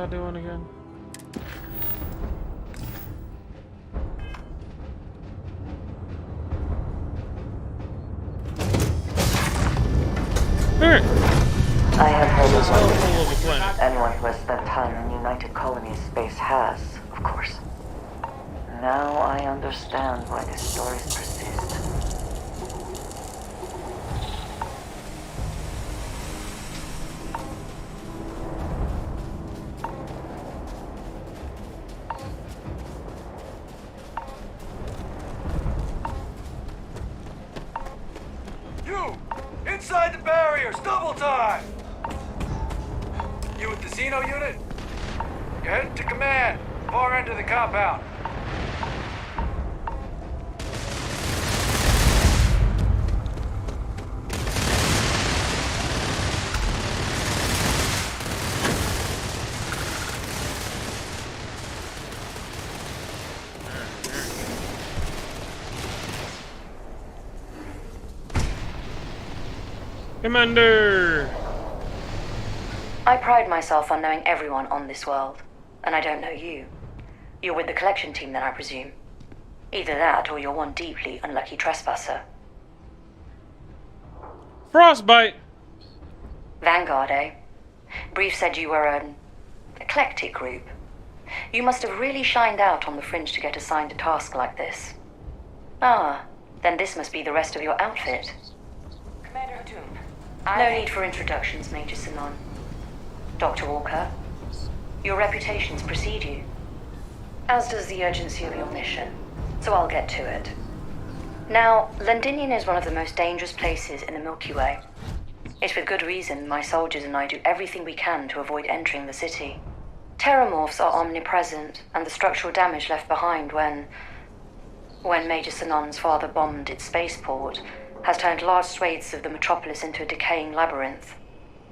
doing again? Alright. I have heard This of hell wonders. full of a planet. Anyone who has spent time in United Colonies space has, of course. Now I understand why these stories persist. You! Inside the barriers! Double time! You with the Xeno unit? You're headed to command. Far end of the compound. Commander! I pride myself on knowing everyone on this world, and I don't know you. You're with the collection team then, I presume. Either that, or you're one deeply unlucky trespasser. Frostbite! Vanguard, eh? Brief said you were an eclectic group. You must have really shined out on the fringe to get assigned a task like this. Ah, then this must be the rest of your outfit. Commander Doom. No need for introductions, Major Sinon. Dr. Walker, your reputations precede you, as does the urgency of your mission, so I'll get to it. Now, Londinian is one of the most dangerous places in the Milky Way. It's with good reason my soldiers and I do everything we can to avoid entering the city. Terramorphs are omnipresent, and the structural damage left behind when Major Sinon's father bombed its spaceport has turned large swathes of the metropolis into a decaying labyrinth.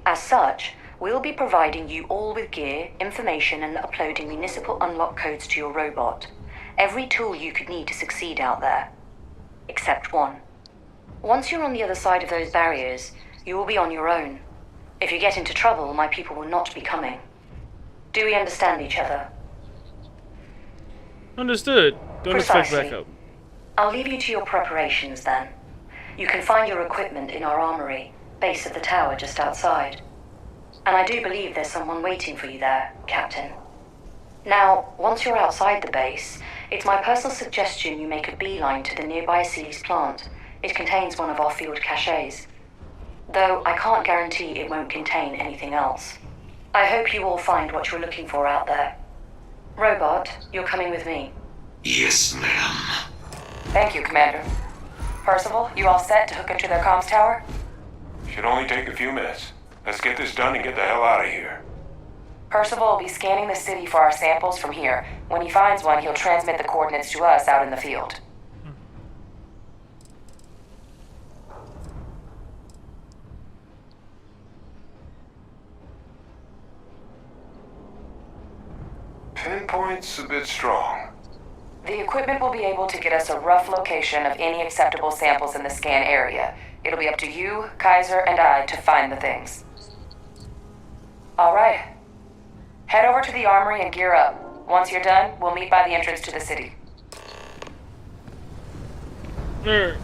As such, we'll be providing you all with gear, information, and uploading municipal unlock codes to your robot. Every tool you could need to succeed out there. Except one. Once you're on the other side of those barriers, you will be on your own. If you get into trouble, my people will not be coming. Do we understand each other? Understood. Don't expect Precisely. backup. I'll leave you to your preparations then. You can find your equipment in our armory, base of the tower just outside. And I do believe there's someone waiting for you there, Captain. Now, once you're outside the base, it's my personal suggestion you make a beeline to the nearby Aceles plant. It contains one of our field caches. Though I can't guarantee it won't contain anything else. I hope you all find what you're looking for out there. Robot, you're coming with me. Yes, ma'am. Thank you, Commander. Percival, you all set to hook into their comms tower? Should only take a few minutes. Let's get this done and get the hell out of here. Percival will be scanning the city for our samples from here. When he finds one, he'll transmit the coordinates to us out in the field. Pinpoint's a bit strong. The equipment will be able to get us a rough location of any acceptable samples in the scan area. It'll be up to you, Kaiser, and I to find the things. All right. Head over to the armory and gear up. Once you're done, we'll meet by the entrance to the city. Alright.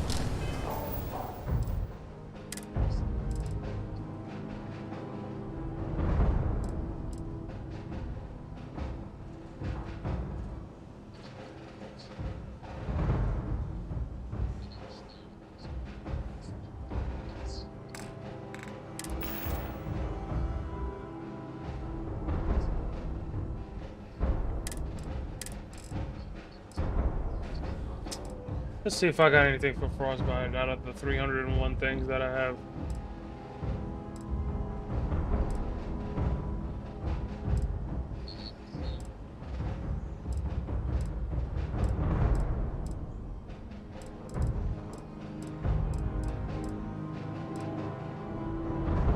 Let's see if I got anything for Frostbite out of the 301 things that I have.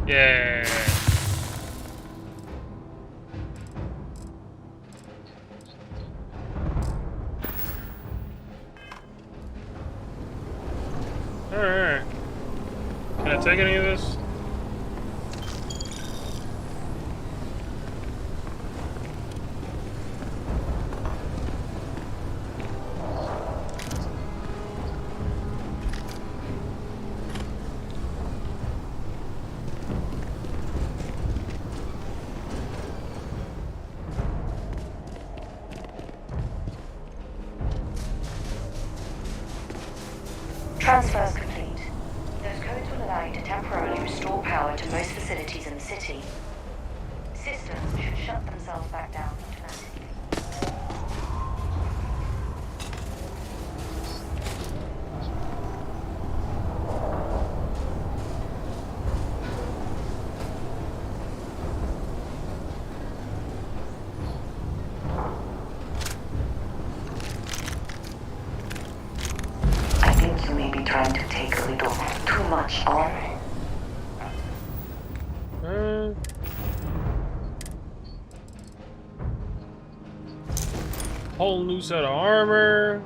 Yeah. Alright. Can I take any of this? Transfer's complete. Those codes will allow you to temporarily restore power to most facilities in the city. Systems should shut themselves back down automatically. I think you may be trying to take a little too much on. Whole new set of armor.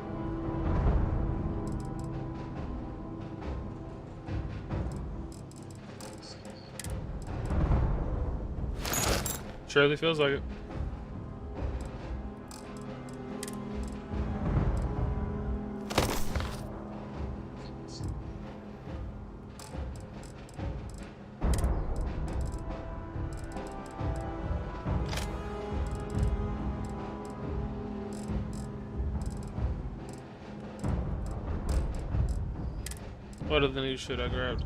Surely feels like it. What other new shit I grabbed?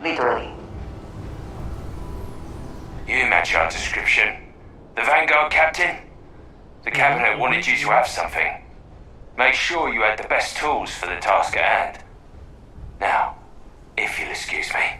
Literally. You match our description. The Vanguard captain? The cabinet wanted you to have something. Make sure you had the best tools for the task at hand. Now, if you'll excuse me.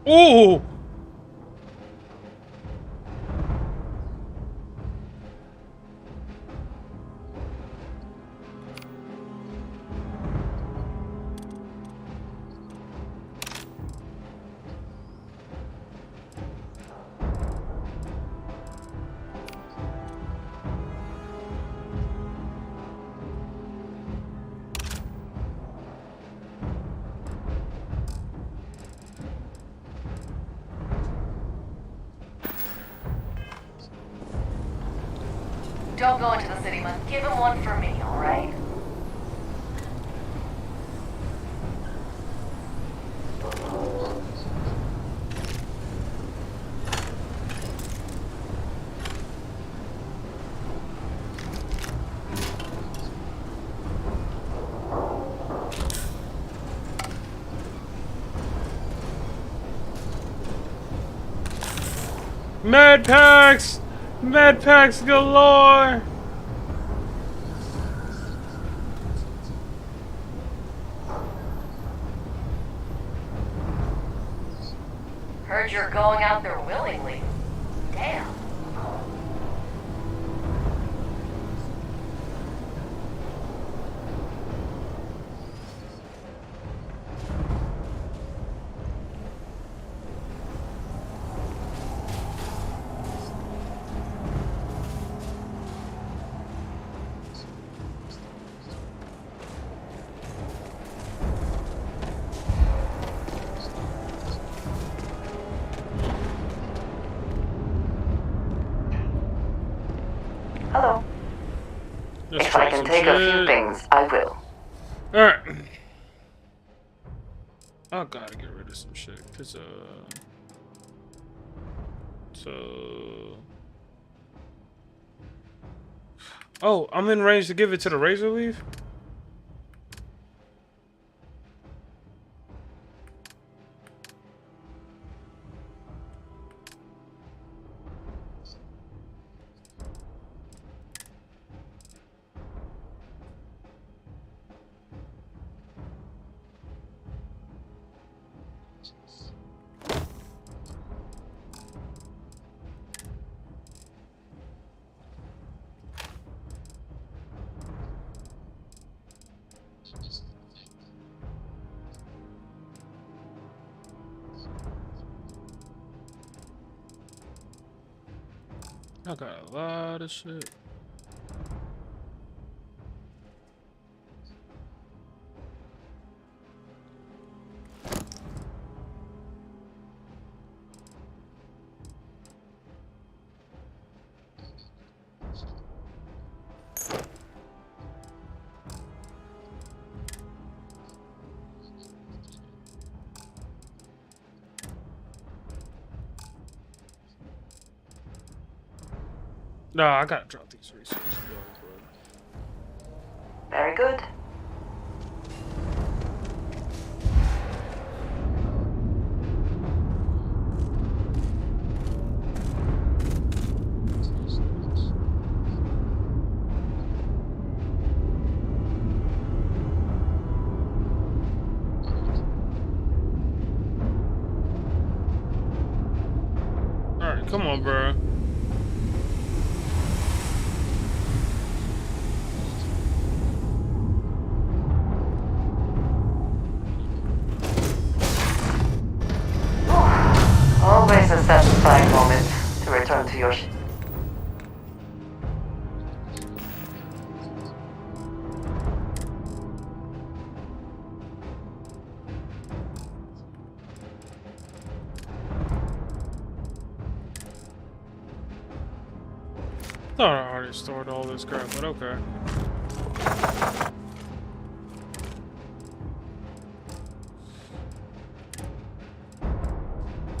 Ooh! Don't go into the city, man. Give him one for me, alright? Med packs! Med packs galore! Heard you're going out there willingly. Damn. Hello. Let's If try I can some take a few shit. things, I will. Alright. I gotta get rid of some shit, cause so oh, I'm in range to give it to the razor leaf? I got a lot of shit. No, I gotta drop these resources. Very good. Alright, come on, bro. Always a satisfying moment to return to your Thought I already stored all this crap, but okay.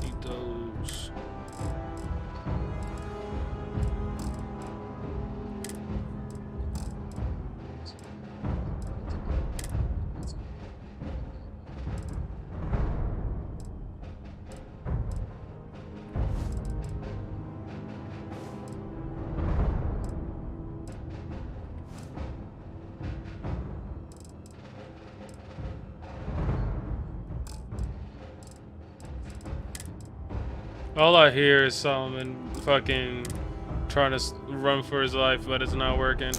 Need those. All I hear is Solomon fucking trying to run for his life, but it's not working.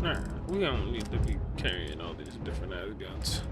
Nah, we don't need to be carrying all these different ass guns.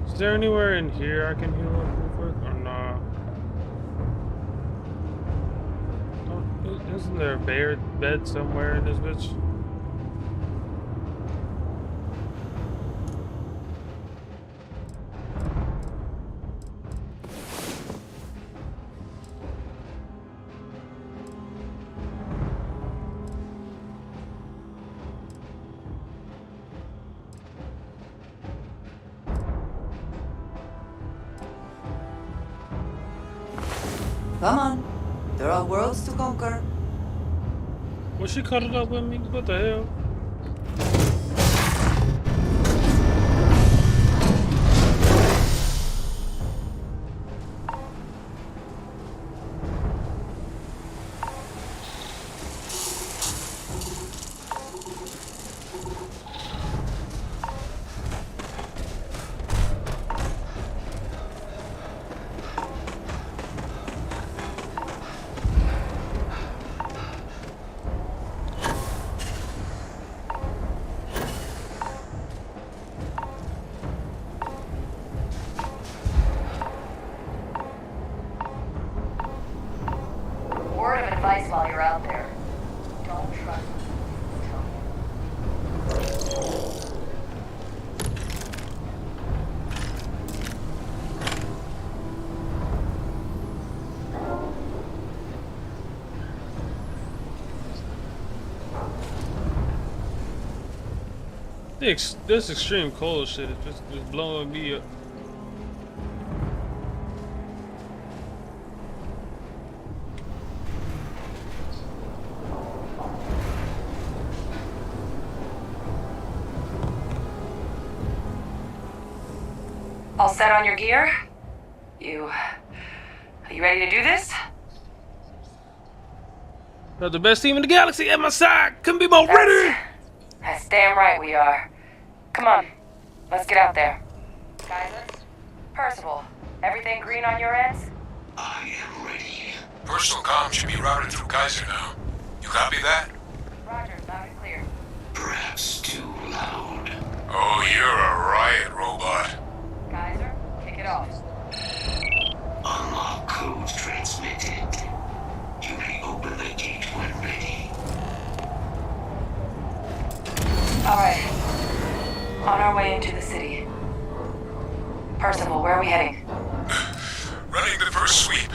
Is there anywhere in here I can heal up real quick, or nah? Isn't there a bed somewhere in this bitch? Come on. There are worlds to conquer. Was she cuddled up with me? What the hell? of advice while you're out there. Don't trust me. This extreme cold shit is just blowing me up. All set on your gear? Are you ready to do this? Got the best team in the galaxy at my side. Couldn't be more ready. That's damn right we are. Come on, let's get out there. Kaiser? Percival, everything green on your ends? I am ready. Personal comm should be routed through Kaiser now. You copy that? Roger, loud and clear. Perhaps too loud. Oh, you're a riot robot. Kaiser, kick it off. Unlock code transmitted. You may open the gate when ready. Alright. On our way into the city. Percival, where are we heading? Running the first sweep.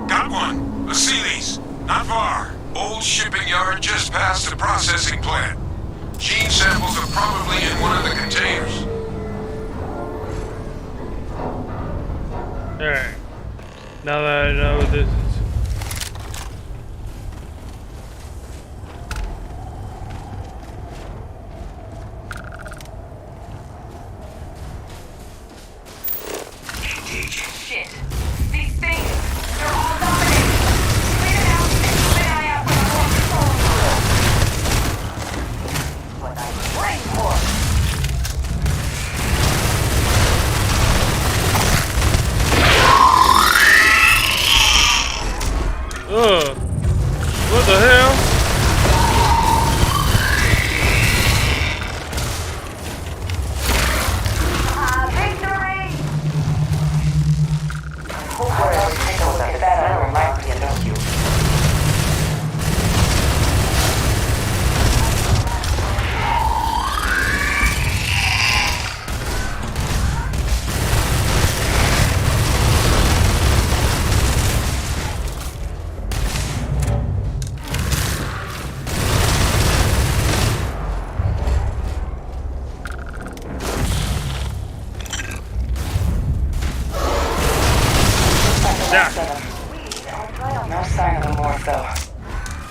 Got one. A Sealy's. Not far. Old shipping yard just past the processing plant. Gene samples are probably in one of the containers. Alright. Now that I know what this is. Shit. These things, they're all dominating. Clear it out and keep an eye out for the more control. What I'm praying for. What the hell? Victory! Take a look at that armor, Mike. Thank you. No sign of them more, though.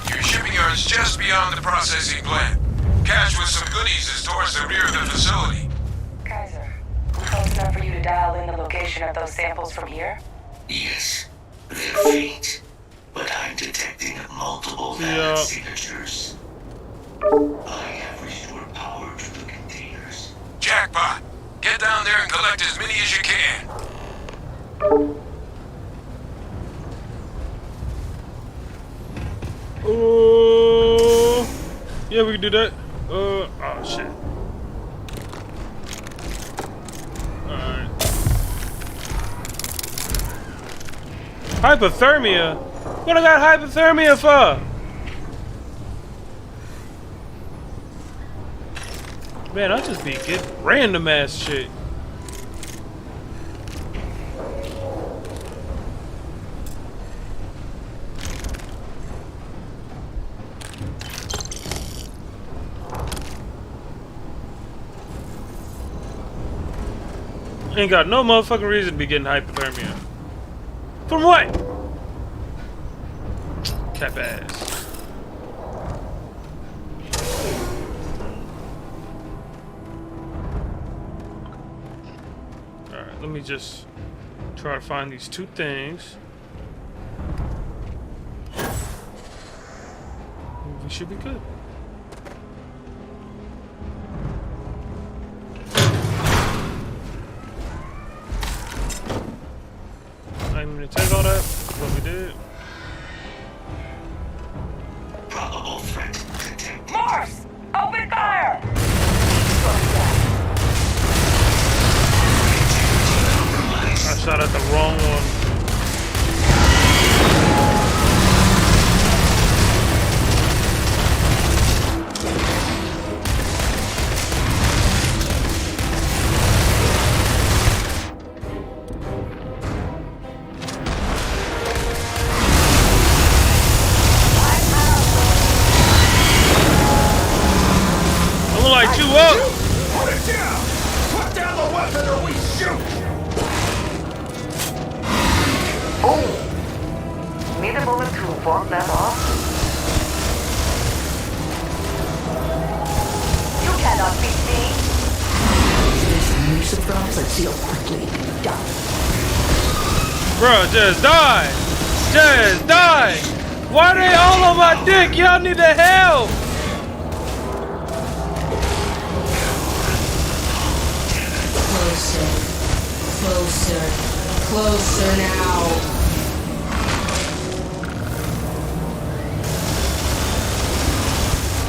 Your shipping yard's just beyond the processing plant. Cache with some goodies is towards the rear of the facility. Kaiser, close enough for you to dial in the location of those samples from here? Yes, they're faint, but I'm detecting multiple valid signatures. I have restored power to the containers. Jackpot! Get down there and collect as many as you can. Oh, yeah, we can do that. Oh shit. Alright. Hypothermia? What I got hypothermia for? Man, I just be getting random ass shit. Ain't got no motherfucking reason to be getting hypothermia. From what? Cap ass. Alright, let me just try to find these two things. We should be good. I'm gonna take all that, what we did. Probable threat detected. Morse! Open fire! I shot at the wrong one. moment to walk that off? You cannot beat me. You're surprised. Let's see how quickly you die. Bro, just die! Just die! Why they all on my dick? Y'all need the help! Closer. Closer. Closer now.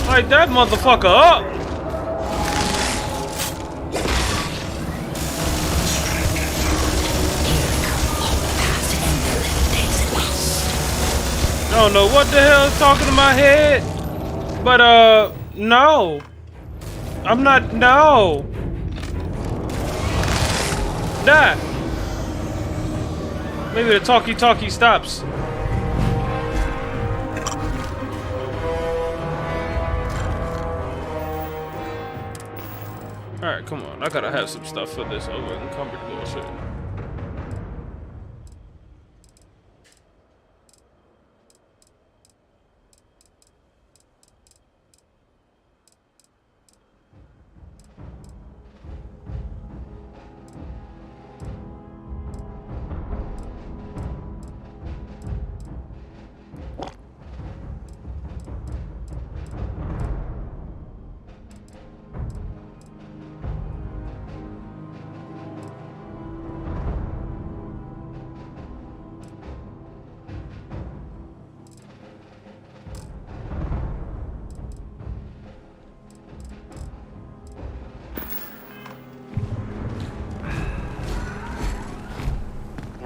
Light that motherfucker up! I don't know what the hell is talking to my head, but no. I'm not, no. That. Maybe the talkie stops. Alright, come on. I gotta have some stuff for this over encumbered bullshit.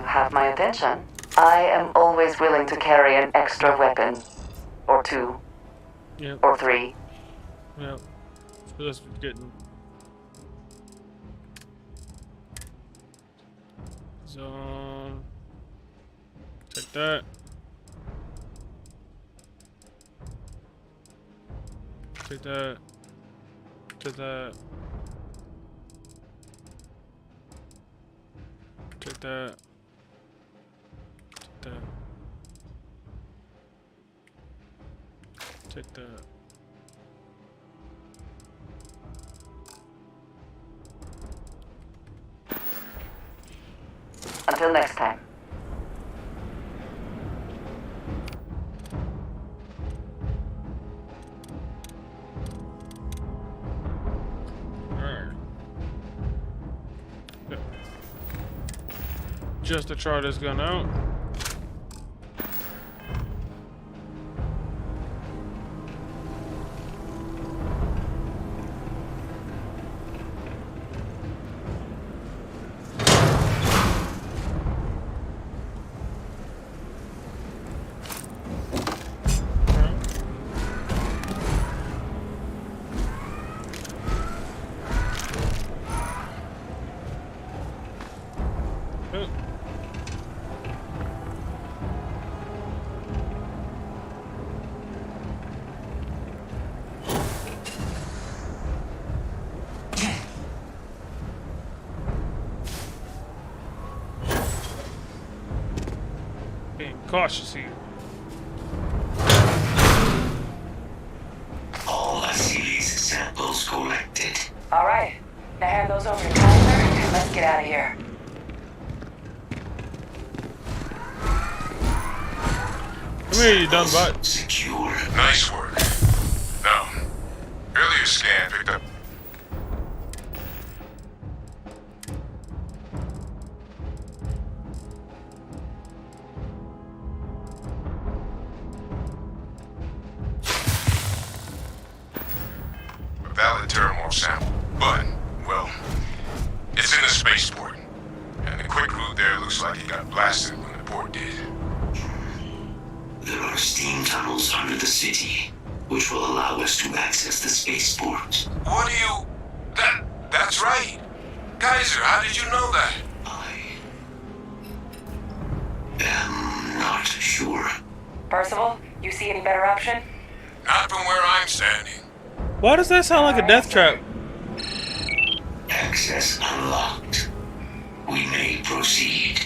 Have my attention. I am always willing to carry an extra weapon. Or two. Yep. Or three. Yep. Just getting. Zone. Take that. Take that. Take that. Take that. Take that. Until next time. Alright. Yeah. Just to try this gun out. Being cautious here. All Achilles samples collected. All right. Now hand those over to Kaiser and let's get out of here. Come here, you dumb butt. Secure. Nice work. Now, earlier scan picked up. A valid thermal sample, but, well, it's in the spaceport. And the quick route there looks like it got blasted when the port did. There are steam tunnels under the city, which will allow us to access the spaceport. What do you... That's right. Kaiser, how did you know that? I am not sure. Percival, you see any better option? Not from where I'm standing. Why does that sound like a death trap? Access unlocked. We may proceed.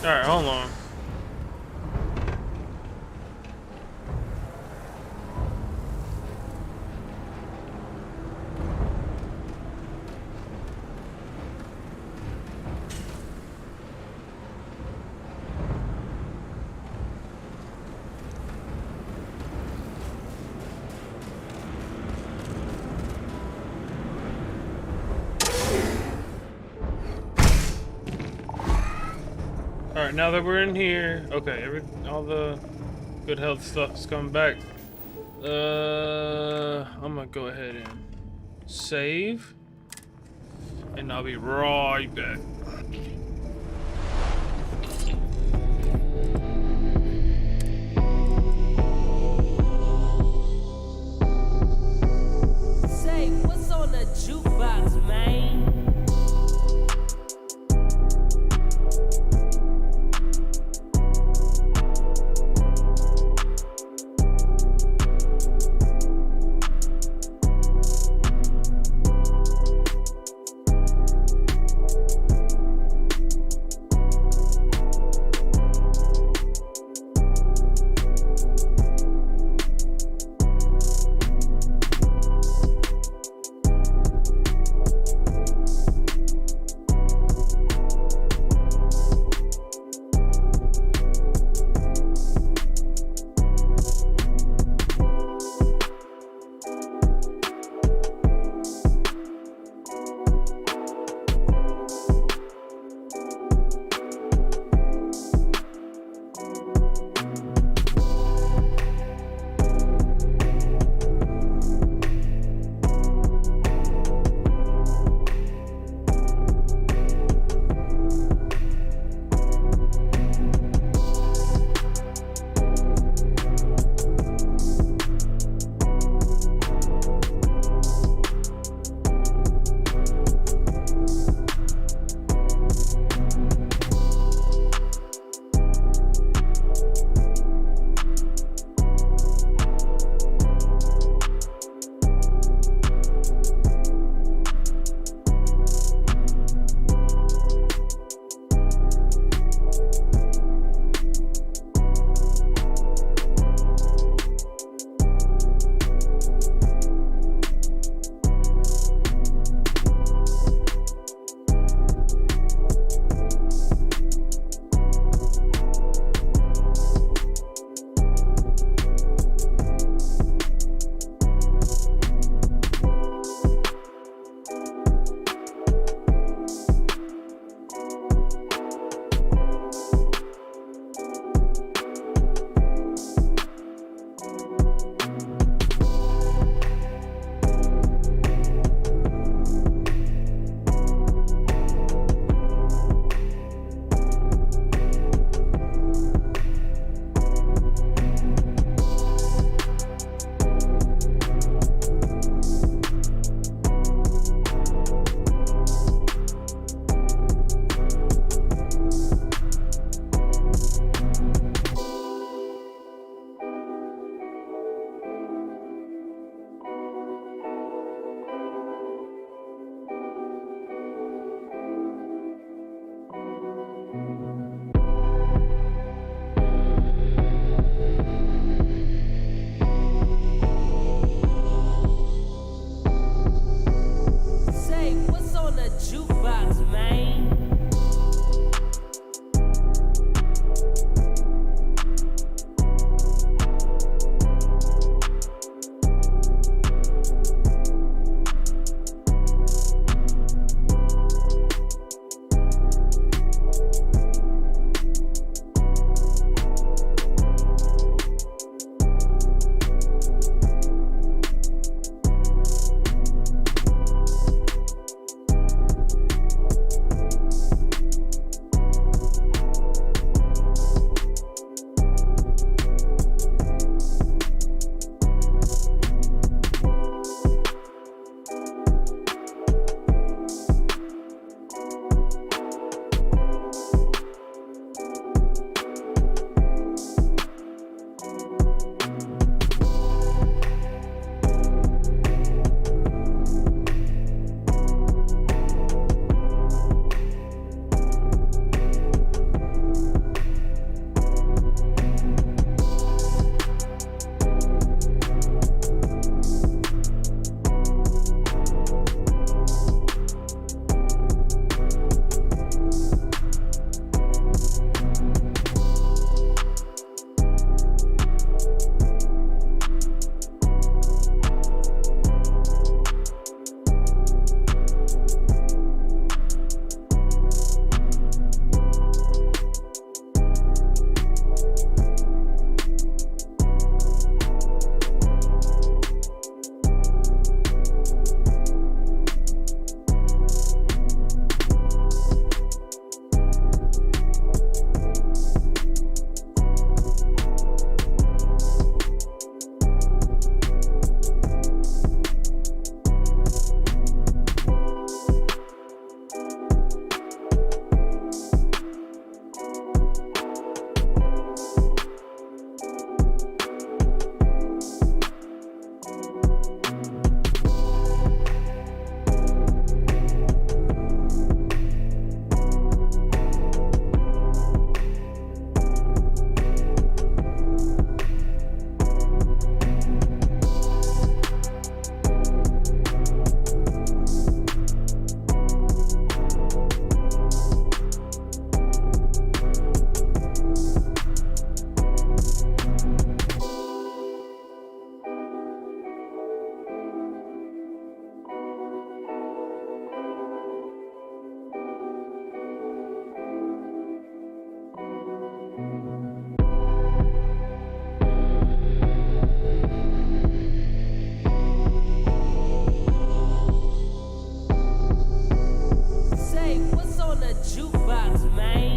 Alright, hold on. Alright, now that we're in here, okay, all the good health stuff is coming back. I'm gonna go ahead and save, and I'll be right back. Say, what's on the jukebox, man? the jukebox, man?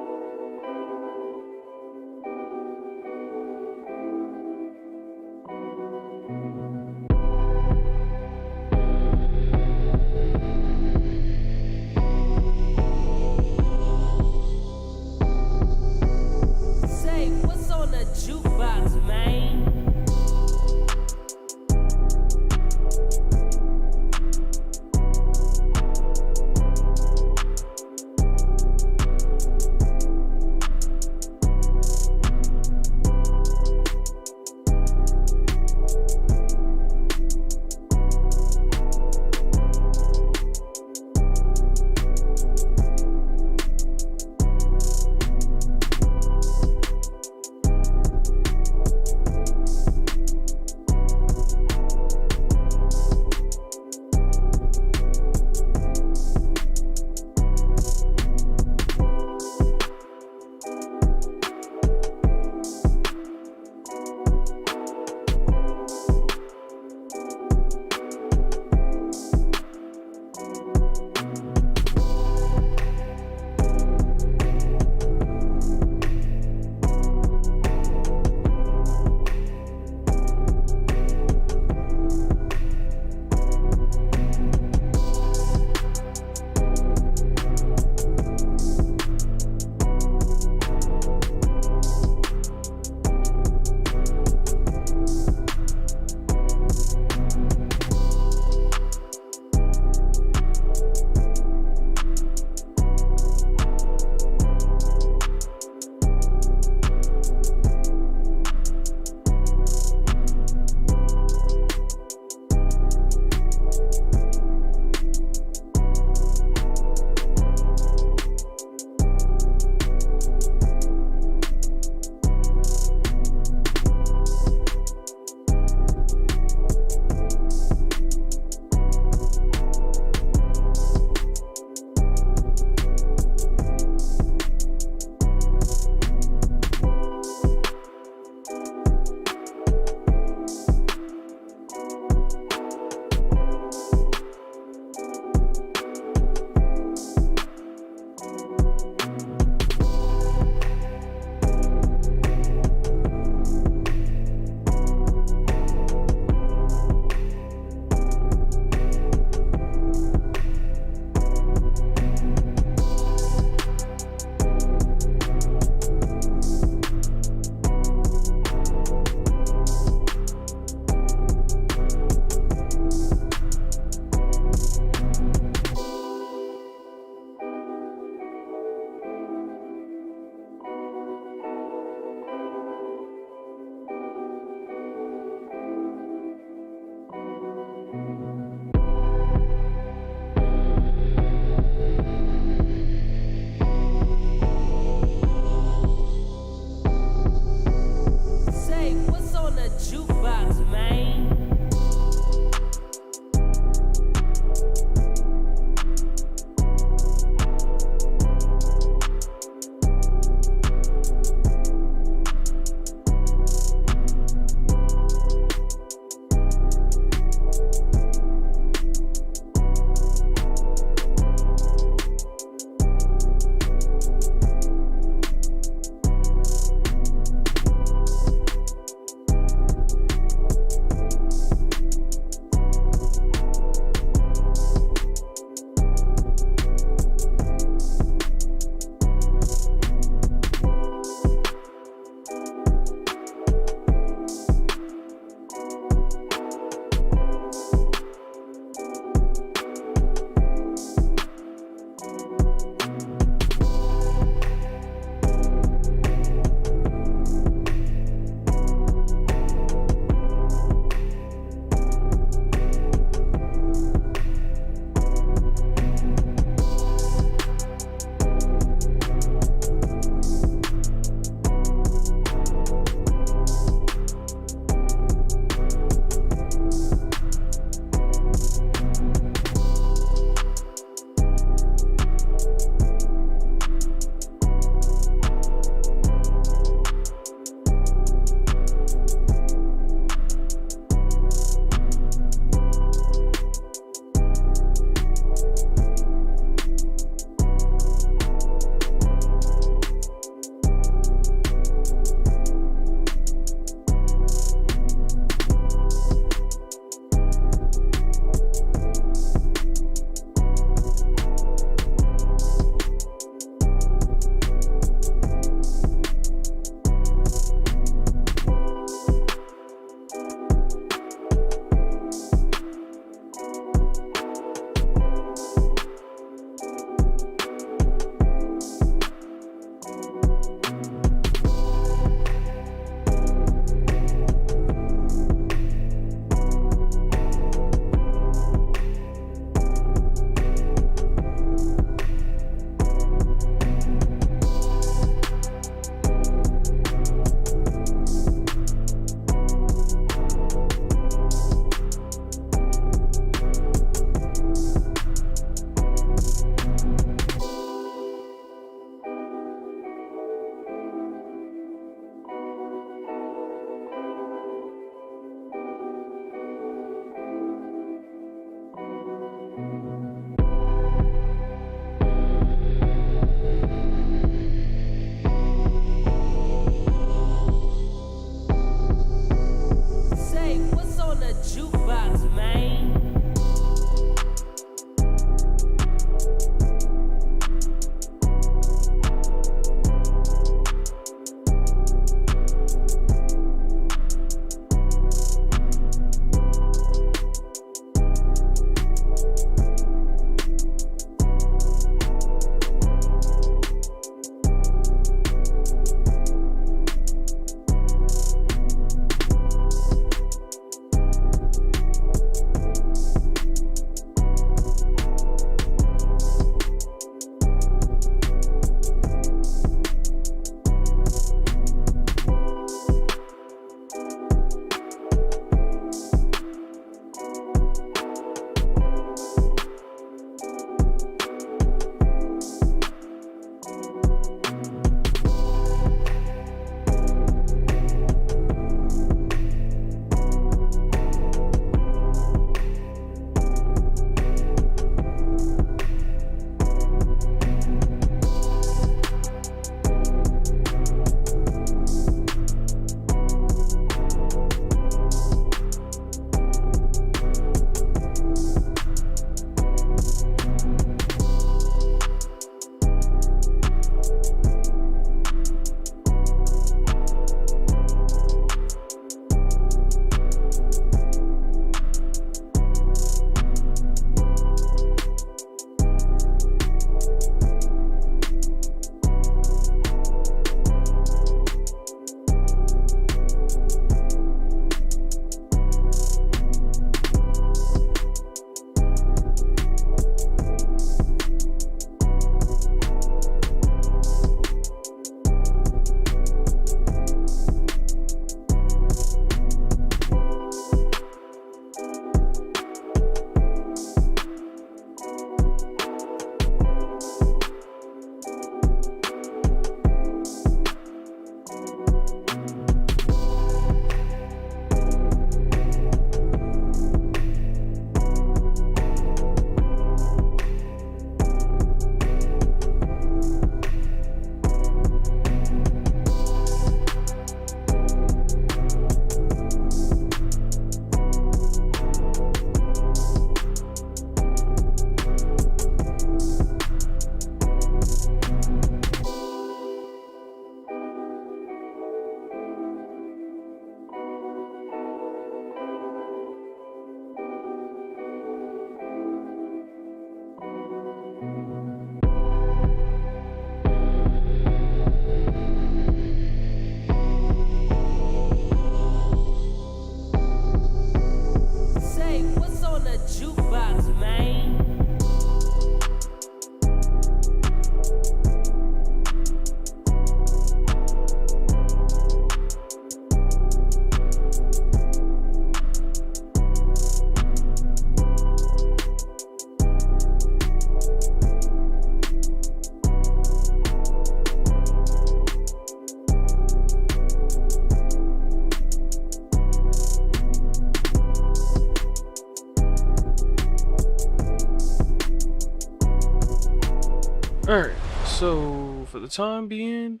Alright, so for the time being,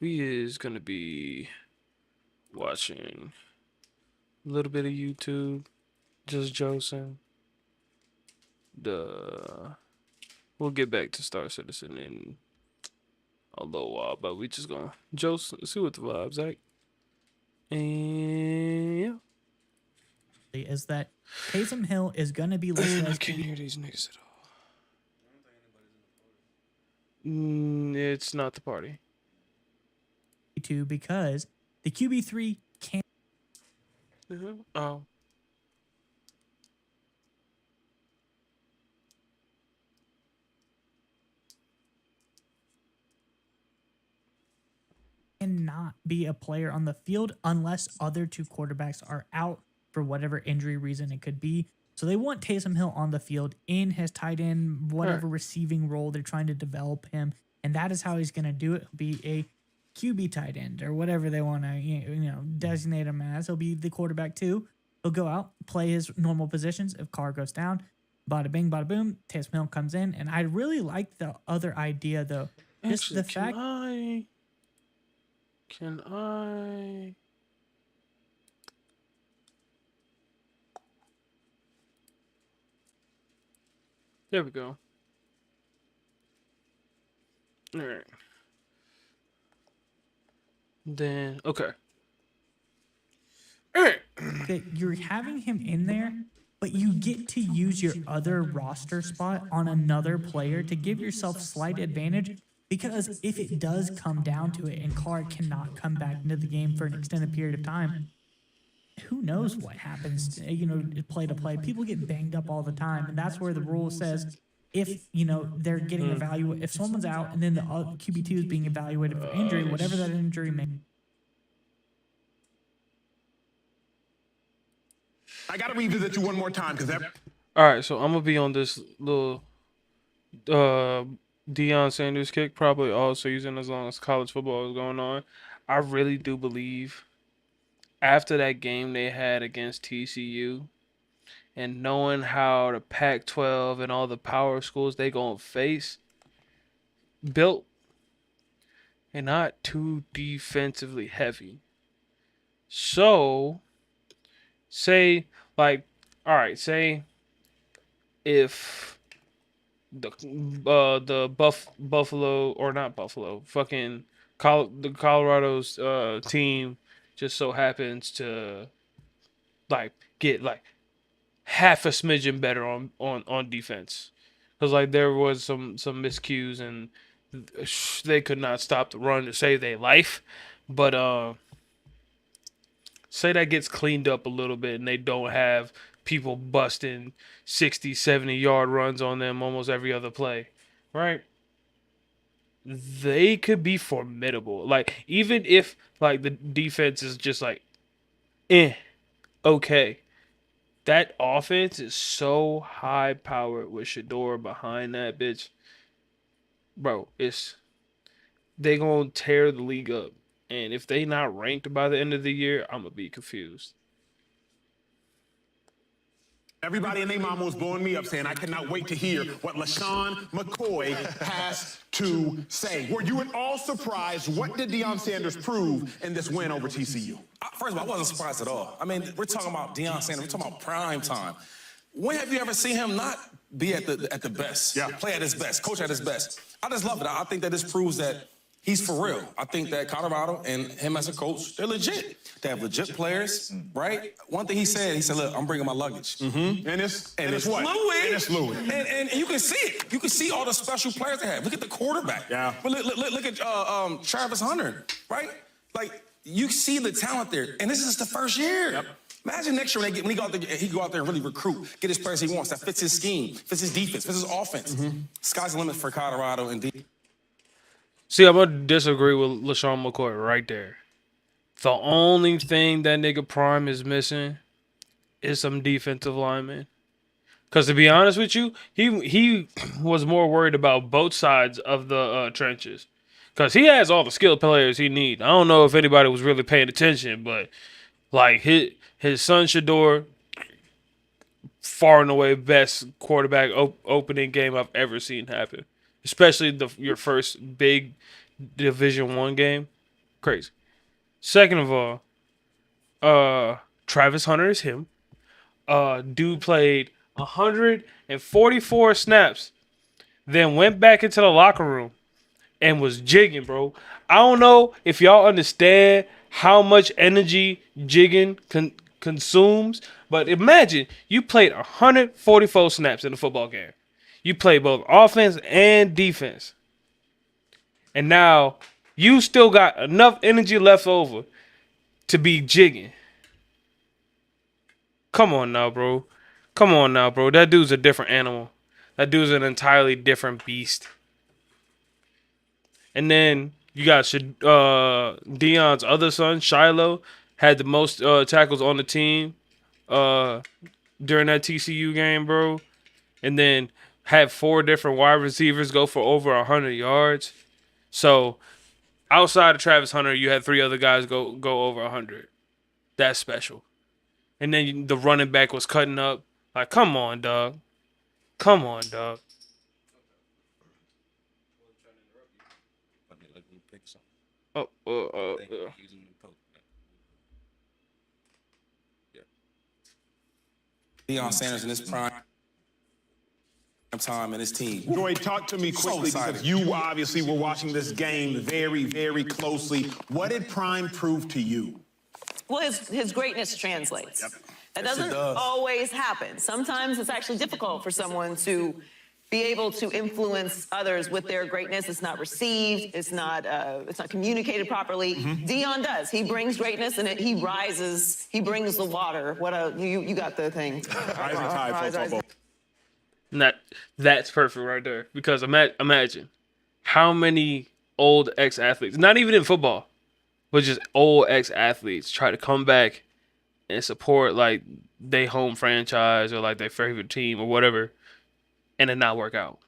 we is gonna be watching a little bit of YouTube, just Joseph. We'll get back to Star Citizen in a little while, but we just gonna see what the vibes like. And yeah. Is that Taysom Hill is going to be listed I as can't QB hear these niggas at all. It's not the party. 2 because the QB3 can't. Oh. Cannot be a player on the field unless other two quarterbacks are out for whatever injury reason it could be. So they want Taysom Hill on the field in his tight end, whatever receiving role they're trying to develop him. And that is how he's going to do it. He'll be a QB tight end or whatever they want to designate him as. He'll be the quarterback too. He'll go out, play his normal positions. If Carr goes down, bada bing, bada boom, Taysom Hill comes in. And I really like the other idea though. Just Actually, the fact. Can I? There we go. All right. Then, okay. All right. That you're having him in there, but you get to use your other roster spot on another player to give yourself slight advantage. Because if it does come down to it and Carr cannot come back into the game for an extended period of time, who knows what happens, play to play. People get banged up all the time. And that's where the rule says if, they're getting evaluated, if someone's out and then the QB2 is being evaluated for injury, whatever that injury may be. I gotta revisit you one more time because that. All right, so I'm gonna be on this little Deion Sanders kick, probably also using as long as college football is going on. I really do believe after that game they had against TCU and knowing how the Pac-12 and all the power schools they gonna face built and not too defensively heavy. So say if the Buffalo or not Buffalo, fucking the Colorado's team just so happens to get half a smidgen better on defense, because there was some miscues and they could not stop the run to save their life, but say that gets cleaned up a little bit and they don't have people busting 60, 70-yard runs on them almost every other play, right? They could be formidable. Even if the defense is just okay. That offense is so high powered with Shador behind that bitch. Bro, they gonna tear the league up. And if they not ranked by the end of the year, I'm gonna be confused. Everybody and their mama was blowing me up saying I cannot wait to hear what LaShawn McCoy has to say. Were you at all surprised? What did Deion Sanders prove in this win over TCU? First of all, I wasn't surprised at all. I mean, we're talking about Deion Sanders. We're talking about prime time. When have you ever seen him not be at the best? Yeah. Play at his best, coach at his best. I just love it. I think that this proves that he's for real. I think that Colorado and him as a coach, they're legit. They have legit players, right? One thing he said, look, I'm bringing my luggage. Mm-hmm. And it's what? Fluid. And it's fluid. And you can see it. You can see all the special players they have. Look at the quarterback. Yeah. But look at Travis Hunter, right? You see the talent there. And this is the first year. Yep. Imagine next year when he go out there and really recruit, get his players he wants, that fits his scheme, fits his defense, fits his offense. Mm-hmm. Sky's the limit for Colorado and See, I'm gonna disagree with LaShawn McCoy right there. The only thing that nigga Prime is missing is some defensive linemen. Because to be honest with you, he was more worried about both sides of the trenches. Because he has all the skilled players he needs. I don't know if anybody was really paying attention, but his son Shador, far and away best quarterback opening game I've ever seen happen. especially your first big Division 1 game. Crazy. Second of all, Travis Hunter is him. Dude played 144 snaps, then went back into the locker room and was jigging, bro. I don't know if y'all understand how much energy jigging consumes, but imagine you played 144 snaps in a football game. You play both offense and defense. And now you still got enough energy left over to be jigging. Come on now, bro. Come on now, bro. That dude's a different animal. That dude's an entirely different beast. And then you got Dion's other son, Shiloh, had the most tackles on the team during that TCU game, bro. And then had 4 different wide receivers go for over 100 yards. So outside of Travis Hunter, you had 3 other guys go over 100. That's special. And then the running back was cutting up. Like, come on, dog. Come on, dog. Deion Sanders in his prime time and his team. Joy, talk to me quickly because you obviously were watching this game very, very closely. What did Prime prove to you? Well, his greatness translates. Yep. That doesn't always happen. Sometimes it's actually difficult for someone to be able to influence others with their greatness. It's not received. It's not communicated properly. Deion does. He brings greatness, and he rises. He brings the water. You got the thing. That's perfect right there. Because imagine how many old ex-athletes, not even in football, but just old ex-athletes, try to come back and support like their home franchise or like their favorite team or whatever, and it not work out.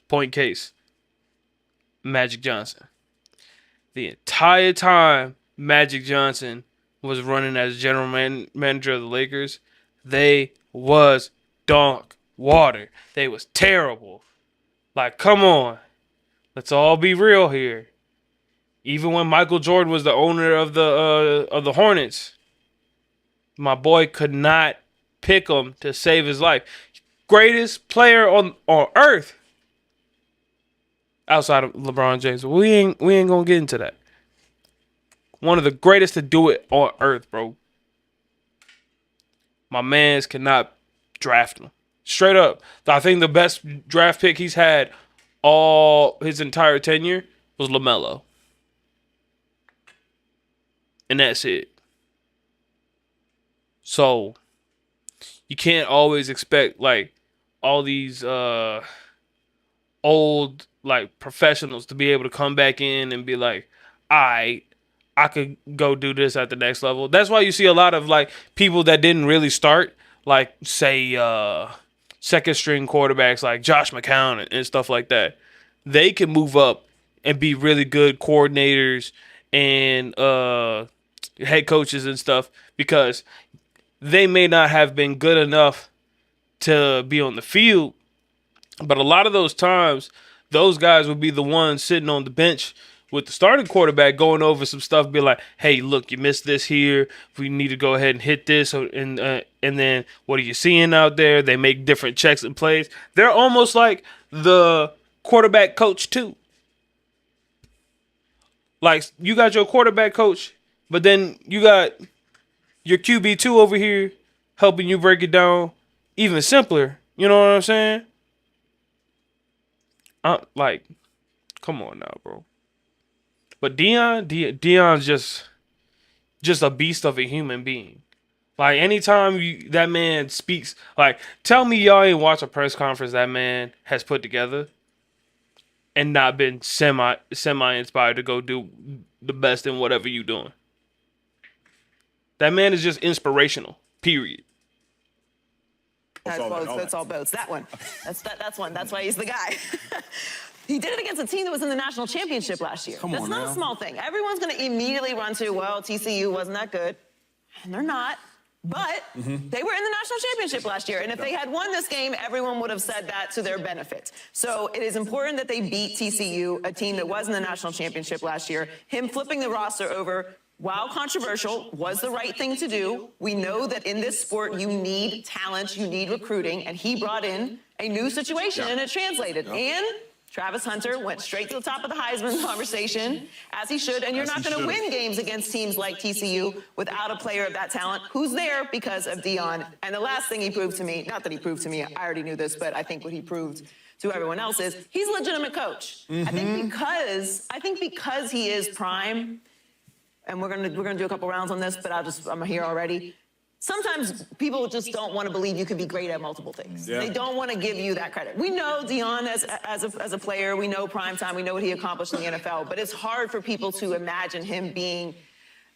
Point case, Magic Johnson. The entire time Magic Johnson was running as general manager of the Lakers, they was dog water. They was terrible. Like, come on. Let's all be real here. Even when Michael Jordan was the owner of the Hornets, my boy could not pick him to save his life. Greatest player on earth outside of LeBron James. We ain't gonna get into that. One of the greatest to do it on earth, bro. My mans cannot draft him. Straight up. I think the best draft pick he's had all his entire tenure was LaMelo. And that's it. So you can't always expect like all these old like professionals to be able to come back in and be like, I could go do this at the next level. That's why you see a lot of like people that didn't really start, like say second string quarterbacks like Josh McCown and stuff like that. They can move up and be really good coordinators and head coaches and stuff because they may not have been good enough to be on the field, but a lot of those times, those guys would be the ones sitting on the bench with the starting quarterback going over some stuff, be like, hey, look, you missed this here. We need to go ahead and hit this. And then what are you seeing out there? They make different checks and plays. They're almost like the quarterback coach too. Like, you got your quarterback coach, but then you got your QB2 over here helping you break it down even simpler. You know what I'm saying? Like, come on now, bro. But Deion's just a beast of a human being. Like, anytime that man speaks, like, tell me y'all ain't watch a press conference that man has put together and not been semi inspired to go do the best in whatever you doing. That man is just inspirational. Period. That's all boats. That one. That's one. That's why he's the guy. He did it against a team that was in the national championship last year. That's not a small thing. Everyone's going to immediately run to, well, TCU wasn't that good. And they're not. But they were in the national championship last year. And if they had won this game, everyone would have said that to their benefit. So it is important that they beat TCU, a team that was in the national championship last year. Him flipping the roster over, while controversial, was the right thing to do. We know that in this sport, you need talent, you need recruiting, and he brought in a new situation, and it translated. And Travis Hunter went straight to the top of the Heisman conversation, as he should, and you're not going to win games against teams like TCU without a player of that talent who's there because of Deion. And the last thing he proved to me, not that he proved to me, I already knew this, but I think what he proved to everyone else is he's a legitimate coach. I think because he is prime, and we're gonna do a couple rounds on this, but I'm here already. Sometimes people just don't want to believe you can be great at multiple things. They don't want to give you that credit. We know Deion as a player. We know primetime. We know what he accomplished in the NFL. But it's hard for people to imagine him being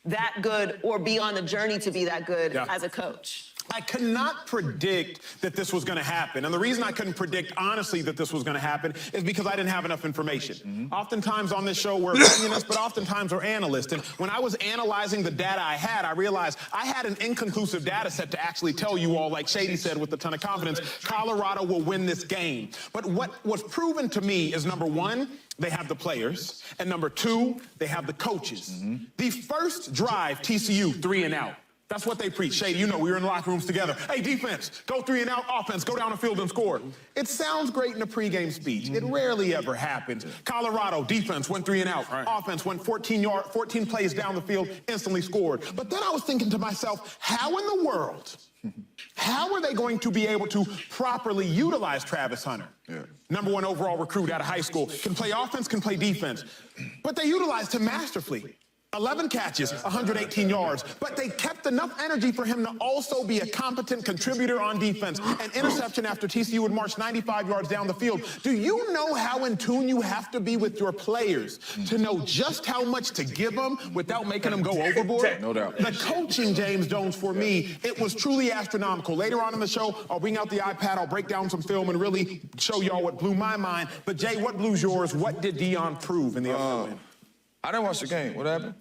that good or be on the journey to be that good as a coach. I could not predict that this was going to happen. And the reason I couldn't predict, honestly, that this was going to happen is because I didn't have enough information. Oftentimes on this show, we're opinionists, but oftentimes we're analysts. And when I was analyzing the data I had, I realized I had an inconclusive data set to actually tell you all, like Shady said with a ton of confidence, Colorado will win this game. But what was proven to me is, number one, they have the players, and number two, they have the coaches. The first drive, TCU, 3 and out. That's what they preach. Shady, you know, we were in the locker rooms together. Hey, defense, go 3 and out. Offense, go down the field and score. It sounds great in a pregame speech. It rarely ever happens. Colorado, defense, went 3 and out. Offense went 14 plays down the field, instantly scored. But then I was thinking to myself, how in the world, how are they going to be able to properly utilize Travis Hunter? Number 1 overall recruit out of high school. Can play offense, can play defense. But they utilized him masterfully. 11 catches, 118 yards, but they kept enough energy for him to also be a competent contributor on defense. An interception after TCU would march 95 yards down the field. Do you know how in tune you have to be with your players to know just how much to give them without making them go overboard? No doubt. The coaching, James Jones, for me, it was truly astronomical. Later on in the show, I'll bring out the iPad, I'll break down some film and really show y'all what blew my mind. But Jay, what blew yours? What did Deion prove in the upcoming win? I didn't watch the game. What happened?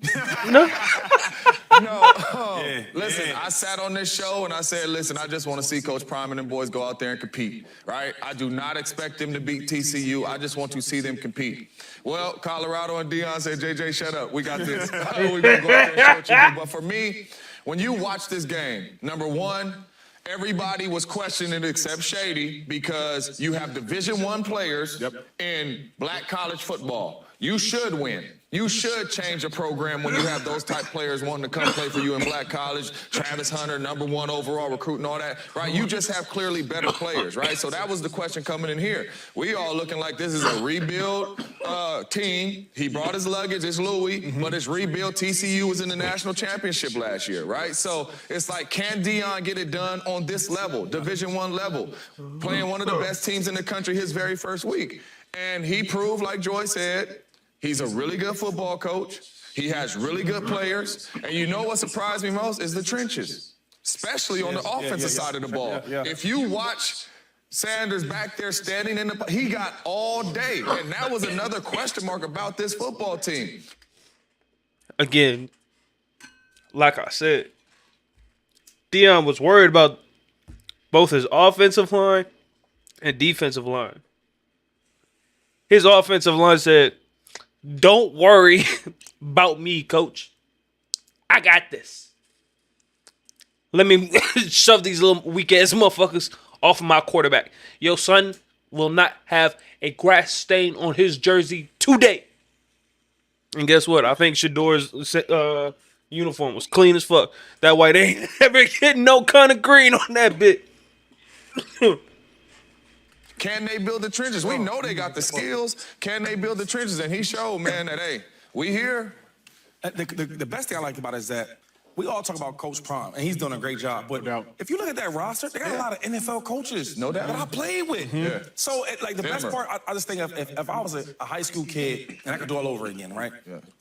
Listen, I sat on this show and I said, listen, I just want to see Coach Prime and them boys go out there and compete, right? I do not expect them to beat TCU. I just want to see them compete. Well, Colorado and Deion said, JJ, shut up. We got this. We're going to go out there and show what you do. But for me, when you watch this game, number one, everybody was questioning except Shady because you have Division I players in black college football. You should win. You should change a program when you have those type players wanting to come play for you in black college. Travis Hunter, number 1 overall recruit and all that, right? You just have clearly better players, right? So that was the question coming in here. We all looking like this is a rebuild team. He brought his luggage, it's Louis, but it's rebuild. TCU was in the national championship last year, right? So it's like, can Deion get it done on this level, Division I level, playing one of the best teams in the country his very first week? And he proved, like Joy said, he's a really good football coach. He has really good players. And you know what surprised me most is the trenches, especially on the offensive side of the ball. If you watch Sanders back there standing in the, he got all day. And that was another question mark about this football team. Again, like I said, Deion was worried about both his offensive line and defensive line. His offensive line said, don't worry about me, coach. I got this. Let me shove these little weak-ass motherfuckers off of my quarterback. Your son will not have a grass stain on his jersey today. And guess what? I think Shador's uniform was clean as fuck. That way they ain't ever getting no kind of green on that bit. Can they build the trenches? We know they got the skills. Can they build the trenches? And he showed, man, that, hey, we here. The best thing I like about it is that we all talk about Coach Prime, and he's doing a great job. But if you look at that roster, they got a lot of NFL coaches that I played with. So, the best part, I just think if I was a high school kid and I could do it all over again, right?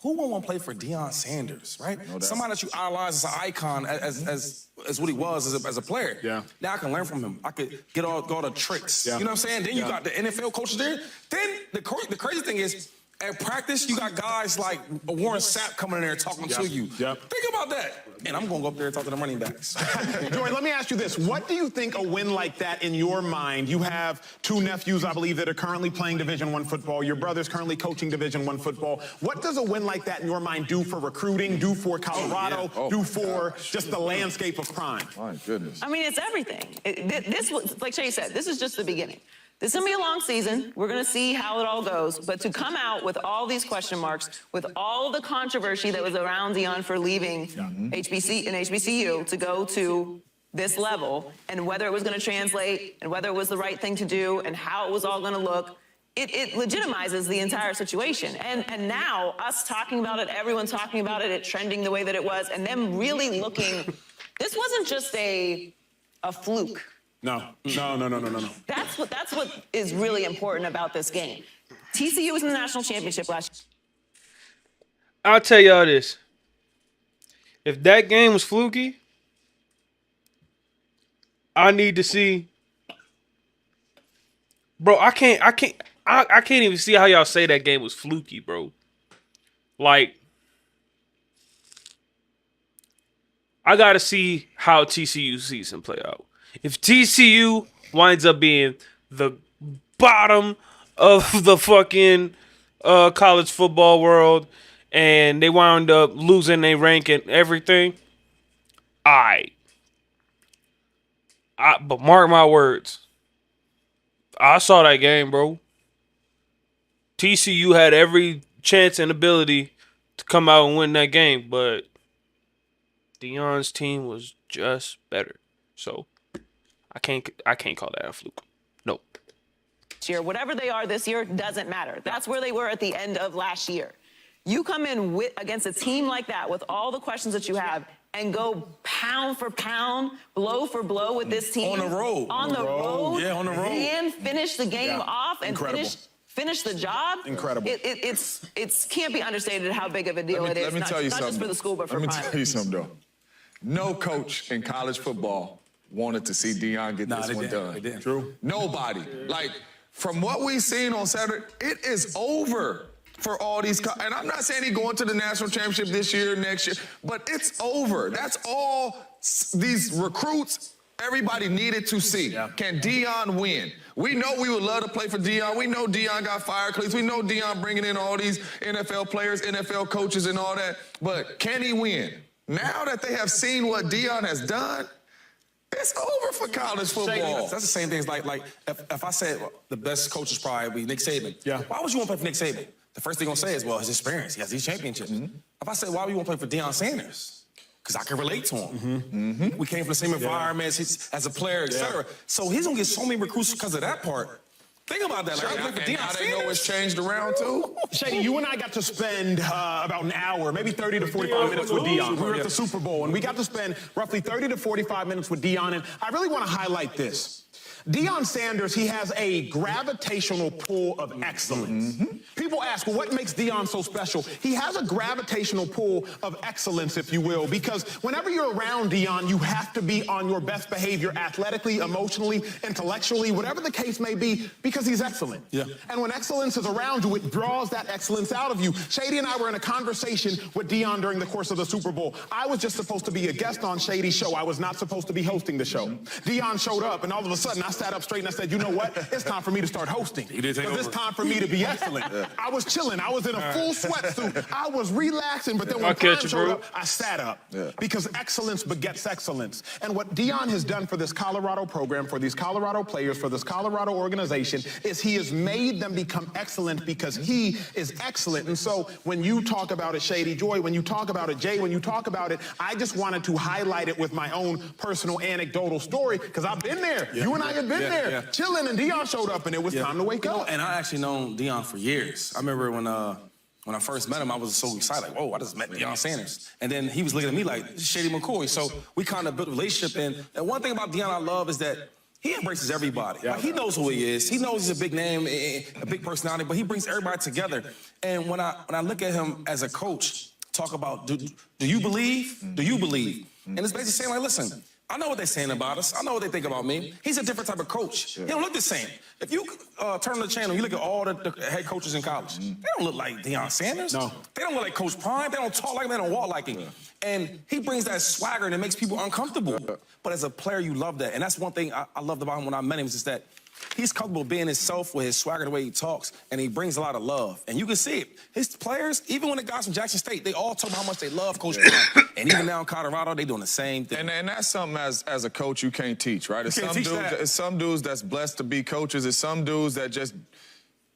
Who wouldn't want to play for Deion Sanders, right? Somebody that you idolize as an icon, as what he was as a player. Now I can learn from him. I could get all the tricks. You know what I'm saying? Then you got the NFL coaches there. Then the crazy thing is, At practice, you got guys like Warren Sapp coming in there talking to you. Think about that. And I'm going to go up there and talk to the running backs. Joy, let me ask you this. What do you think a win like that in your mind? You have 2 nephews, I believe, that are currently playing Division I football. Your brother's currently coaching Division I football. What does a win like that in your mind do for recruiting, do for Colorado, do for just the landscape of crime? My goodness. I mean, it's everything. This was, like Shay said, this is just the beginning. This is going to be a long season. We're going to see how it all goes. But to come out with all these question marks, with all the controversy that was around Deion for leaving HBCU to go to this level, and whether it was going to translate, and whether it was the right thing to do, and how it was all going to look, it legitimizes the entire situation. And now, us talking about it, everyone talking about it, it trending the way that it was, and them really looking, this wasn't just a fluke. No. That's what is really important about this game. TCU was in the national championship last year. I'll tell y'all this. If that game was fluky, I need to see. Bro, I can't even see how y'all say that game was fluky, bro. Like, I gotta see how TCU season play out. If TCU winds up being the bottom of the fucking college football world and they wound up losing their rank and everything, but mark my words, I saw that game, bro. TCU had every chance and ability to come out and win that game, but Deion's team was just better. So I can't call that a fluke. Nope. Year, whatever they are this year doesn't matter. That's where they were at the end of last year. You come in against a team like that with all the questions that you have and go pound for pound, blow for blow with this team. On the road. Yeah, on the road. And finish the game off and finish the job. Incredible. It can't be understated how big of a deal it is. Let me tell you not something. just for the school, but for Let me Prime. tell you something, though. No coach in college football wanted to see Deion get this one done. They didn't. True. Nobody. Like, from what we've seen on Saturday, it is over for all these. And I'm not saying he's going to the national championship this year, next year, but it's over. That's all these recruits, everybody needed to see. Can Deion win? We know we would love to play for Deion. We know Deion got fire cleats. We know Deion bringing in all these NFL players, NFL coaches, and all that. But can he win? Now that they have seen what Deion has done, it's over for college football. That's the same thing as like if I said the best coach is probably Nick Saban. Yeah. Why would you want to play for Nick Saban? The first thing you're going to say is, well, his experience. He has these championships. If I said, why would you want to play for Deion Sanders? Because I can relate to him. We came from the same environment as a player, et cetera. So he's going to get so many recruits because of that part. Think about that. Like, I play for Deion Sanders. They know it's changed around, too. Shady, you and I got to spend about an hour, maybe 30 to 45 minutes with Deion. We were at the Super Bowl, and we got to spend roughly 30 to 45 minutes with Deion, and I really want to highlight this. Deion Sanders, he has a gravitational pull of excellence. People ask, well, what makes Deion so special? He has a gravitational pull of excellence, if you will, because whenever you're around Deion, you have to be on your best behavior athletically, emotionally, intellectually, whatever the case may be, because he's excellent. And when excellence is around you, it draws that excellence out of you. Shady and I were in a conversation with Deion during the course of the Super Bowl. I was just supposed to be a guest on Shady's show. I was not supposed to be hosting the show. Deion showed up, and all of a sudden, I sat up straight and I said, you know what? It's time for me to start hosting. Because it's time for me to be excellent. I was chilling. I was in a full sweatsuit. I was relaxing, but then when time showed up, I sat up. Because excellence begets excellence. And what Deion has done for this Colorado program, for these Colorado players, for this Colorado organization, is he has made them become excellent because he is excellent. And so when you talk about it, Shady Joy, when you talk about it, Jay, when you talk about it, I just wanted to highlight it with my own personal anecdotal story because I've been there. You and I have been there, chilling, and Deion showed up, and it was time to wake up. And I actually known Deion for years. I remember when I first met him, I was so excited, like, whoa, I just met Deion Sanders. And then he was looking at me like, this is Shady McCoy. So we kind of built a relationship. And one thing about Deion I love is that he embraces everybody. Like, he knows who he is. He knows he's a big name, a big personality, but he brings everybody together. And when I look at him as a coach, talk about, do you believe? Do you believe? And it's basically saying, like, listen, I know what they're saying about us. I know what they think about me. He's a different type of coach. He don't look the same. If you turn on the channel, you look at all the head coaches in college. They don't look like Deion Sanders. No. They don't look like Coach Prime. They don't talk like him. They don't walk like him. And he brings that swagger and it makes people uncomfortable. But as a player, you love that. And that's one thing I loved about him when I met him is just that he's comfortable being himself with his swagger, the way he talks, and he brings a lot of love. And you can see it. His players, even when the guys from Jackson State, they all talk about how much they love Coach Prime. And even now in Colorado, they doing the same thing. And that's something as a coach you can't teach, right? It's some dudes that's blessed to be coaches. It's some dudes that just,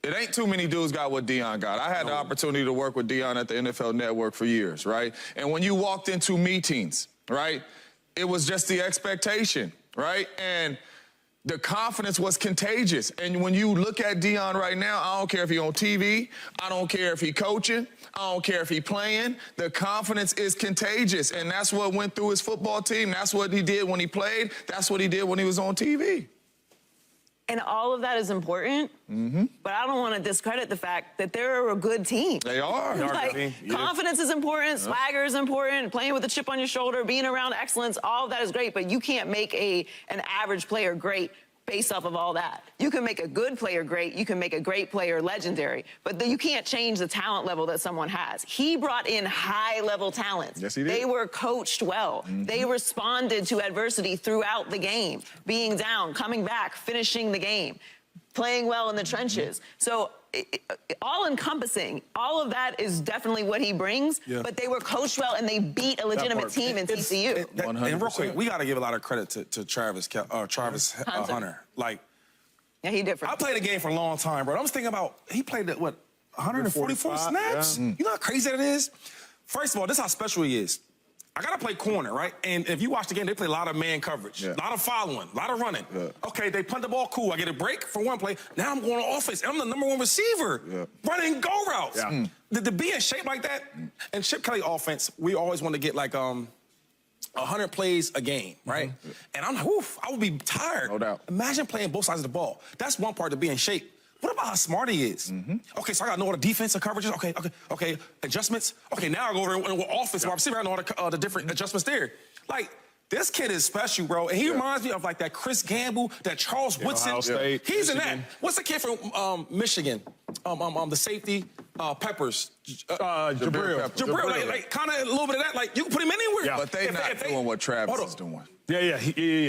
it ain't too many dudes got what Deion got. I had the opportunity to work with Deion at the NFL Network for years, right? And when you walked into meetings, right, it was just the expectation, right? And the confidence was contagious. And when you look at Deion right now, I don't care if he on TV, I don't care if he coaching, I don't care if he playing, the confidence is contagious. And that's what went through his football team. That's what he did when he played. That's what he did when he was on TV. And all of that is important, but I don't want to discredit the fact that they're a good team. They are. Like, confidence is important, swagger is important, playing with a chip on your shoulder, being around excellence, all of that is great, but you can't make an average player great based off of all that. You can make a good player great, you can make a great player legendary, but you can't change the talent level that someone has. He brought in high-level talent. Yes, he did. They were coached well. They responded to adversity throughout the game, being down, coming back, finishing the game, playing well in the trenches. So all-encompassing, all of that is definitely what he brings, but they were coached well and they beat a legitimate team in TCU. And real quick, we got to give a lot of credit to Travis Hunter. Like, yeah, he different. I played the game for a long time, bro. I was thinking about, he played at, what, 144 snaps? You know how crazy that is? First of all, this is how special he is. I got to play corner, right? And if you watch the game, they play a lot of man coverage, a lot of following, a lot of running. Okay, they punt the ball, cool. I get a break for one play. Now I'm going on offense. I'm the #1 receiver, running go routes. To be in shape like that, and Chip Kelly offense, we always want to get like 100 plays a game, right? And I'm like, oof, I would be tired. No doubt. Imagine playing both sides of the ball. That's one part to be in shape. What about how smart he is? Okay, so I got to know all the defensive coverages. Okay. Adjustments. Okay, now I go over with offense, wide receiver. I know all the different adjustments there. Like, this kid is special, bro. And he reminds me of like that Chris Gamble, that Charles Woodson. Ohio State, He's Michigan. in that. What's the kid from Michigan? The safety, Peppers. Jabril. Like kind of a little bit of that. Like, you can put him anywhere. But they not doing what Travis is doing. Yeah.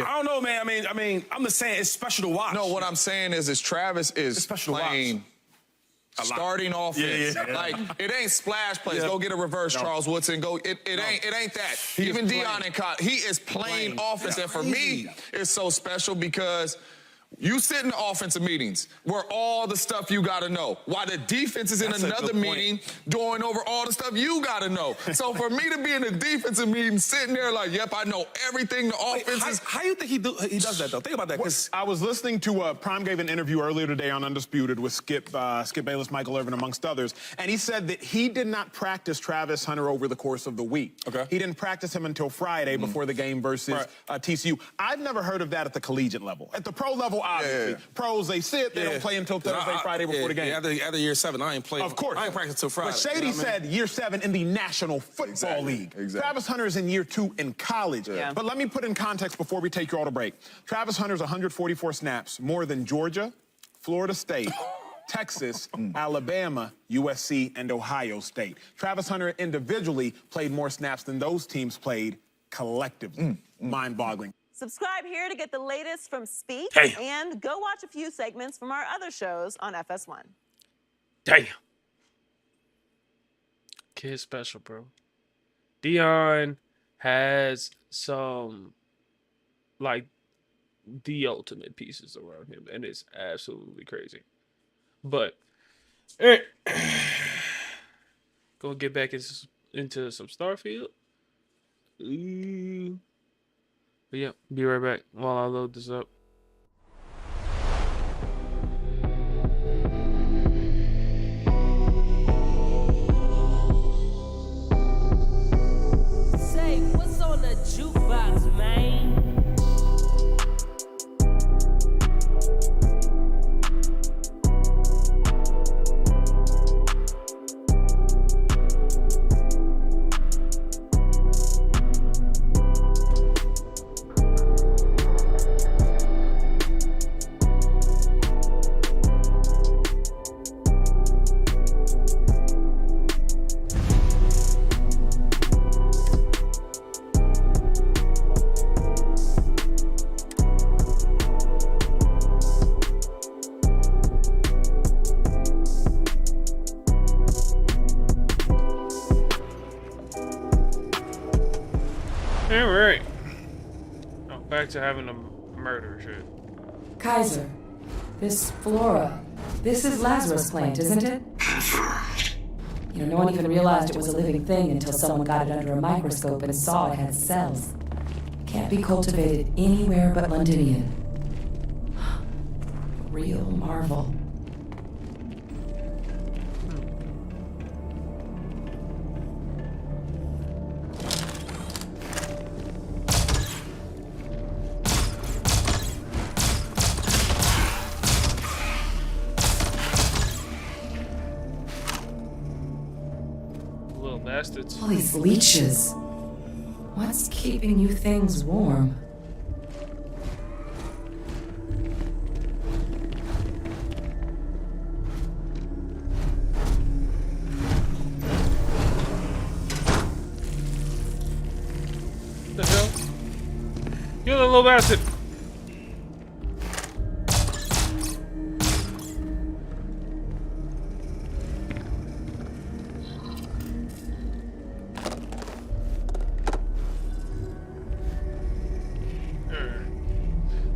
I don't know, man. I mean, I'm just saying it's special to watch. No, what I'm saying is Travis is playing starting offense. Like, it ain't splash plays. Go get a reverse, Charles Woodson. It ain't that. Even Deion and Kyle, he is playing offense. And for me, it's so special because you sit in the offensive meetings where all the stuff you got to know, while the defense is in another meeting going over all the stuff you got to know. So for me to be in a defensive meeting, sitting there like, yep, I know everything the offense is. How you think he does that, though? Think about that. Because I was listening to Prime gave an interview earlier today on Undisputed with Skip Bayless, Michael Irvin, amongst others, and he said that he did not practice Travis Hunter over the course of the week. Okay. He didn't practice him until Friday before the game versus TCU. I've never heard of that at the collegiate level. At the pro level, obviously. Pros, they sit, they don't play until Thursday, Friday before the game. After year 7, I ain't playing. Of course. I ain't practicing until Friday. But Shady said year 7 in the National Football League. Travis Hunter is in year 2 in college. But let me put in context before we take you all to break. Travis Hunter's 144 snaps, more than Georgia, Florida State, Texas, Alabama, USC, and Ohio State. Travis Hunter individually played more snaps than those teams played collectively. Mind-boggling. Subscribe here to get the latest from Speak and go watch a few segments from our other shows on FS1. Damn. Kid special, bro. Deion has some, like, the ultimate pieces around him, and it's absolutely crazy. But, gonna get back into some Starfield. Ooh. But yeah, be right back while I load this up. Say, what's on the jukebox, man? back to having a murder shit. Kaiser, this flora, this is Lazarus plant, isn't it? Confirmed. You know, no one even realized it was a living thing until someone got it under a microscope and saw it had cells. Can't be cultivated anywhere but Londinian. A real marvel. Little bastards. All these leeches. What's keeping you things warm? What the hell? You're the little bastard.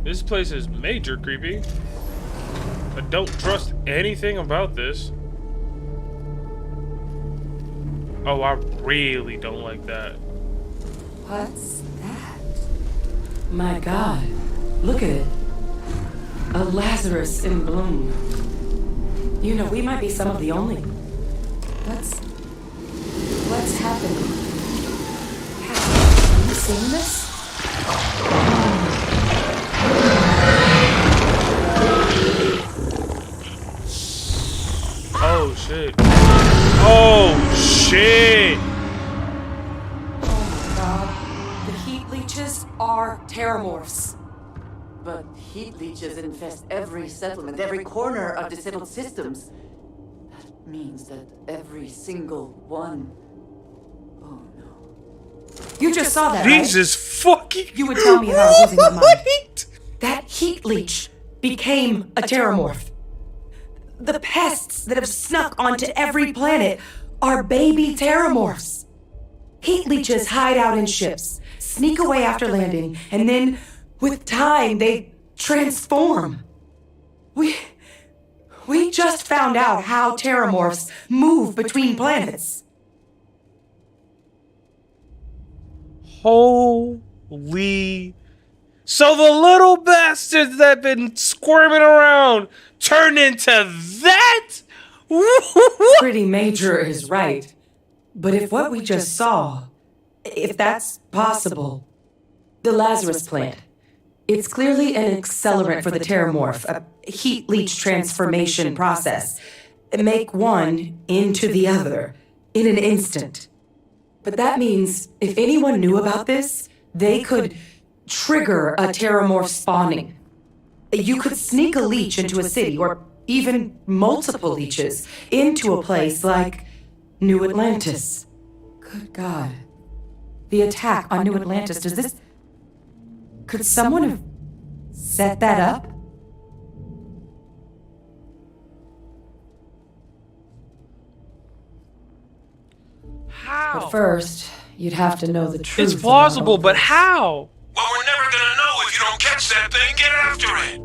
This place is major creepy. I don't trust anything about this. Oh, I really don't like that. What's that? My God, look at it. A Lazarus in bloom. You know, we might be some of the only. What's happening? Have you seen this? Oh shit. Oh shit. Oh my God. The heat leeches are terramorphs. But heat leeches infest every settlement, every corner of the settled systems. That means that every single one. Oh no. You just saw that, Jesus fucking You would tell me if I was losing my mind. That heat leech became a terramorph. The pests that have snuck onto every planet are baby terramorphs. Heat leeches hide out in ships, sneak away after landing, and then, with time, they transform. We just found out how terramorphs move between planets. Holy. So the little bastards that been squirming around turned into that? Pretty Major is right. But if what we just saw, if that's possible, the Lazarus plant, it's clearly an accelerant for the terramorph, a heat leech transformation process. Make one into the other in an instant. But that means if anyone knew about this, they could trigger a terramorph spawning. You could sneak a leech into a city, or even multiple leeches, into a place like New Atlantis. Good God. The attack on New Atlantis, could someone have set that up? How? But first, you'd have to know the truth. It's plausible, but how? Well, we're never gonna know if you don't catch that thing. Get after it.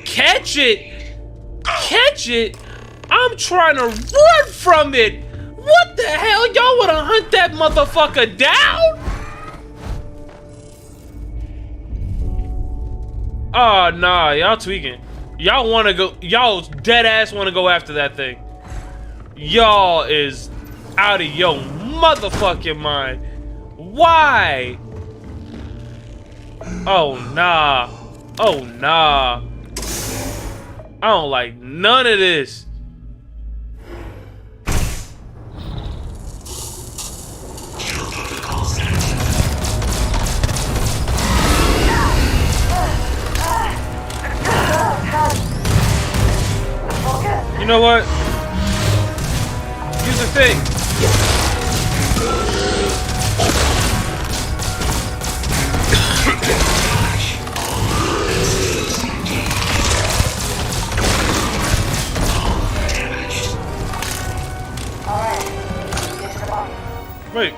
Catch it? Catch it? I'm trying to run from it. What the hell? Y'all wanna hunt that motherfucker down? Oh, nah, y'all tweaking. Y'all wanna go, y'all dead ass wanna go after that thing. Y'all is out of your motherfucking mind. Why? Oh, nah. Oh, nah. I don't like none of this. You know what? Here's the thing. Wait,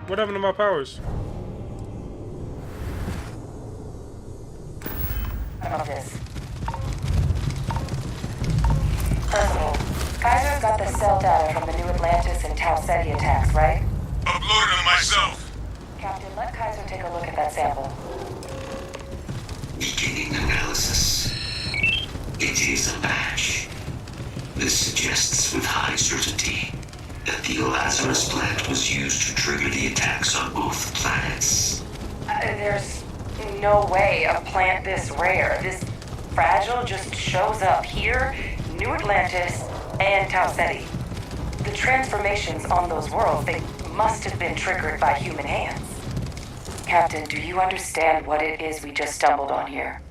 what happened to my powers? bottom of this. Principal, Kaiser's got the cell data from the New Atlantis and Tau Ceti attacks, right? Uploaded them myself. Captain, let Kaiser take a look at that sample. Beginning analysis. It is a match. This suggests with high certainty that the Lazarus plant was used to trigger the attacks on both planets. There's no way a plant this rare, this fragile, just shows up here, New Atlantis, and Tau Ceti. The transformations on those worlds, they must have been triggered by human hands. Captain, do you understand what it is we just stumbled on here?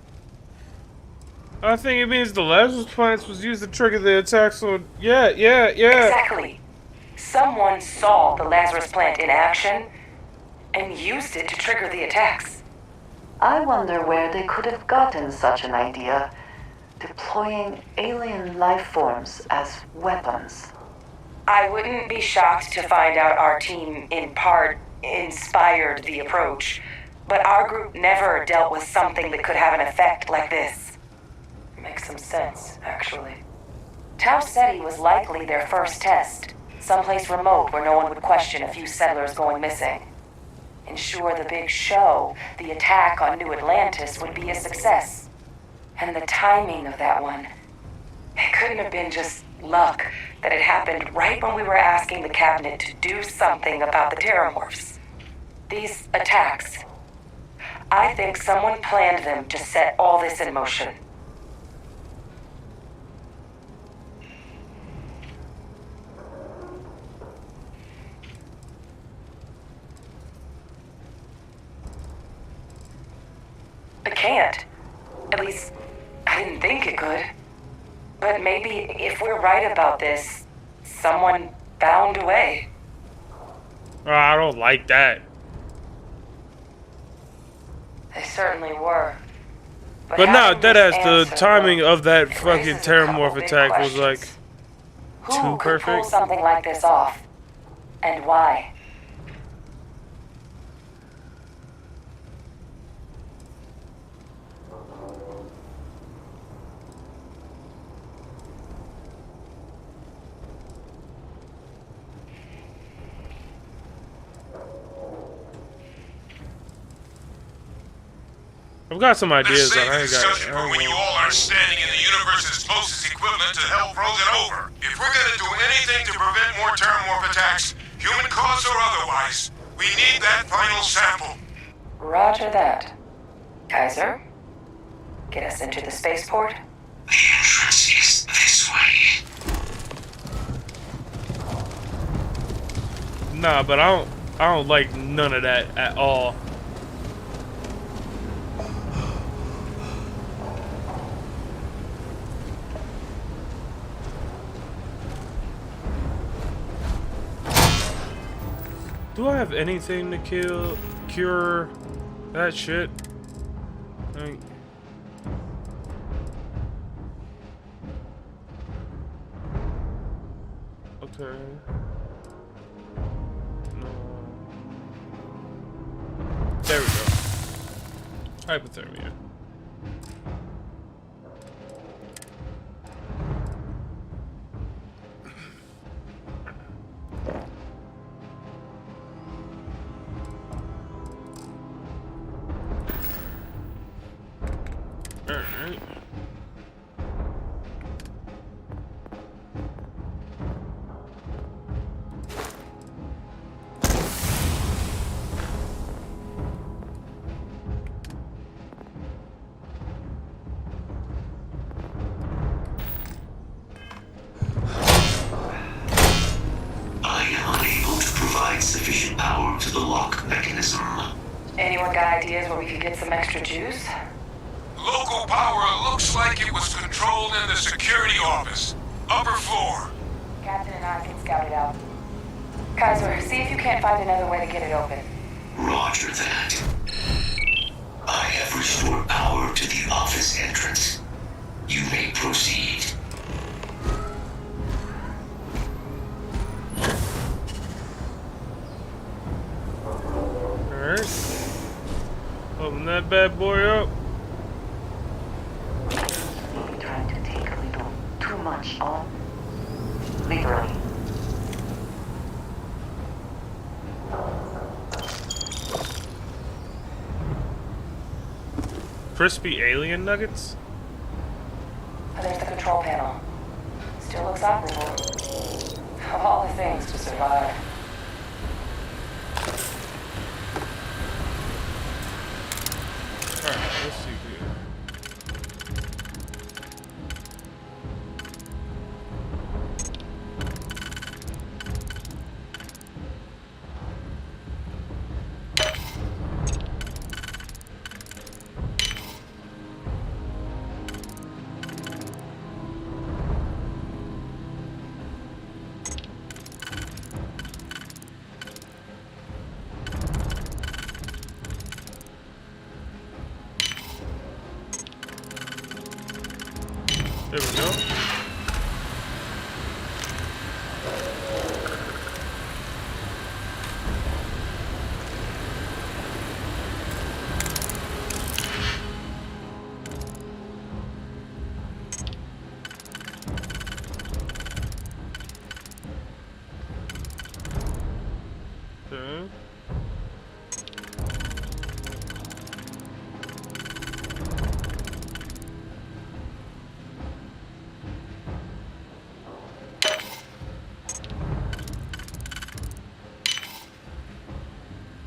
I think it means the Lazarus plants was used to trigger the attacks on... Yeah. Exactly. Someone saw the Lazarus plant in action and used it to trigger the attacks. I wonder where they could have gotten such an idea, deploying alien life forms as weapons. I wouldn't be shocked to find out our team, in part, inspired the approach, but our group never dealt with something that could have an effect like this. Makes some sense, actually. Tau Ceti was likely their first test, someplace remote where no one would question a few settlers going missing. Ensure the big show, the attack on New Atlantis, would be a success. And the timing of that one, it couldn't have been just luck that it happened right when we were asking the cabinet to do something about the terramorphs. These attacks, I think someone planned them to set all this in motion. It can't. At least, I didn't think it could. But maybe if we're right about this, someone found a way. Oh, I don't like that. They certainly were. But no, that as the timing of that fucking terramorph attack was like too perfect. Who could pull something like this off? And why? I've got some ideas. Let's save the discussion for when you all are standing in the universe's closest equivalent to hell frozen over. If we're gonna do anything to prevent more terramorph attacks, human cause or otherwise, we need that final sample. Roger that. Kaiser, get us into the spaceport. The entrance is this way. Nah, but I don't like none of that at all. Do I have anything to cure that shit? Okay. No. There we go. Hypothermia. Alright. I am unable to provide sufficient power to the lock mechanism. Anyone got ideas where we could get some extra juice? Local power looks like it was controlled in the security office. Upper floor. Captain and I can scout it out. Kaiser, see if you can't find another way to get it open. Roger that. I have restored power to the office entrance. You may proceed. Alright. Open that bad boy up. march on. Literally. Crispy alien nuggets? And there's the control panel. Still looks operable. Of all the things to survive. Alright, let's see here. There we go. Okay.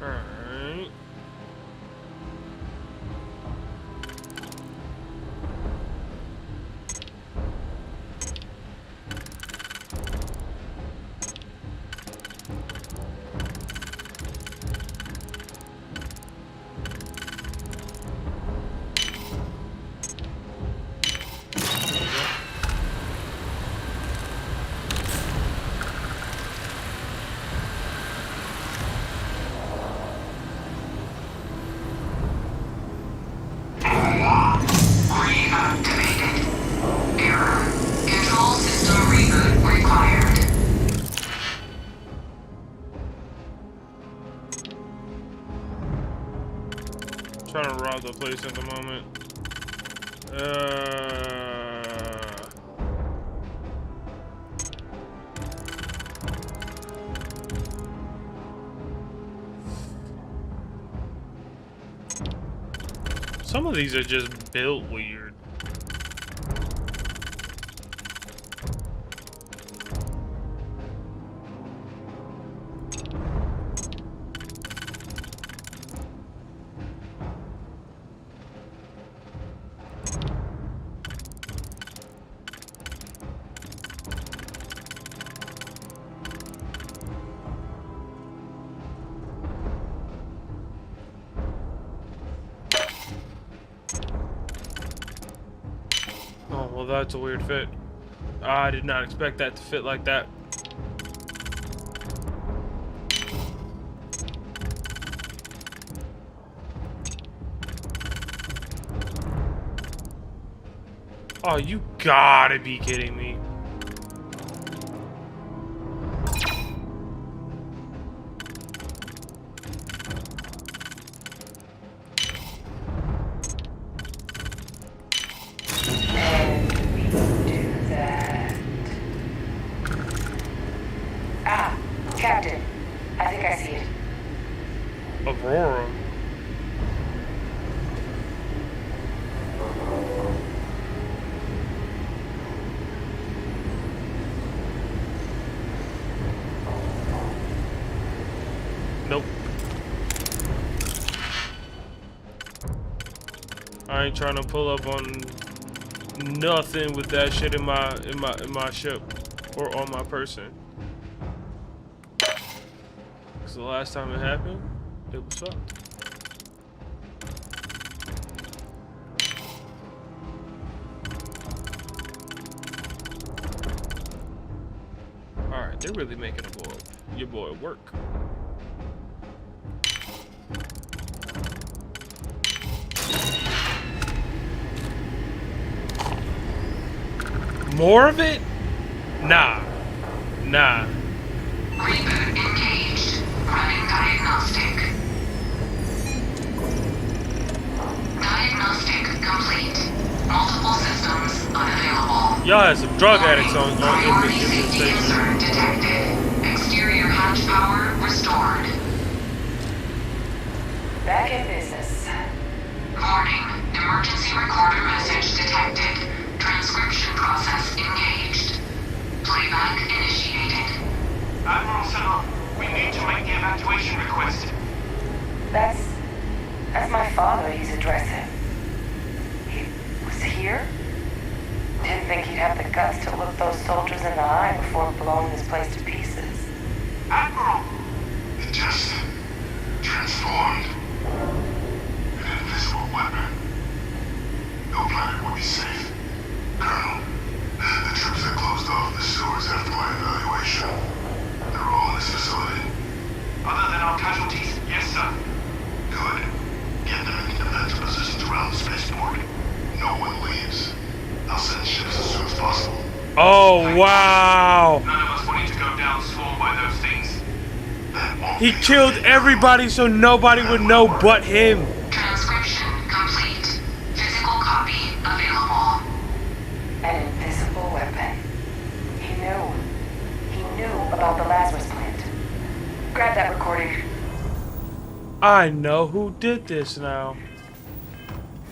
Alright. Reactivated. Error. Control system reboot required. Trying to rob the place at the moment. Some of these are just built weird. Oh, well, that's a weird fit. I did not expect that to fit like that. Oh, you gotta be kidding me. Captain, I think I see it. Aurora. Nope. I ain't trying to pull up on nothing with that shit in my ship or on my person. Cause the last time it happened, it was fucked. Alright, they're really making your boy work. More of it? Nah. Nah. Reboot engaged. Running diagnostic. Diagnostic complete. Multiple systems unavailable. Y'all had some drug addicts on Priority in this safety station. alert detected. Exterior hatch power restored. Back in business. Warning. Emergency recorder message detected. Transcription process engaged. Playback initiated. Admiral Simmel, we need to make the evacuation request. That's my father he's addressing. He was here? Didn't think he'd have the guts to look those soldiers in the eye before blowing this place to pieces. Admiral! It just transformed. An invisible weapon. No planet would be safe. Colonel, the troops that closed off the sewers after my evaluation, they're all in this facility. Other than our casualties, yes, sir. Good. Get them in defensive positions around the spaceport. No one leaves. I'll send ships as soon as possible. Oh wow! None of us wanted to go down swallowed by those things. He killed everybody so nobody would know but him. Transcription complete. Physical copy available. An invisible weapon. He knew about the Lazarus plant. Grab that recording. I know who did this now.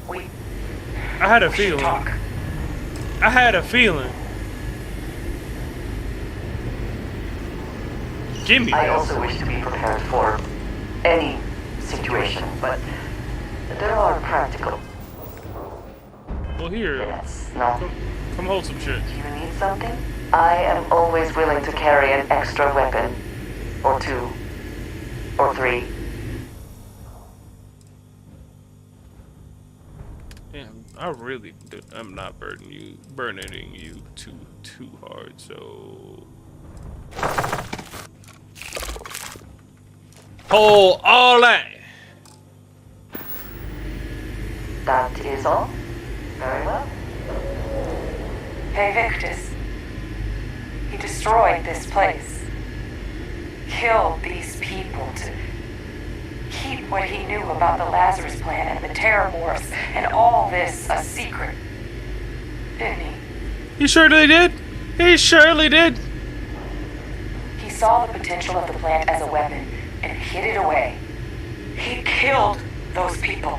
We I had a should feeling. talk. I had a feeling. Give me I that. also wish to be prepared for any situation, but there are practical. Well, here. Yes, no. Come hold some shit. Do you need something? I am always willing to carry an extra weapon. Or two. Or three. Damn, I really I'm not burdening you too hard, so hold all that. That is all? Very well. Hey, Victus. He destroyed this place. Killed these people to keep what he knew about the Lazarus plant and the Terramorphs and all this a secret. Didn't he? He surely did. He surely did. He saw the potential of the plant as a weapon and hid it away. He killed those people.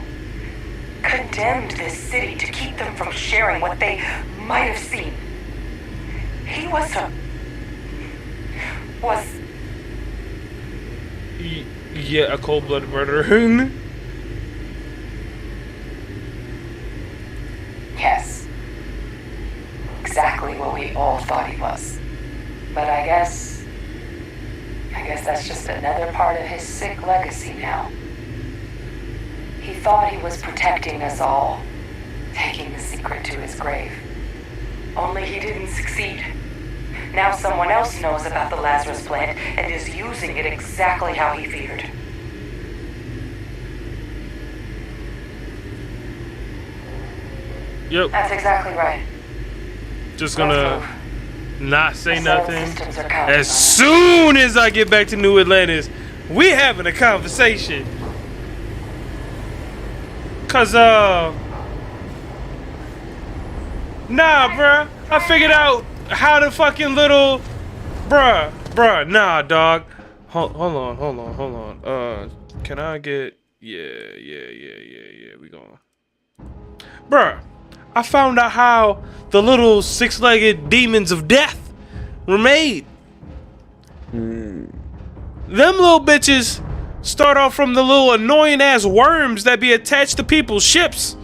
Condemned this city to keep them from sharing what they might have seen. He was Yeah, a cold-blooded murderer. Yes. Exactly what we all thought he was. But I guess that's just another part of his sick legacy now. He thought he was protecting us all, taking the secret to his grave. Only he didn't succeed. Now someone else knows about the Lazarus plant and is using it exactly how he feared. Yep. That's exactly right. Just gonna not say nothing. Systems are counting As soon as I get back to New Atlantis, we having a conversation. Cause nah, bruh. I figured out how to fucking little bruh, nah, dog. Hold on. Can I get yeah, we going. Bruh, I found out how the little six-legged demons of death were made. Them little bitches start off from the little annoying ass worms that be attached to people's ships.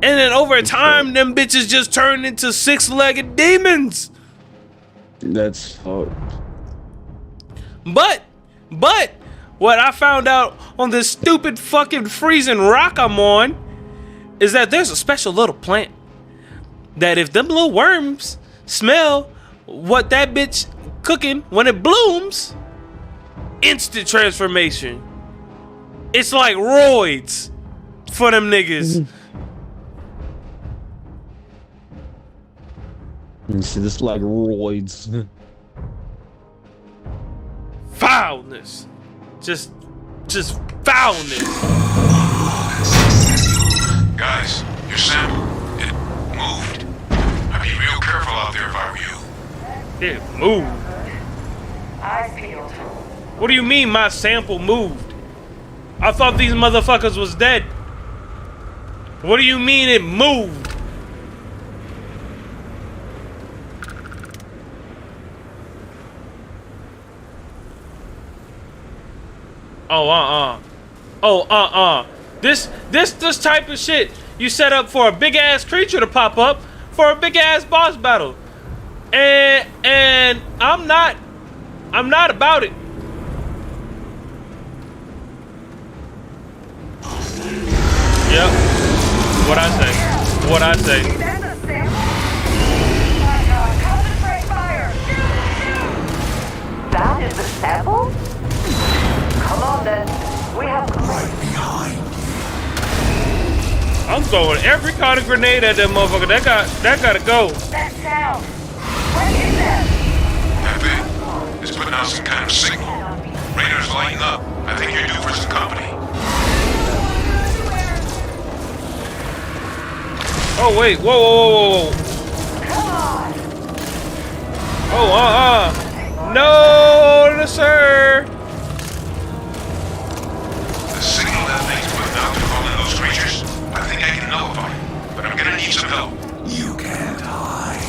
And then over time, them bitches just turn into six-legged demons. That's fucked. But, what I found out on this stupid fucking freezing rock I'm on is that there's a special little plant that if them little worms smell what that bitch cooking when it blooms, instant transformation. It's like roids for them niggas. You see, this like roids. Foulness. Just foulness. Guys, your sample, it moved. I'd be real careful out there if I were you. It moved. Eyes peeled. What do you mean my sample moved? I thought these motherfuckers was dead. What do you mean it moved? Oh, Oh, This type of shit you set up for a big ass creature to pop up for a big ass boss battle. And I'm not about it. Yep. What I say. That is the sample? Come on then. We have right behind. I'm throwing every kind of grenade at that motherfucker. That gotta go. That sound. What is that? That thing is putting out some kind of signal. Radar's lighting up. I think you're due for some company. Oh wait, whoa. Come on. Oh, no, sir. The signal that thing's putting out to call in those creatures, I think I can nullify it. But I'm gonna need some help. You can't hide.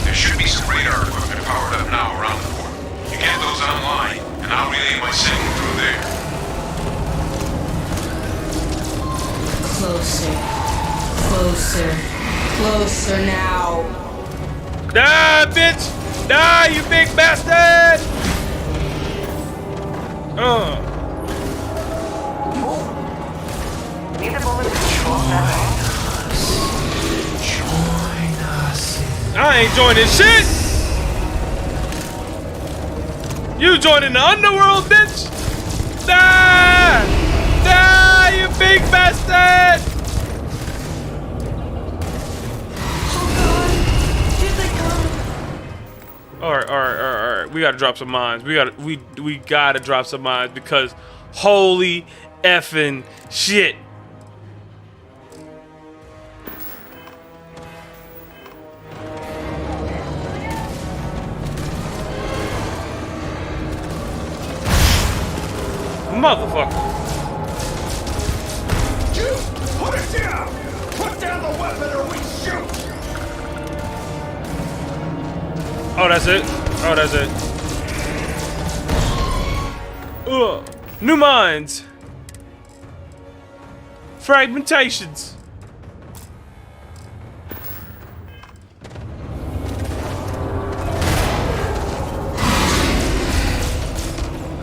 There should be some radar equipment powered up now around the port. You get those online, and I'll relay my signal through there. Closer now. Die, bitch! Die, you big bastard! Need a moment to control that. Join us. I ain't joining shit! You joining the underworld, bitch! Die! Die, you big bastard! All right. We gotta drop some mines. We gotta drop some mines because holy effing shit. Motherfucker. Put it down! Put down the weapon or we shoot! Oh, that's it? Ugh. New mines. Fragmentations.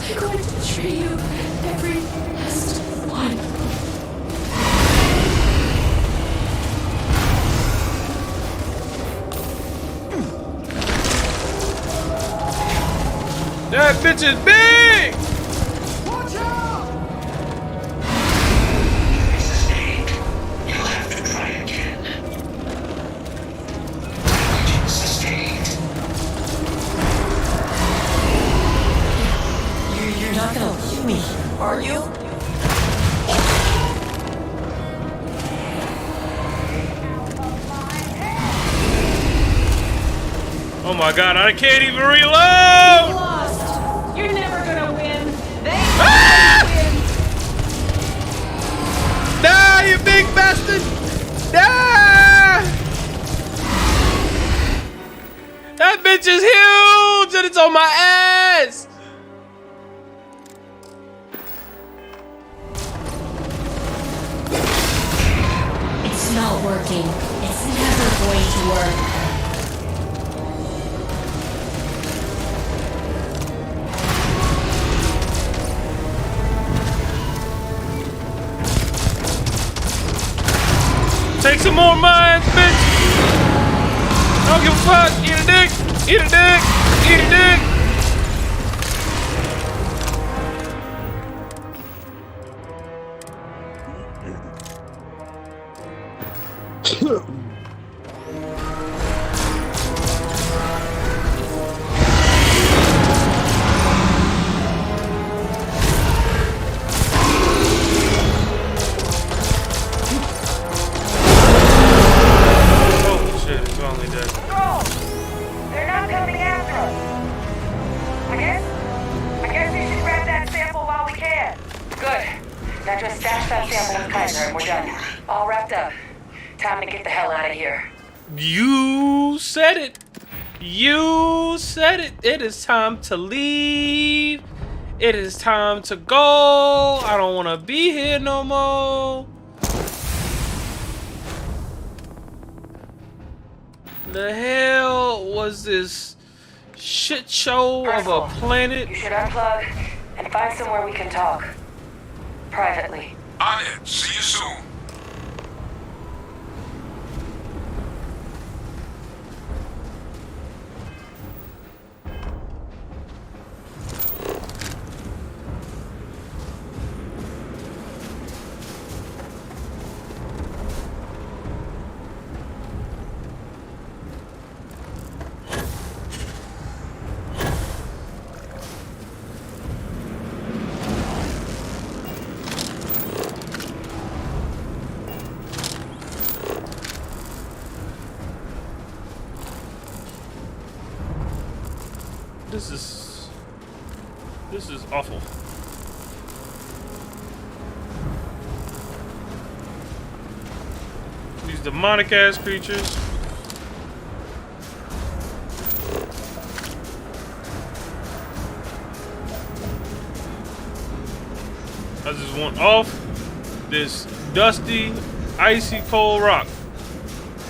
I'm going to betray you, every last one. That bitch is big! Watch out! Sustained. You'll have to try again. Sustained. You're not gonna leave me, are you? Oh my god, I can't even reload! Lost. You're never gonna win. They win. Die, you big bastard! Die! That bitch is huge and it's on my ass! It's not working. It's never going to work. Take some more mines, bitch! I don't give a fuck! Eat a dick! Eat a dick! Eat a dick! locked up. Time to get the hell out of here. You said it. You said it. It is time to leave. It is time to go. I don't want to be here no more. The hell was this shit show of a planet? You should unplug and find somewhere we can talk. Privately. On it. See you soon. This is awful. These demonic ass creatures. I just want off this dusty, icy cold rock.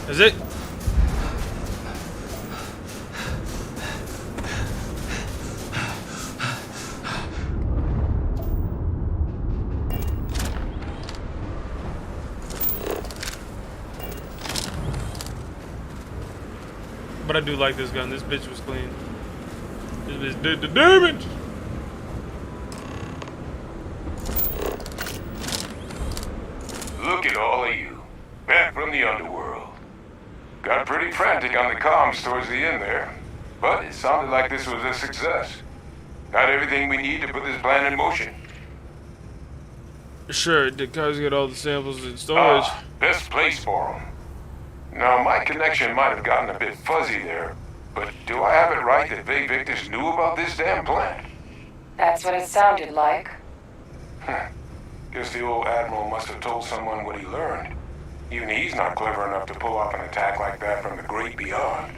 That's it. But I do like this gun. This bitch was clean. This bitch did the damage. Look at all of you. Back from the underworld. Got pretty frantic on the comms towards the end there. But it sounded like this was a success. Got everything we need to put this plan in motion. Sure, did Kaiser get all the samples in storage? Best place for them. Now, my connection might have gotten a bit fuzzy there, but do I have it right that Bay Victus knew about this damn plan? That's what it sounded like. Guess the old Admiral must have told someone what he learned. Even he's not clever enough to pull off an attack like that from the great beyond.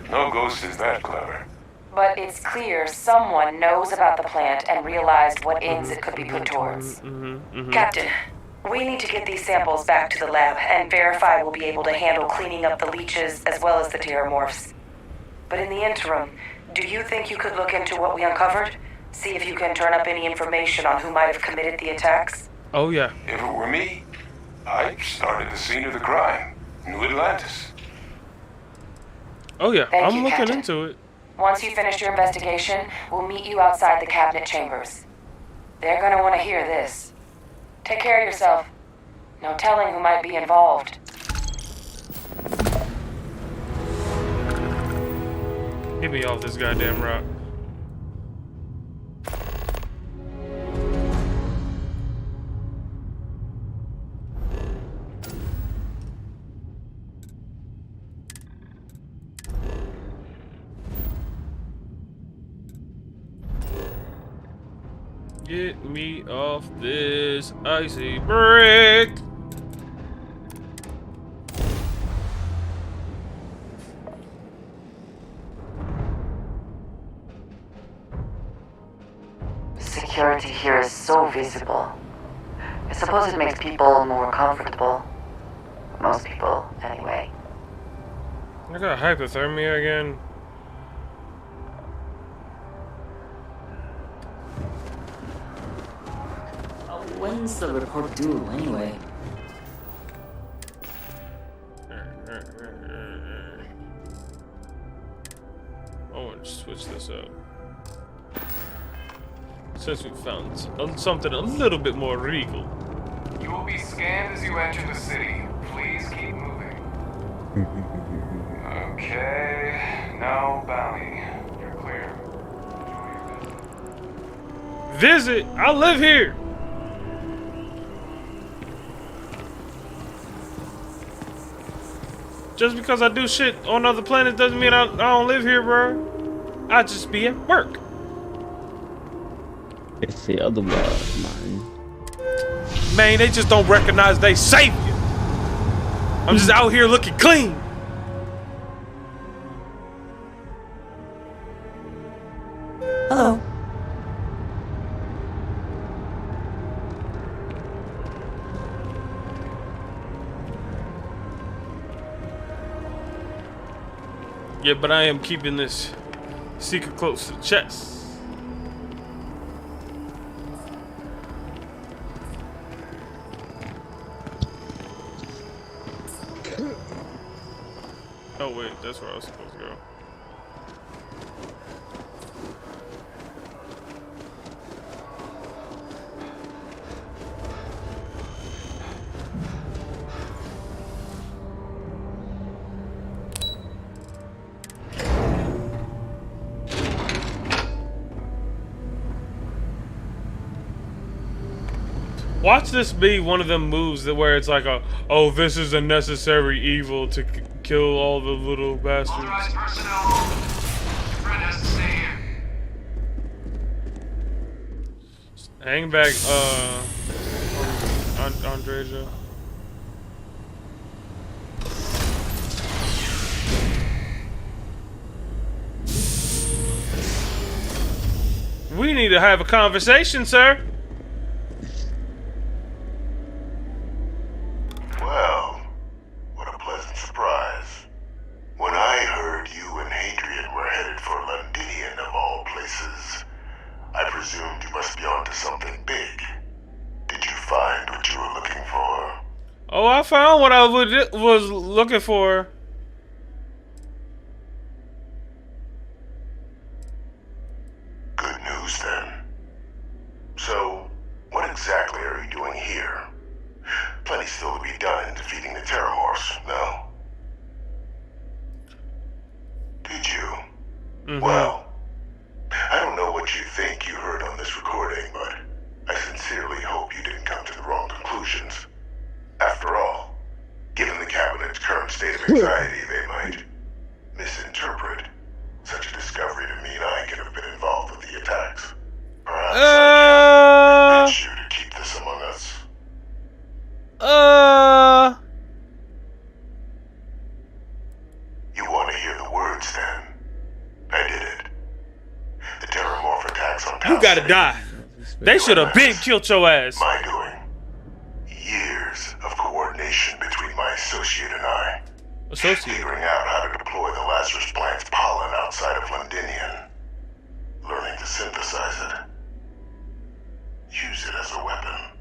No ghost is that clever. But it's clear someone knows about the plant and realized what ends it could be put towards. Captain, we need to get these samples back to the lab and verify we'll be able to handle cleaning up the leeches as well as the terramorphs. But in the interim, do you think you could look into what we uncovered? See if you can turn up any information on who might have committed the attacks? Oh, yeah. If it were me, I'd start at the scene of the crime, New Atlantis. Oh, yeah. Thank I'm you, looking Captain. into it. Once you finish your investigation, we'll meet you outside the cabinet chambers. They're gonna want to hear this. Take care of yourself. No telling who might be involved. Get me off this goddamn rock. Get me off this icy brick. Security here is so visible. I suppose it makes people more comfortable. Most people, anyway. I got hypothermia again. When's the report due, anyway? I want to switch this up. Since we found something a little bit more regal. You will be scanned as you enter the city. Please keep moving. Okay, no bounty. You're clear. Visit! I live here! Just because I do shit on other planets doesn't mean I don't live here, bro. I just be at work. It's the otherwise, man. Man, they just don't recognize they savior. I'm just out here looking clean. Hello. Yeah, but I am keeping this secret close to the chest. Oh wait, that's where I was supposed to go. Watch this be one of them moves that where it's like a, oh, this is a necessary evil to kill all the little bastards. Authorized personnel. Friend has to stay here. Hang back, Andreja. We need to have a conversation, sir. Well, what a pleasant surprise. When I heard you and Hadrian were headed for Londinian of all places, I presumed you must be onto something big. Did you find what you were looking for? Oh, I found what I was looking for. Good news then. So, what exactly are you doing here? Plenty still to be done in defeating the Terramorphs, no? Did you? Well, I don't know what you think you heard on this recording, but I sincerely hope you didn't come to the wrong conclusions. After all, given the Cabinet's current state of anxiety, they might misinterpret such a discovery to mean I could have been involved with the attacks. Perhaps I can convince you to keep this among us. You want to hear the words then? I did it. The Terramorph attacks on You gotta die. They should have been killed your ass. My doing. Years of coordination between my associate and I. Figuring out how to deploy the Lazarus plant's pollen outside of Londinian. Learning to synthesize it. Use it as a weapon.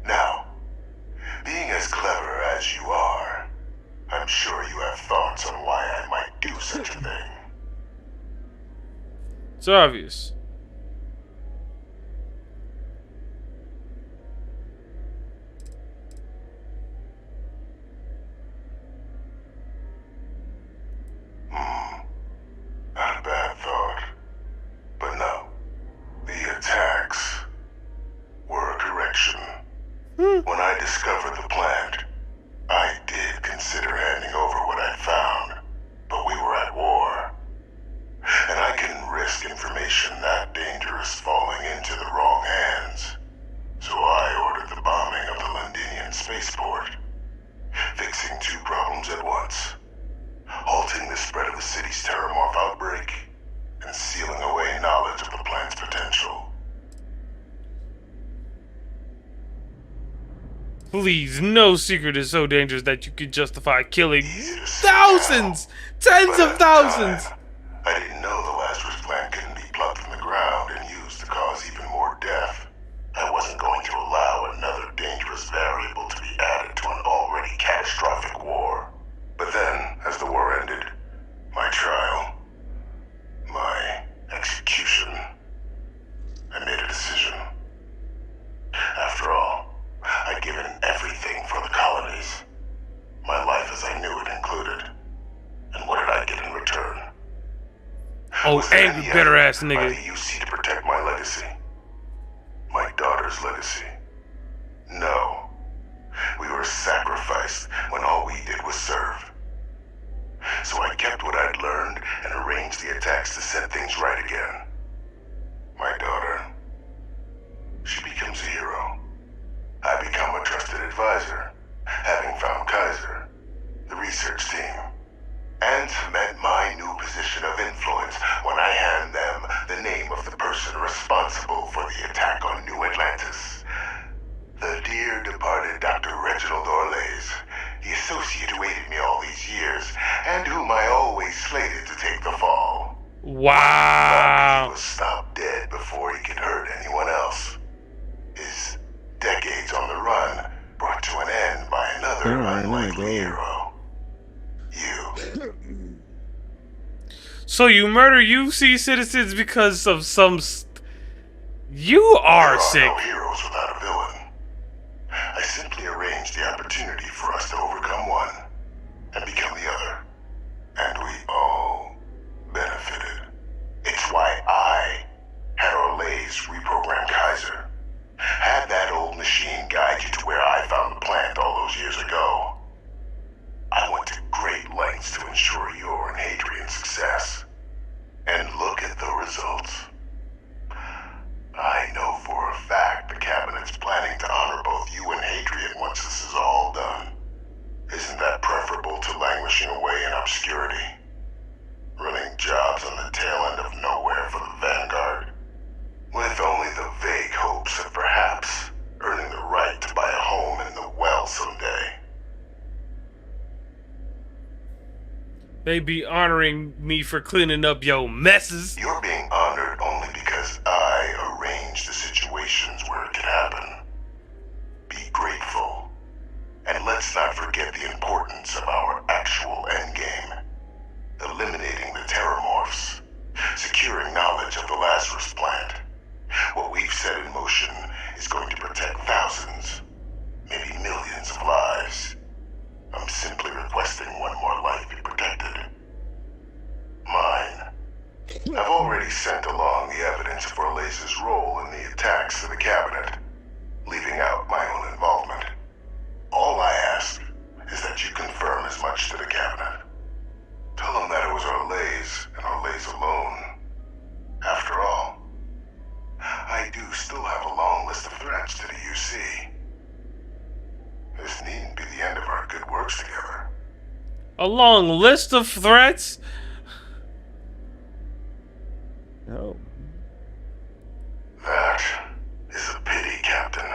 Now, being as clever as you are, I'm sure you have thoughts on why I might do such a thing. It's obvious. Not a bad thought. But no. The attacks were a correction. When I discovered the plant, I did consider handing over what I'd found, but we were at war. And I couldn't risk information that dangerous falling into the wrong hands. So I ordered the bombing of the Londinian spaceport, fixing two problems at once. Halting the spread of the city's Terramorph outbreak, and sealing away knowledge of the plant's potential. Please, no secret is so dangerous that you could justify killing thousands, tens of thousands. I didn't know the Lazarus plant couldn't be plucked from the ground and used to cause even more death. I wasn't going to allow another dangerous variable to be added to an already catastrophic war. But then, as the war ended, my trial, my execution, I made a decision. After all, I'd given everything for the colonies. My life as I knew it included. And what did I get in return? Oh, angry, bitter ass nigga. By the UC to protect my legacy. My daughter's legacy. No. We were sacrificed when all we did was serve. So I kept what I'd learned and arranged the attacks to set things right again. My daughter, trusted advisor, having found Kaiser, the research team, and cement my new position of influence when I hand them the name of the person responsible for the attack on New Atlantis. The dear departed Dr. Reginald Orlays, the associate who aided me all these years, and whom I always slated to take the fall. Wow. He was stopped dead before he could hurt anyone else. His decades on the run brought to an end by another unlikely hero. You. So you murder UC citizens because of some... You are sick. There are no heroes without a villain. I simply arranged the opportunity for us to overcome one and become the other. And we all benefited. It's why I had Orlays reprogram Kaiser. Had that old machine guide you to where I found the plant all those years ago. I went to great lengths to ensure your and Hadrian's success. And look at the results. I know for a fact the Cabinet's planning to honor both you and Hadrian once this is all done. Isn't that preferable to languishing away in obscurity? Running jobs on the tail end of nowhere for the Vanguard? With only the vague hopes of perhaps earning the right to buy a home in the well someday. They be honoring me for cleaning up your messes. You're being honored only because I arranged the situations where it could happen. Be grateful. And let's not forget the importance of our actual endgame. Eliminating the terramorphs. Securing knowledge of the Lazarus plant. What we've set in motion is going to protect thousands, maybe millions of lives. I'm simply requesting one more life be protected. Mine. I've already sent along the evidence of Orlays' role in the attacks to the Cabinet, leaving out my own involvement. All I ask is that you confirm as much to the Cabinet. Tell them that it was Orlays and Orlays alone. After all, I do still have a long list of threats to the UC. This needn't be the end of our good works together. A long list of threats? Oh. That is a pity, Captain.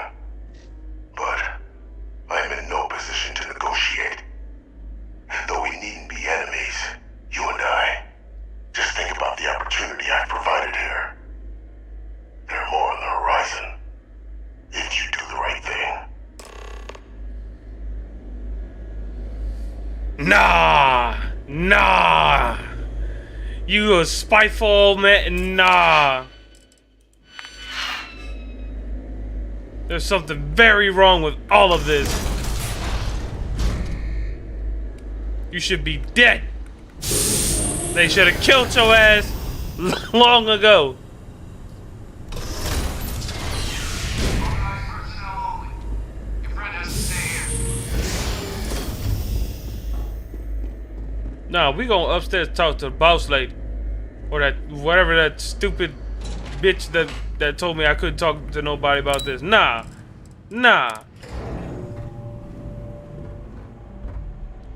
But I'm in no position to negotiate. Though we needn't be enemies, you and I. Just think about the opportunity I've provided here. There are more on the horizon. If you do the right thing. Nah. You a spiteful man. Nah. There's something very wrong with all of this. You should be dead. They should have killed your ass long ago. Nah, we gonna upstairs talk to the boss lady. Or that, whatever that stupid bitch that told me I couldn't talk to nobody about this. Nah.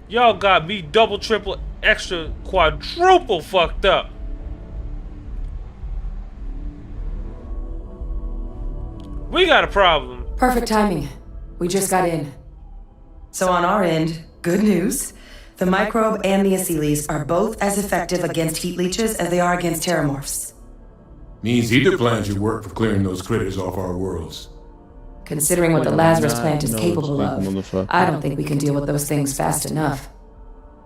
Y'all got me double, triple, extra, quadruple fucked up. We got a problem. Perfect timing. We just got in. So on our end, good news. The microbe and the Asylees are both as effective against heat leeches as they are against terramorphs. Means either plan should work for clearing those critters off our worlds. Considering what the Lazarus plant is capable of, I don't think we can deal with those things fast enough.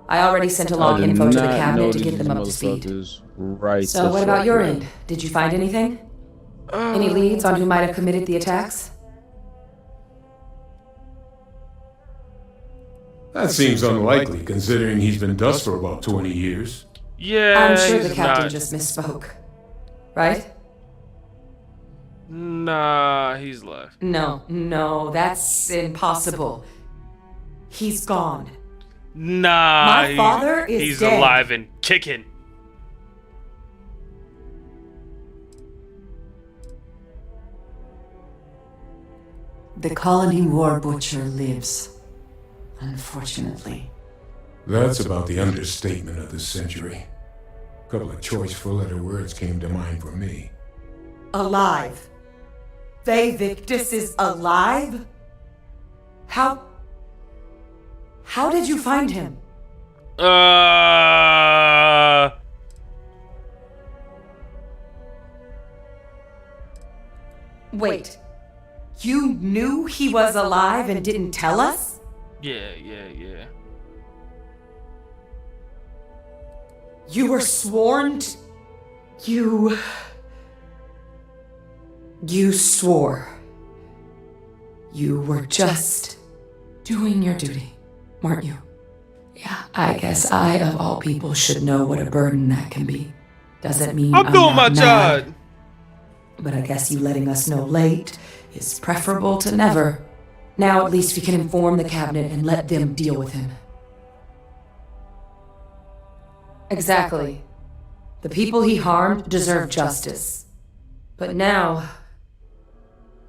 I already sent along info to the Cabinet to get them up to speed. So what about your end? Did you find anything? Any leads on who might have committed the attacks? That seems unlikely, considering he's been dust for about 20 years. Yeah, I'm sure the captain just misspoke. Right? Nah, he's left. No, that's impossible. He's gone. Nah, my father is he's dead. alive and kicking. The colony war butcher lives. Unfortunately. That's about the understatement of the century. A couple of choice four-letter words came to mind for me. Alive. They Victus is alive? How did you find him? Wait. You knew he was alive and didn't tell us? Yeah. You were sworn to... You swore. You were just doing your duty, weren't you? Yeah, I guess I, of all people, should know what a burden that can be. Doesn't mean I'm doing my not job. mad, but I guess you letting us know late is preferable to never. Now at least we can inform the cabinet and let them deal with him. Exactly. The people he harmed deserve justice. But now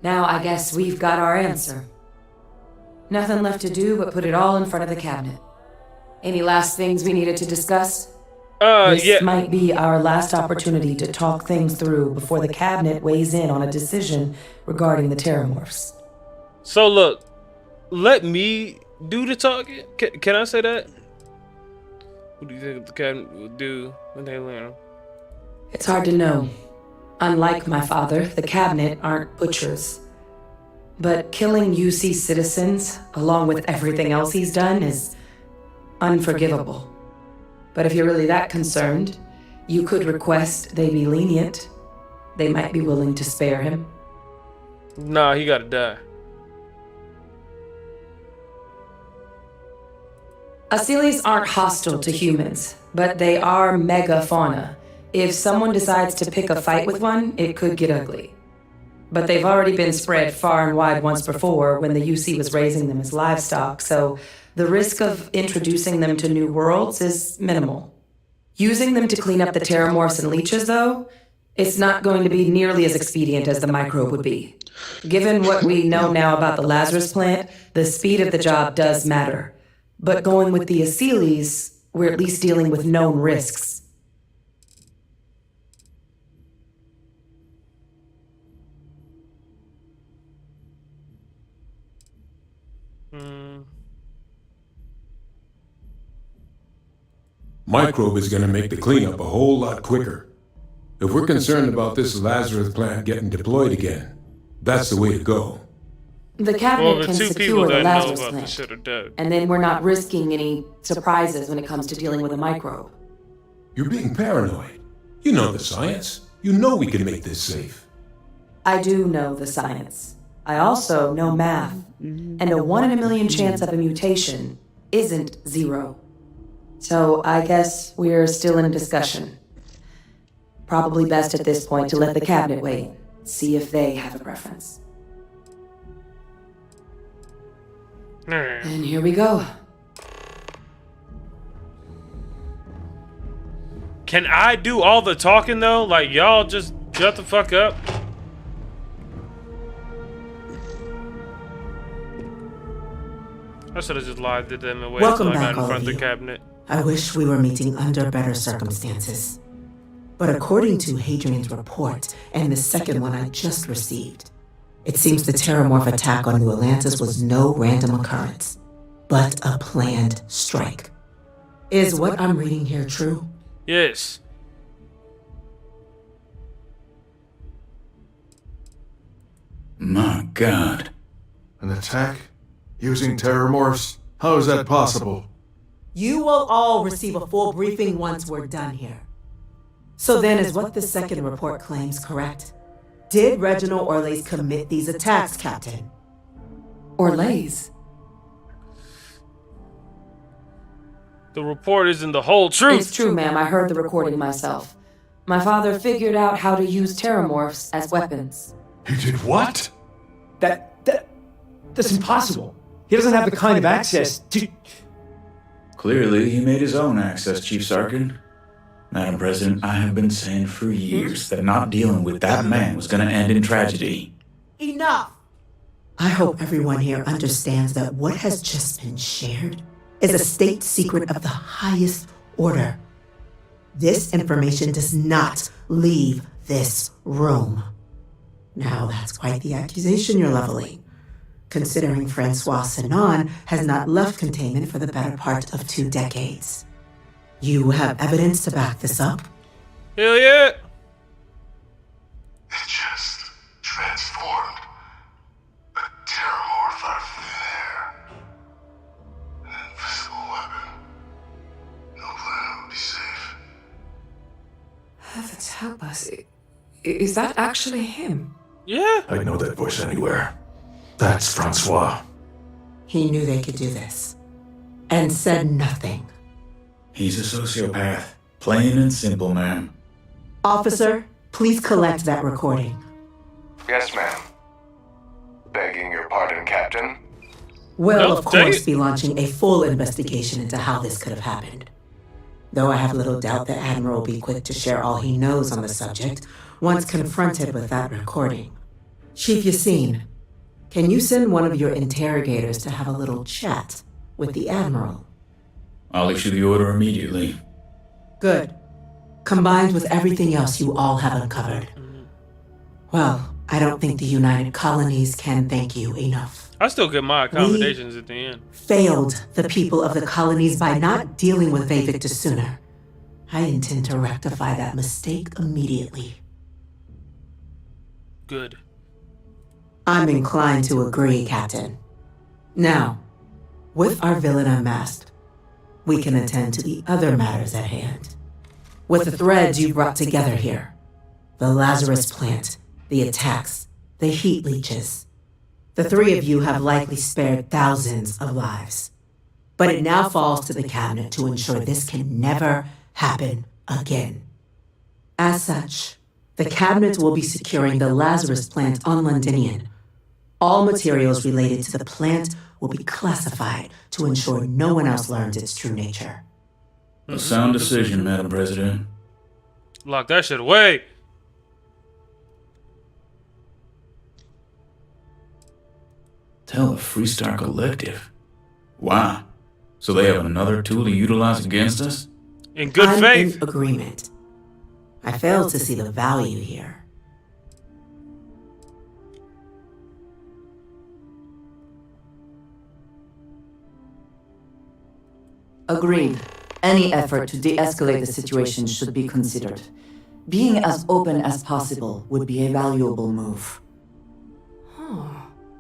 I guess we've got our answer. Nothing left to do but put it all in front of the cabinet. Any last things we needed to discuss? This might be our last opportunity to talk things through before the cabinet weighs in on a decision regarding the terramorphs. So look, let me do the talking. Can I say that? What do you think the cabinet will do when they learn? It's hard to know. Unlike my father, the cabinet aren't butchers. But killing UC citizens, along with everything else he's done, is unforgivable. But if you're really that concerned, you could request they be lenient. They might be willing to spare him. Nah, he gotta die. Asylees aren't hostile to humans, but they are megafauna. If someone decides to pick a fight with one, it could get ugly. But they've already been spread far and wide once before when the UC was raising them as livestock, so the risk of introducing them to new worlds is minimal. Using them to clean up the terramorphs and leeches, though, it's not going to be nearly as expedient as the microbe would be. Given what we know now about the Lazarus plant, the speed of the job does matter. But going with the Asylees, we're at least dealing with known risks. Microbe is going to make the cleanup a whole lot quicker. If we're concerned about this Lazarus plant getting deployed again, that's the way to go. The cabinet can secure the Lazarus plant, and then we're not risking any surprises when it comes to dealing with a microbe. You're being paranoid. You know the science. You know we can make this safe. I do know the science. I also know math, and a 1 in a million chance of a mutation isn't 0. So I guess we're still in discussion. Probably best at this point to let the cabinet wait, see if they have a preference. And here we go. Can I do all the talking though? Like y'all just shut the fuck up. I should have just lied to them and waited Welcome until I back, got in all front of of the you. cabinet. I wish we were meeting under better circumstances. But according to Hadrian's report, and the second one I just received, it seems the Terramorph attack on New Atlantis was no random occurrence, but a planned strike. Is what I'm reading here true? Yes. My God. An attack? Using terramorphs? How is that possible? You will all receive a full briefing once we're done here. So then is what the second report claims correct? Did Reginald Orlays commit these attacks, Captain? Orlays? The report isn't the whole truth. It's true, ma'am. I heard the recording myself. My father figured out how to use terramorphs as weapons. He did what? That's impossible. He doesn't have the kind of access to... Clearly, he made his own access, Chief Sarkin. Madam President, I have been saying for years that not dealing with that man was going to end in tragedy. Enough! I hope everyone here understands that what has just been shared is a state secret of the highest order. This information does not leave this room. Now that's quite the accusation you're leveling, considering Francois Sinon has not left containment for the better part of 2 decades. You have evidence to back this up? Hell yeah! It just transformed. A terramorph out of thin air. An invisible weapon. No planet would be safe. Heavens help us. Is that actually him? Yeah. I know that voice anywhere. That's Francois. He knew they could do this, and said nothing. He's a sociopath. Plain and simple, ma'am. Officer, please collect that recording. Yes, ma'am. Begging your pardon, Captain. We'll, of course, be launching a full investigation into how this could have happened. Though I have little doubt that Admiral will be quick to share all he knows on the subject once confronted with that recording. Chief Yassine, can you send one of your interrogators to have a little chat with the Admiral? I'll issue the order immediately. Good. Combined with everything else you all have uncovered. Well, I don't think the United Colonies can thank you enough. I still get my accommodations at the end. Failed the people of the colonies by not dealing with Vavictus sooner. I intend to rectify that mistake immediately. Good. I'm inclined to agree, Captain. Now, with our villain unmasked, we can attend to the other matters at hand. With the threads you brought together here, the Lazarus plant, the attacks, the heat leeches, the 3 of you have likely spared thousands of lives. But it now falls to the Cabinet to ensure this can never happen again. As such, the Cabinet will be securing the Lazarus plant on Londinian. All materials related to the plant will be classified to ensure no one else learns its true nature. A sound decision, Madam President. Lock that shit away. Tell the Freestar Collective. Wow. So they have another tool to utilize against us? In good faith. I'm in agreement. I fail to see the value here. Agreed. Any effort to de-escalate the situation should be considered. Being as open as possible would be a valuable move.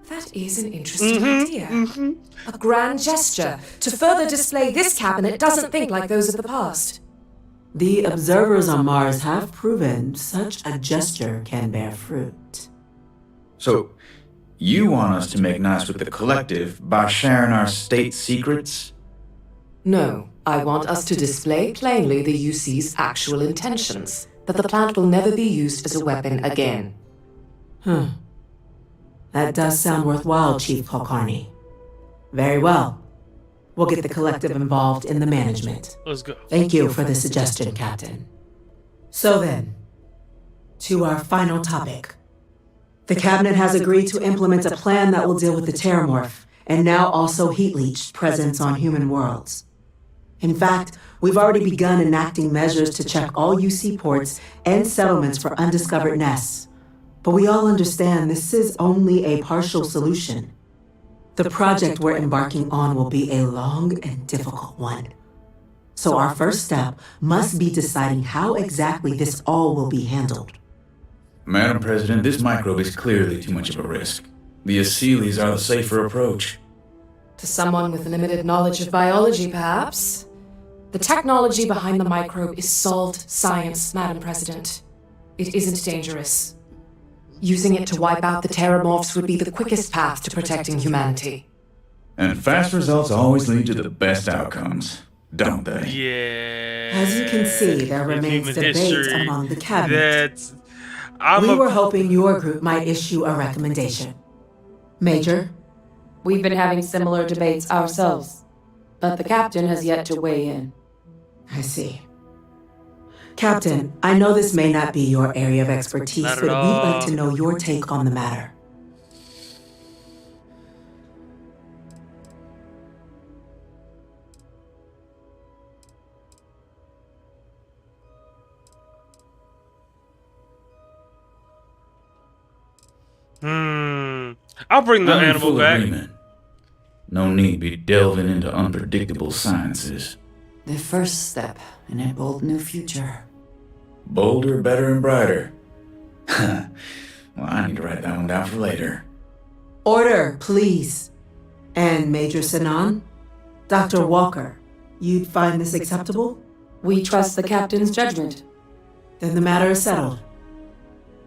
That is an interesting idea. A grand gesture to further display this cabinet doesn't think like those of the past. The observers on Mars have proven such a gesture can bear fruit. So, you want us to make nice with the Collective by sharing our state secrets? No, I want us to display plainly the UC's actual intentions, that the plant will never be used as a weapon again. That does sound worthwhile, Chief Kulkarni. Very well. We'll get the Collective involved in the management. Let's go. Thank you for the suggestion, Captain. So then, to our final topic. The Cabinet has agreed to implement a plan that will deal with the Terramorph, and now also Heat Leech presence on human worlds. In fact, we've already begun enacting measures to check all UC ports and settlements for undiscovered nests. But we all understand this is only a partial solution. The project we're embarking on will be a long and difficult one. So our first step must be deciding how exactly this all will be handled. Madam President, this microbe is clearly too much of a risk. The Aseles are the safer approach. To someone with limited knowledge of biology, perhaps? The technology behind the microbe is solved science, Madam President. It isn't dangerous. Using it to wipe out the Terramorphs would be the quickest path to protecting humanity. And fast results always lead to the best outcomes, don't they? Yeah. As you can see, there remains debate history, among the Cabinet. We were hoping your group might issue a recommendation. Major? We've been having similar debates ourselves, but the captain has yet to weigh in. I see. Captain, I know this may not be your area of expertise, but we'd like to know your take on the matter. I'll bring the I'm in animal full back. agreement. No need be delving into unpredictable sciences. The first step in a bold new future. Bolder, better, and brighter. Well, I need to write that one down for later. Order, please. And Major Sinan? Dr. Walker, you'd find this acceptable? We trust the captain's judgment. Then the matter is settled.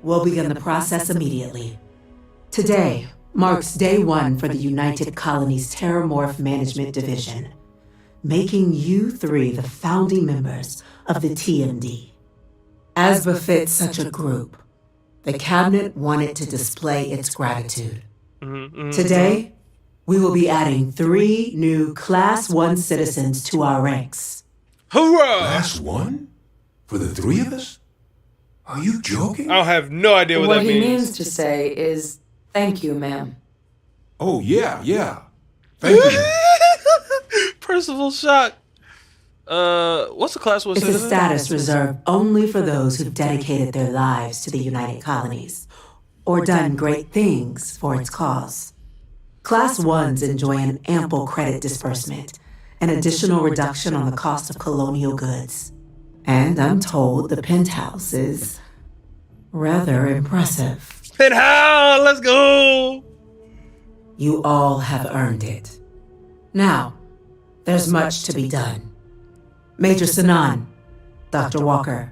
We'll begin the process immediately. Today marks day 1 for the United Colonies Terramorph Management Division, making you 3 the founding members of the TMD. As befits such a group, the Cabinet wanted to display its gratitude. Today, we will be adding 3 new Class 1 citizens to our ranks. Hoorah! Class 1? For the 3 of us? Are you joking? I have no idea what that What he means. means to say is, thank you, ma'am. Oh, yeah. Thank you. Percival shock. What's the class 1 It's a citizen? status reserved only for those who've dedicated their lives to the United Colonies, or done great things for its cause. Class 1s enjoy an ample credit disbursement, an additional reduction on the cost of colonial goods. And I'm told the penthouse is rather impressive. Penthouse, let's go! You all have earned it. Now, there's much to be done. Major Sinan, Dr. Walker,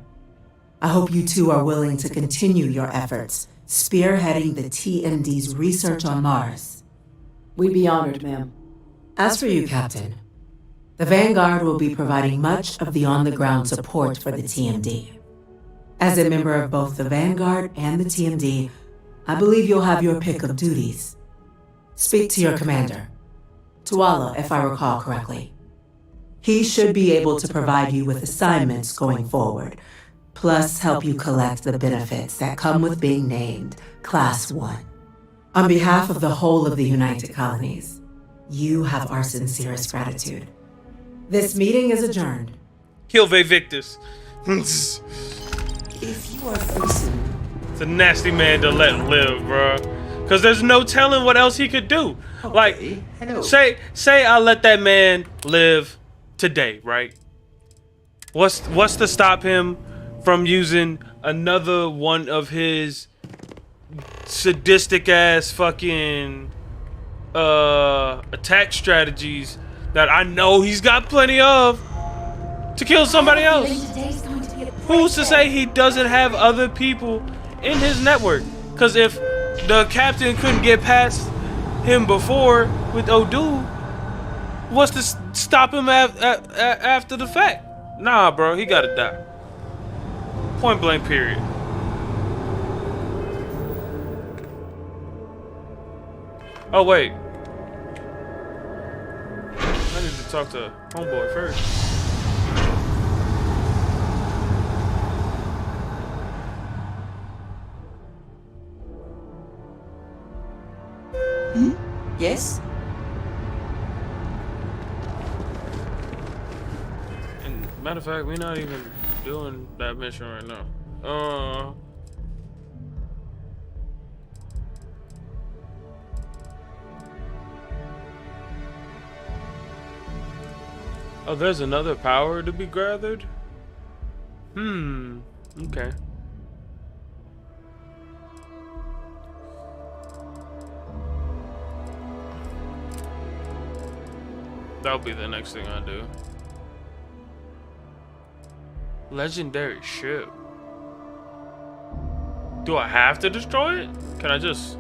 I hope you two are willing to continue your efforts spearheading the TMD's research on Mars. We'd be honored, ma'am. As for you, Captain, the Vanguard will be providing much of the on-the-ground support for the TMD. As a member of both the Vanguard and the TMD, I believe you'll have your pick of duties. Speak to your commander, Tuala, if I recall correctly. He should be able to provide you with assignments going forward, plus help you collect the benefits that come with being named Class 1. On behalf of the whole of the United Colonies, you have our sincerest gratitude. This meeting is adjourned. Hilve Victus. If you are free soon. It's a nasty man to let live, bro. Cause there's no telling what else he could do. Like, say I let that man live today, right? What's to stop him from using another one of his sadistic ass fucking attack strategies that I know he's got plenty of to kill somebody else? Who's to say he doesn't have other people in his network? Cause if the captain couldn't get past him before with Odu, what's to stop him after the fact? Nah, bro, he gotta die. Point blank, period. Oh, wait. I need to talk to homeboy first. Yes? And matter of fact, we're not even doing that mission right now. Oh, there's another power to be gathered? Okay. That'll be the next thing I do. Legendary ship. Do I have to destroy it? Can I just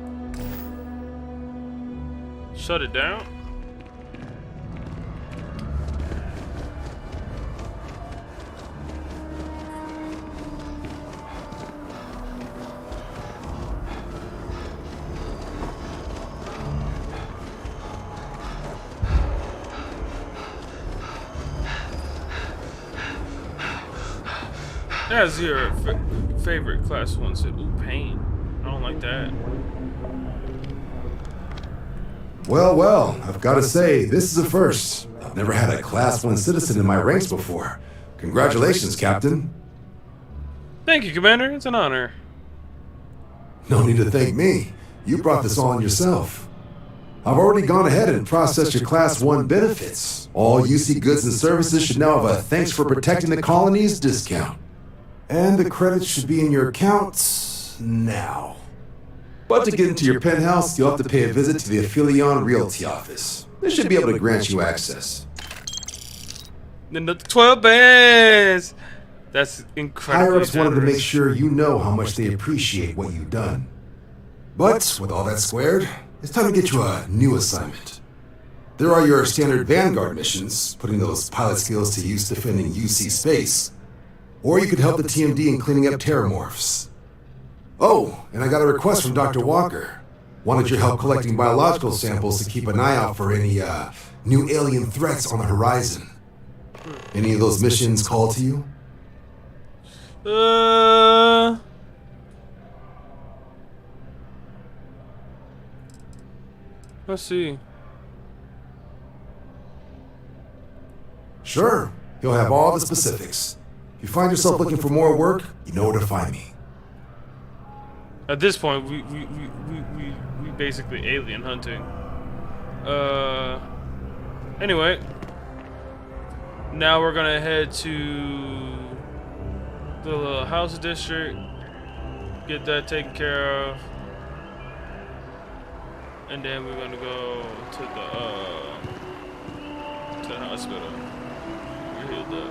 shut it down? That's your favorite class 1 said, ooh, pain. I don't like that. Well, I've got to say, this is a first. I've never had a Class 1 citizen in my ranks before. Congratulations, Captain. Thank you, Commander. It's an honor. No need to thank me. You brought this on yourself. I've already gone ahead and processed your Class 1 benefits. All UC goods and services should now have a thanks for protecting the colonies discount. And the credits should be in your accounts now. But to get into your penthouse, you'll have to pay a visit to the Aphelion Realty office. They should be able to grant you access. Then the 12 bands. That's incredible. Higher-ups wanted to make sure you know how much they appreciate what you've done. But with all that squared, it's time to get you a new assignment. There are your standard Vanguard missions, putting those pilot skills to use defending UC space. Or you could help the TMD in cleaning up terramorphs. Oh, and I got a request from Dr. Walker. Wanted your help collecting biological samples to keep an eye out for any new alien threats on the horizon. Any of those missions call to you? Let's see. Sure, he'll have all the specifics. If you find yourself looking for more work, you know where to find me. At this point, we basically alien hunting. Anyway, now we're gonna head to the little house district, get that taken care of, and then we're gonna go to the hospital. We're healed up.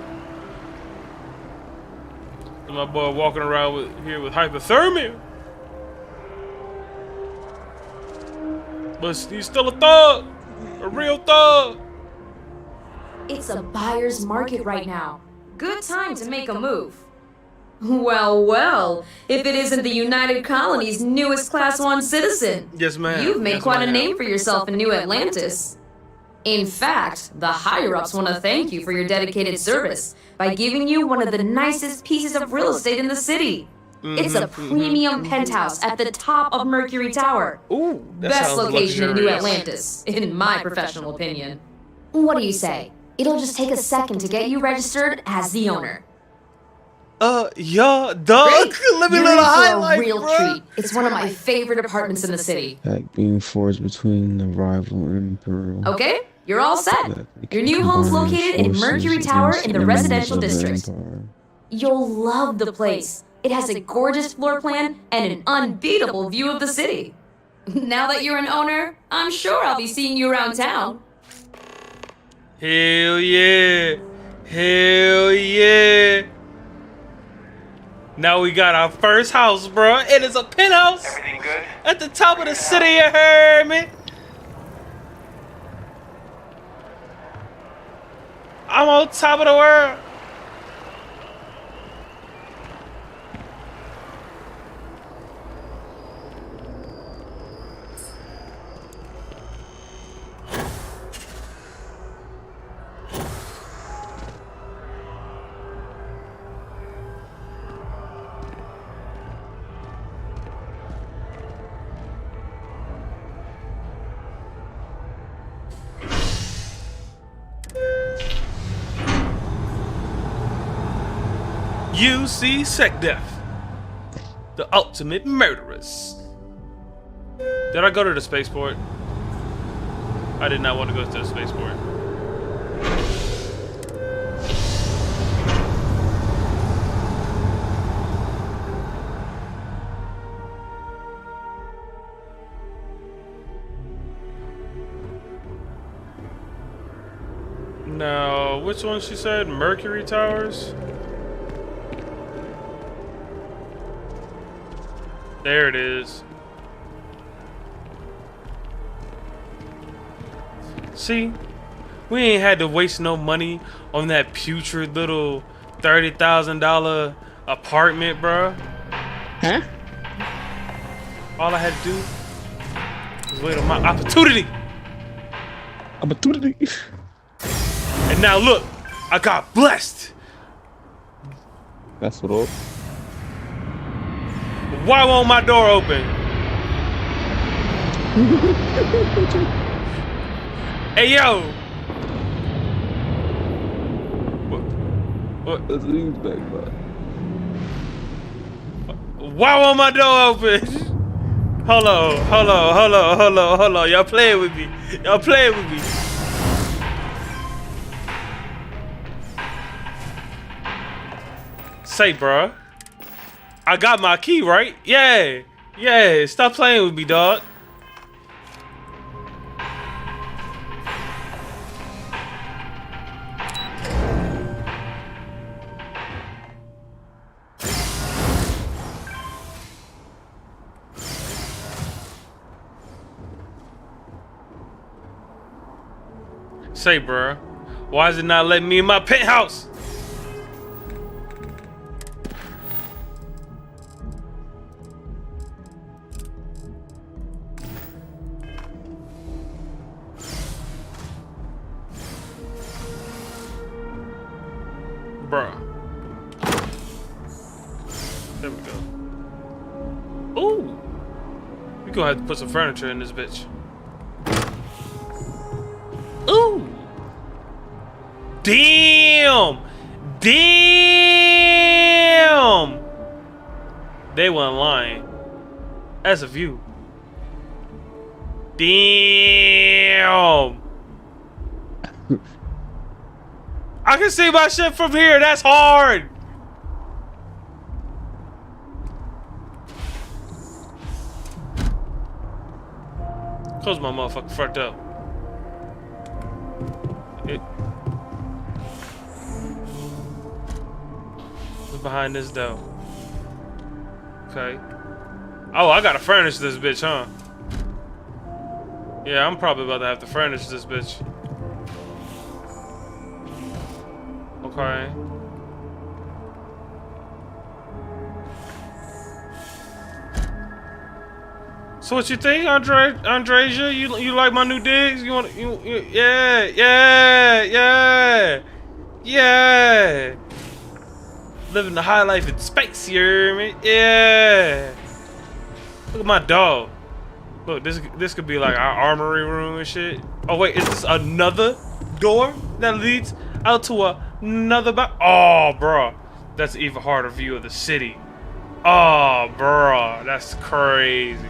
And my boy walking around here with hypothermia. But he's still a thug, a real thug. It's a buyer's market right now. Good time to make a move. Well, well, if it isn't the United Colony's newest Class 1 citizen. Yes, ma'am. You've made Yes, quite a ma'am. name for yourself in New Atlantis. In fact, the higher-ups want to thank you for your dedicated service by giving you one of the nicest pieces of real estate in the city. It's a premium penthouse at the top of Mercury Tower. Ooh, that Best sounds location in New luxurious. Atlantis, in my professional opinion. What do you say? It'll just take a second to get you registered as the owner. Yeah, dog. Let me You're know in the for highlight, a real bro. treat. It's one of my favorite apartments in the city. Like being forged between the rival and Imperial. Okay, you're all set. Your new home's located in Mercury Tower in the residential district. You'll love the place. It has a gorgeous floor plan and an unbeatable view of the city. Now that you're an owner, I'm sure I'll be seeing you around town. Hell yeah. Hell yeah. Now we got our first house, bro. It is a penthouse. Everything good? At the top of the city, you heard me? I'm on top of the world. UC SecDef, the ultimate murderers. Did I go to the spaceport? I did not want to go to the spaceport. Now, which one she said? Mercury Towers? There it is. See? We ain't had to waste no money on that putrid little $30,000 apartment, bruh. Huh? All I had to do was wait on my opportunity. Opportunity. And now look, I got blessed. That's what up. Why won't my door open? Hey, yo. What? That's what he was back by. Why won't my door open? Hold on, hold on, hold on, hold on, hold on. Y'all playing with me. Y'all playing with me. Say, bruh. I got my key, right? Yeah. Yeah. Stop playing with me, dog. Say, bruh. Why is it not letting me in my penthouse? Bruh. There we go. Ooh. We gonna have to put some furniture in this bitch. Ooh. Damn. Damn. They weren't lying. That's a view. Damn. I can see my shit from here. That's hard. Close my motherfucking front door. What's behind this door? Okay. Oh, I gotta furnish this bitch, huh? Yeah, I'm probably about to have to furnish this bitch. Okay. So what you think, Andresia? You like my new digs? You want yeah, yeah, yeah, yeah. Living the high life in space, you hear me? Yeah. Look at my dog. Look, this could be like our armory room and shit. Oh wait, is this another door that leads out to another Oh, bro, that's an even harder view of the city. Oh, bro, that's crazy.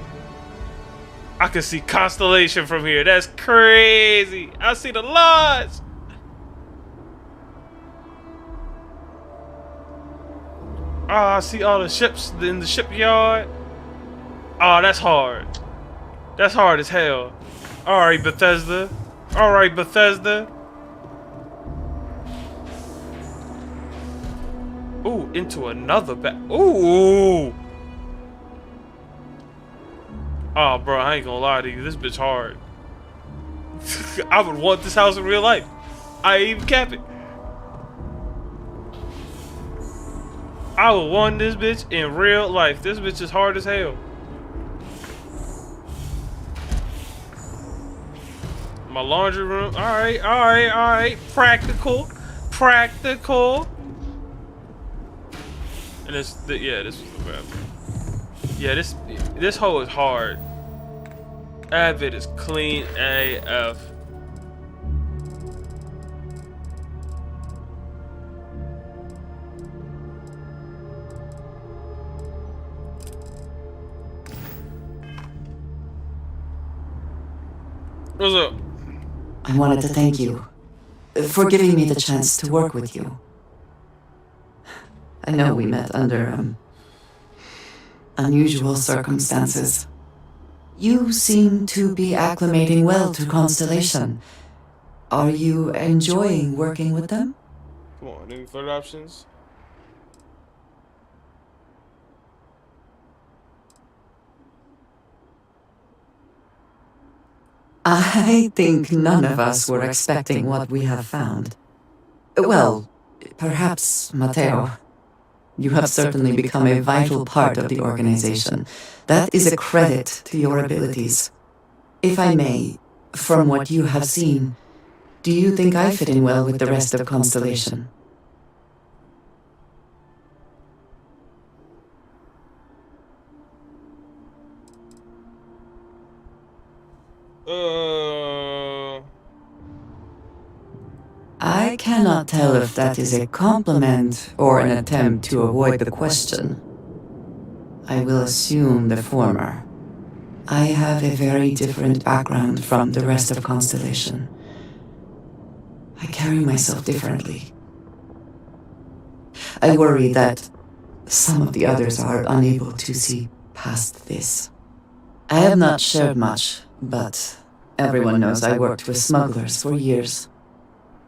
I can see constellation from here. That's crazy. I see the lights. Oh, I see all the ships in the shipyard. Oh, that's hard. That's hard as hell. Alright, Bethesda. Alright, Bethesda. Ooh, into another Ooh. Oh, bro, I ain't gonna lie to you. This bitch hard. I would want this house in real life. I ain't even cap it. I would want this bitch in real life. This bitch is hard as hell. My laundry room. Alright, alright, alright. Practical. Practical. And this was the bathroom. Yeah, this hole is hard. That bit is clean AF. What's up? I wanted to thank you for giving me the chance to work with you. I know we met under unusual circumstances. You seem to be acclimating well to Constellation. Are you enjoying working with them? Come on, any further options? I think none of us were expecting what we have found. Well, perhaps Matteo. You have certainly become a vital part of the organization. That is a credit to your abilities. If I may, from what you have seen, do you think I fit in well with the rest of Constellation? I cannot tell if that is a compliment or an attempt to avoid the question. I will assume the former. I have a very different background from the rest of Constellation. I carry myself differently. I worry that some of the others are unable to see past this. I have not shared much, but everyone knows I worked with smugglers for years.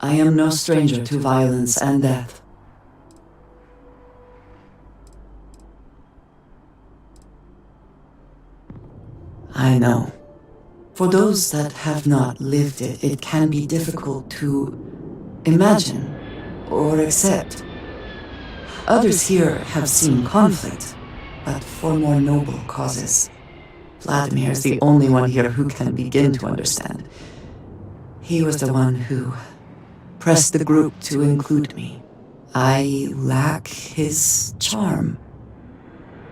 I am no stranger to violence and death. I know. For those that have not lived it, it can be difficult to imagine or accept. Others here have seen conflict, but for more noble causes. Vladimir is the only one here who can begin to understand. He was the one who pressed the group to include me. I lack his charm.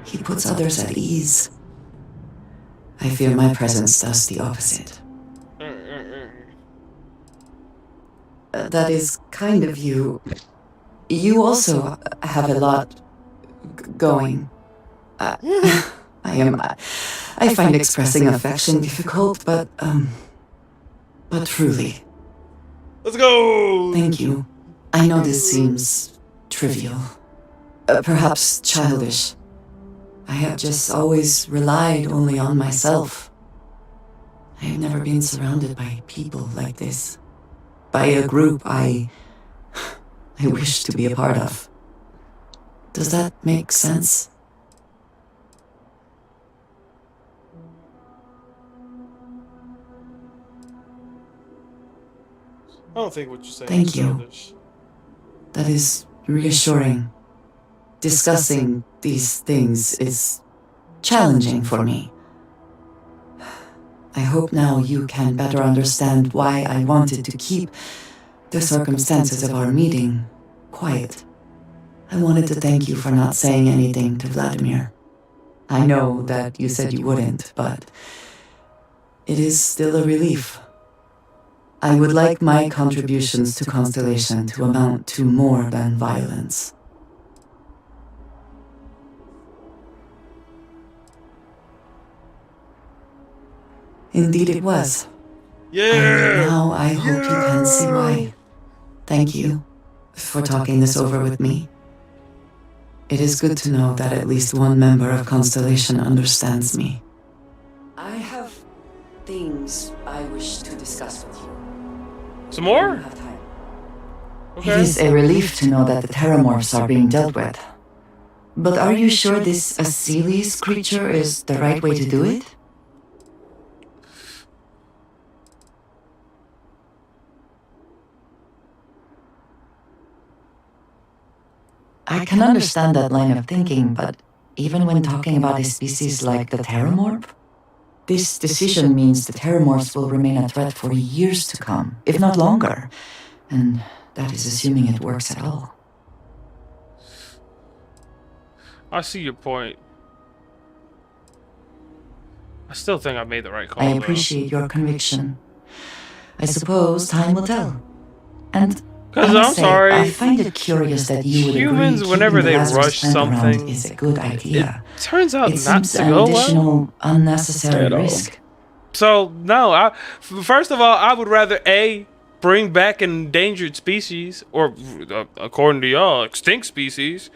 He puts others at ease. I fear my presence does the opposite. That is kind of you. You also have a lot going. I find expressing affection difficult, but truly. Let's go! Thank you. I know this seems trivial, perhaps childish. I have just always relied only on myself. I have never been surrounded by people like this. By a group I wish to be a part of. Does that make sense? I don't think what you're saying Thank is you. childish. That is reassuring. Discussing these things is challenging for me. I hope now you can better understand why I wanted to keep the circumstances of our meeting quiet. I wanted to thank you for not saying anything to Vladimir. I know that you said you wouldn't, but it is still a relief. I would like my contributions to Constellation to amount to more than violence. Indeed it was. Yeah! And now I hope you can see why. Thank you for talking this over with me. It is good to know that at least one member of Constellation understands me. I have things I wish to discuss with you. Some more? It is a relief to know that the Terramorphs are being dealt with. But are you sure this Asilius creature is the right way to do it? I can understand that line of thinking, but even when talking about a species like the Terramorph, this decision means the Terramorphs will remain a threat for years to come, if not longer. And that is assuming it works at all. I see your point. I still think I made the right call. I appreciate your conviction. I suppose time will tell. And because I'm sorry, I find it curious that you would humans, agree whenever keeping they the Lazarus rush plant something, around is a good idea. It turns out it not seems to an go additional, well. unnecessary risk. So no, first of all, I would rather bring back an endangered species, or according to y'all, extinct species,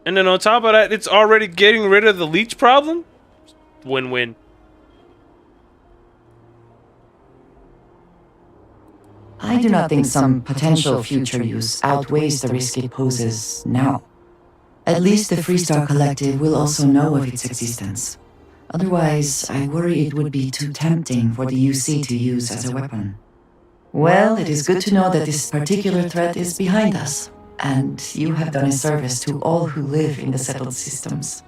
and then on top of that, it's already getting rid of the leech problem. Win-win. I do not think some potential future use outweighs the risk it poses now. At least the Freestar Collective will also know of its existence. Otherwise, I worry it would be too tempting for the UC to use as a weapon. Well, it is good to know that this particular threat is behind us, and you have done a service to all who live in the settled systems.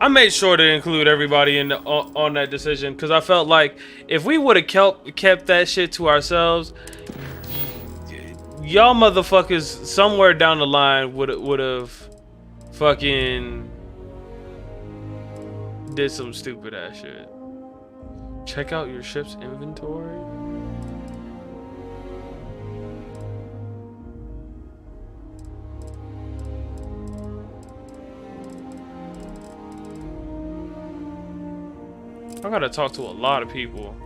I made sure to include everybody in on that decision because I felt like if we would have kept that shit to ourselves, y'all motherfuckers somewhere down the line would have fucking did some stupid ass shit. Check out your ship's inventory. I gotta talk to a lot of people.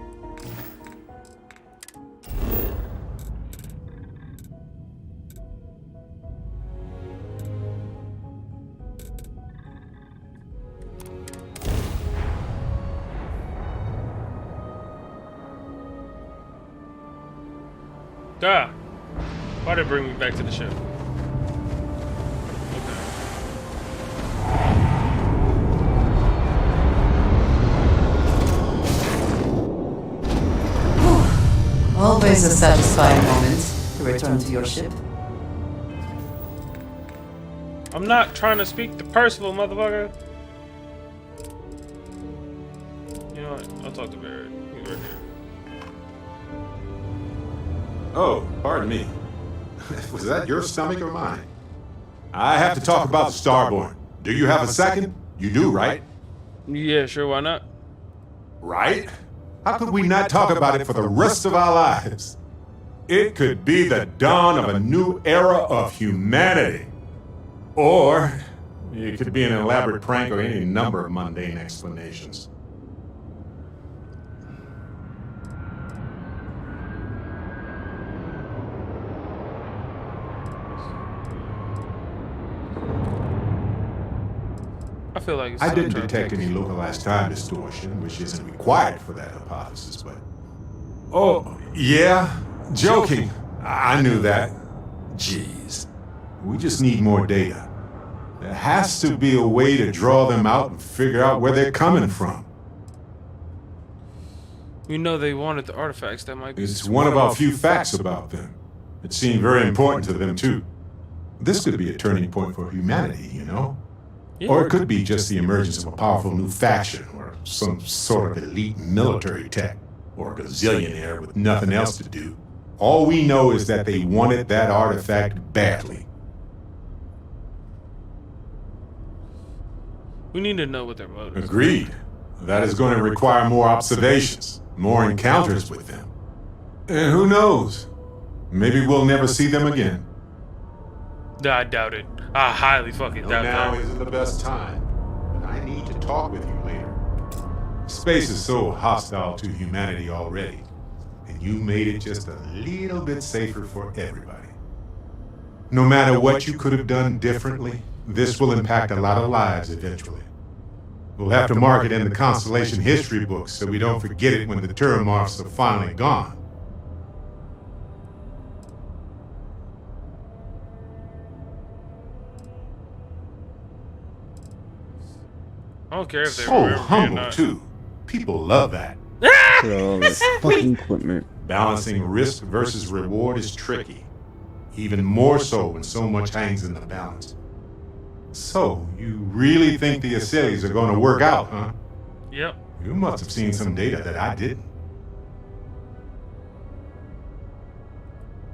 Ah, why did it bring me back to the ship? Always a satisfying moment to return to your ship. I'm not trying to speak to Percival, motherfucker. You know what? I'll talk to Barrett. He's right here. Oh, pardon me. Was that your stomach or mine? I have to talk about the Starborn. Do you have a second? You do, right? Yeah, sure, why not? Right? How could we not talk about it for the rest of our lives? It could be the dawn of a new era of humanity. Or it could be an elaborate prank or any number of mundane explanations. I feel like it's I didn't detect any localized time distortion, which isn't required for that hypothesis, but... Oh, yeah? Joking. I knew that. Jeez. We just need more data. There has to be a way to draw them out and figure out where they're coming from. We know they wanted the artifacts. That might be... It's one of our few facts about them. It seemed very important to them, too. This could be a turning point for humanity, you know? Yeah. Or it could be just the emergence of a powerful new faction, or some sort of elite military tech, or a gazillionaire with nothing else to do. All we know is that they wanted that artifact badly. We need to know what their motives. Agreed. That is going to require more observations, more encounters with them. And who knows? Maybe we'll never see them again. I doubt it. I highly fucking doubt Now that. isn't the best time, but I need to talk with you later. Space is so hostile to humanity already, and you made it just a little bit safer for everybody. No matter what you could have done differently, this will impact a lot of lives eventually. We'll have to mark it in the Constellation history books so we don't forget it when the Terramorphs are finally gone. I don't care if they So remember me or humble, not. too. People love that. Put all this fucking equipment. Balancing risk versus reward is tricky. Even more so when so much hangs in the balance. So, you really think the Acilis are going to work out, huh? Yep. You must have seen some data that I didn't.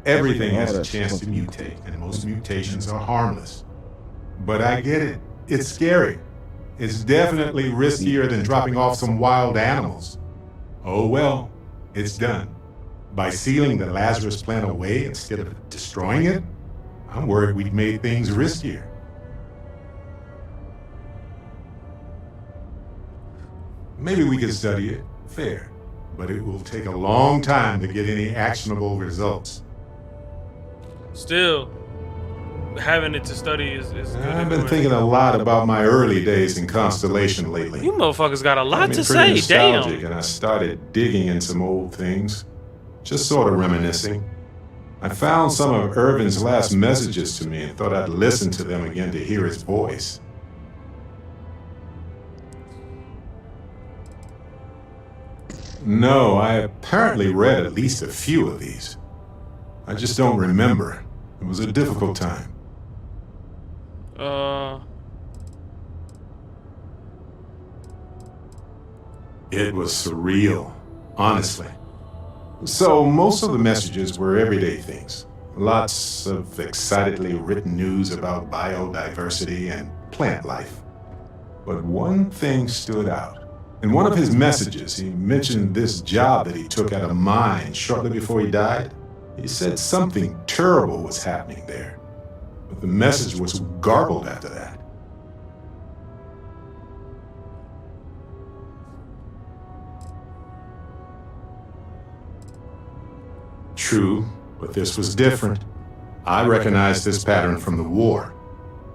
Everything has a chance to mutate, and most mutations are harmless. But I get it. It's scary. It's definitely riskier than dropping off some wild animals. Oh well, it's done. By sealing the Lazarus plant away instead of destroying it, I'm worried we've made things riskier. Maybe we could study it, fair, but it will take a long time to get any actionable results. Still, having it to study is good. I've been thinking a lot about my early days in Constellation lately. You motherfuckers got a lot I'm to pretty say. Damn. nostalgic, and I started digging in some old things, just sort of reminiscing. I found some of Irvin's last messages to me and thought I'd listen to them again to hear his voice. No, I apparently read at least a few of these. I just don't remember. It was a difficult time. It was surreal, honestly. So, most of the messages were everyday things. Lots of excitedly written news about biodiversity and plant life. But one thing stood out. In one of his messages, he mentioned this job that he took at a mine shortly before he died. He said something terrible was happening there. But the message was garbled after that. True, but this was different. I recognized this pattern from the war.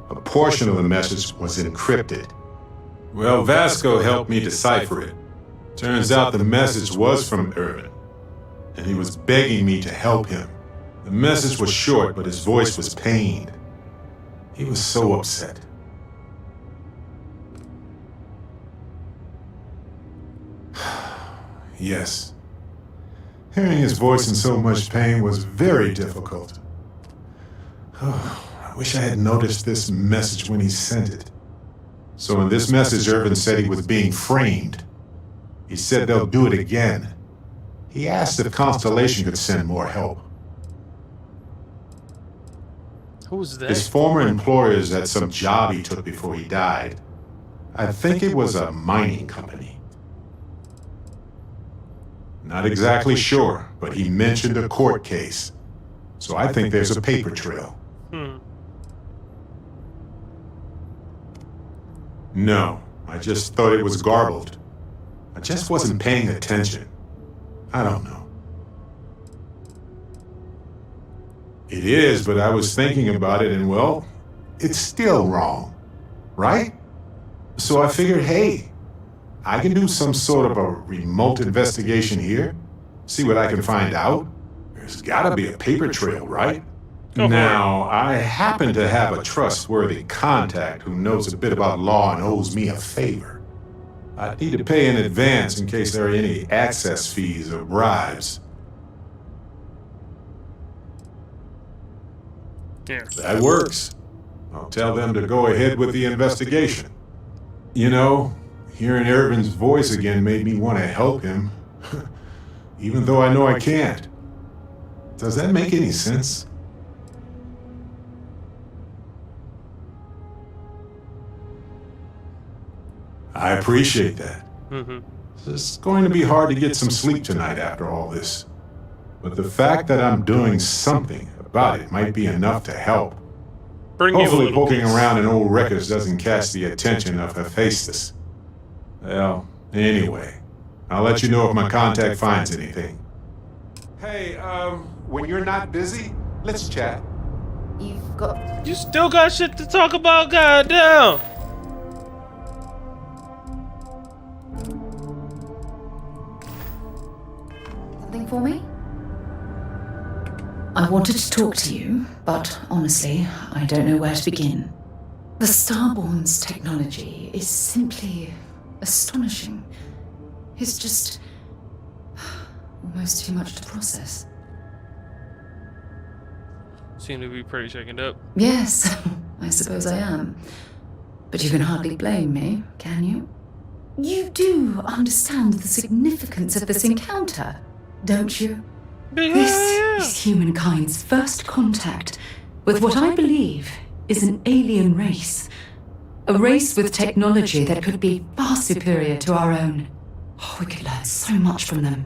A portion of the message was encrypted. Well, Vasco helped me decipher it. Turns out the message was from Irvin, and he was begging me to help him. The message was short, but his voice was pained. He was so upset. Yes. Hearing his voice in so much pain was very difficult. Oh, I wish I had noticed this message when he sent it. So in this message, Irvin said he was being framed. He said they'll do it again. He asked if Constellation could send more help. Who's that? His former employers had some job he took before he died. I think it was a mining company. Not exactly sure, but he mentioned a court case. So I think there's a paper trail. No, I just thought it was garbled. I just wasn't paying attention. I don't know. It is, but I was thinking about it and, well, it's still wrong, right? So I figured, hey, I can do some sort of a remote investigation here, see what I can find out. There's gotta be a paper trail, right? Now, I happen to have a trustworthy contact who knows a bit about law and owes me a favor. I need to pay in advance in case there are any access fees or bribes. Yeah. That works. I'll tell them to go ahead with the investigation. You know, hearing Irvin's voice again made me want to help him, even though I know I can't. Does that make any sense? I appreciate that. It's going to be hard to get some sleep tonight after all this. But the fact that I'm doing something about it might be enough to help. Hopefully poking around in old records doesn't catch the attention of Hephaestus. Well, anyway, I'll let you know if my contact finds anything. Hey, when you're not busy, let's chat. You've got... You still got shit to talk about, goddamn! Something for me? I wanted to talk to you, but honestly, I don't know where to begin. The Starborn's technology is simply astonishing. It's just almost too much to process. Seem to be pretty shaken up. Yes, I suppose I am. But you can hardly blame me, can you? You do understand the significance of this encounter, don't you? This is humankind's first contact with what I believe is an alien race. A race with technology that could be far superior to our own. Oh, we could learn so much from them.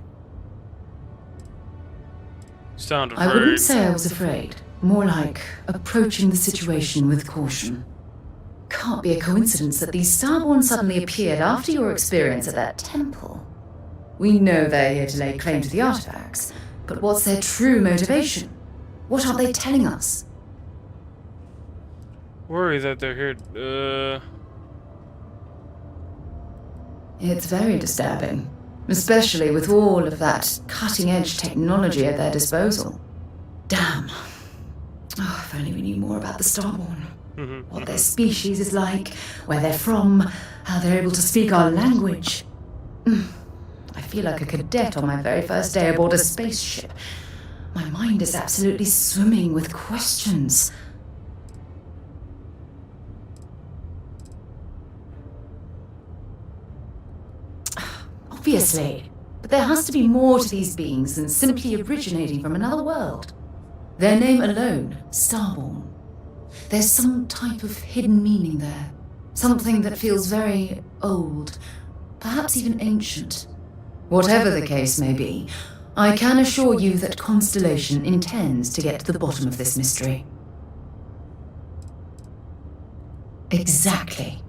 Sound I wouldn't say I was afraid. More like approaching the situation with caution. Can't be a coincidence that these Starborn suddenly appeared after your experience at that temple. We know they're here to lay claim to the artifacts, but what's their true motivation? What are they telling us? Worry that they're here. It's very disturbing, especially with all of that cutting-edge technology at their disposal. Damn. Oh, if only we knew more about the Starborn. What their species is like, where they're from, how they're able to speak our language. I feel like a cadet on my very first day aboard a spaceship. My mind is absolutely swimming with questions. Obviously, but there has to be more to these beings than simply originating from another world. Their name alone, Starborn. There's some type of hidden meaning there. Something that feels very old, perhaps even ancient. Whatever the case may be, I can assure you that Constellation intends to get to the bottom of this mystery. Exactly.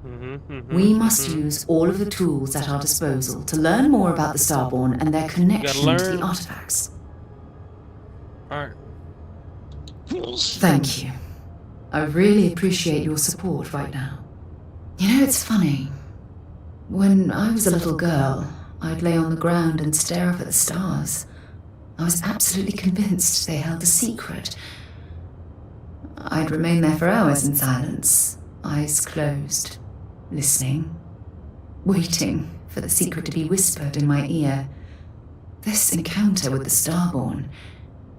We must use all of the tools at our disposal to learn more about the Starborn and their connection to the artifacts. Alright. Thank you. I really appreciate your support right now. You know, it's funny. When I was a little girl, I'd lay on the ground and stare up at the stars. I was absolutely convinced they held a secret. I'd remain there for hours in silence, eyes closed, listening, waiting for the secret to be whispered in my ear. This encounter with the Starborn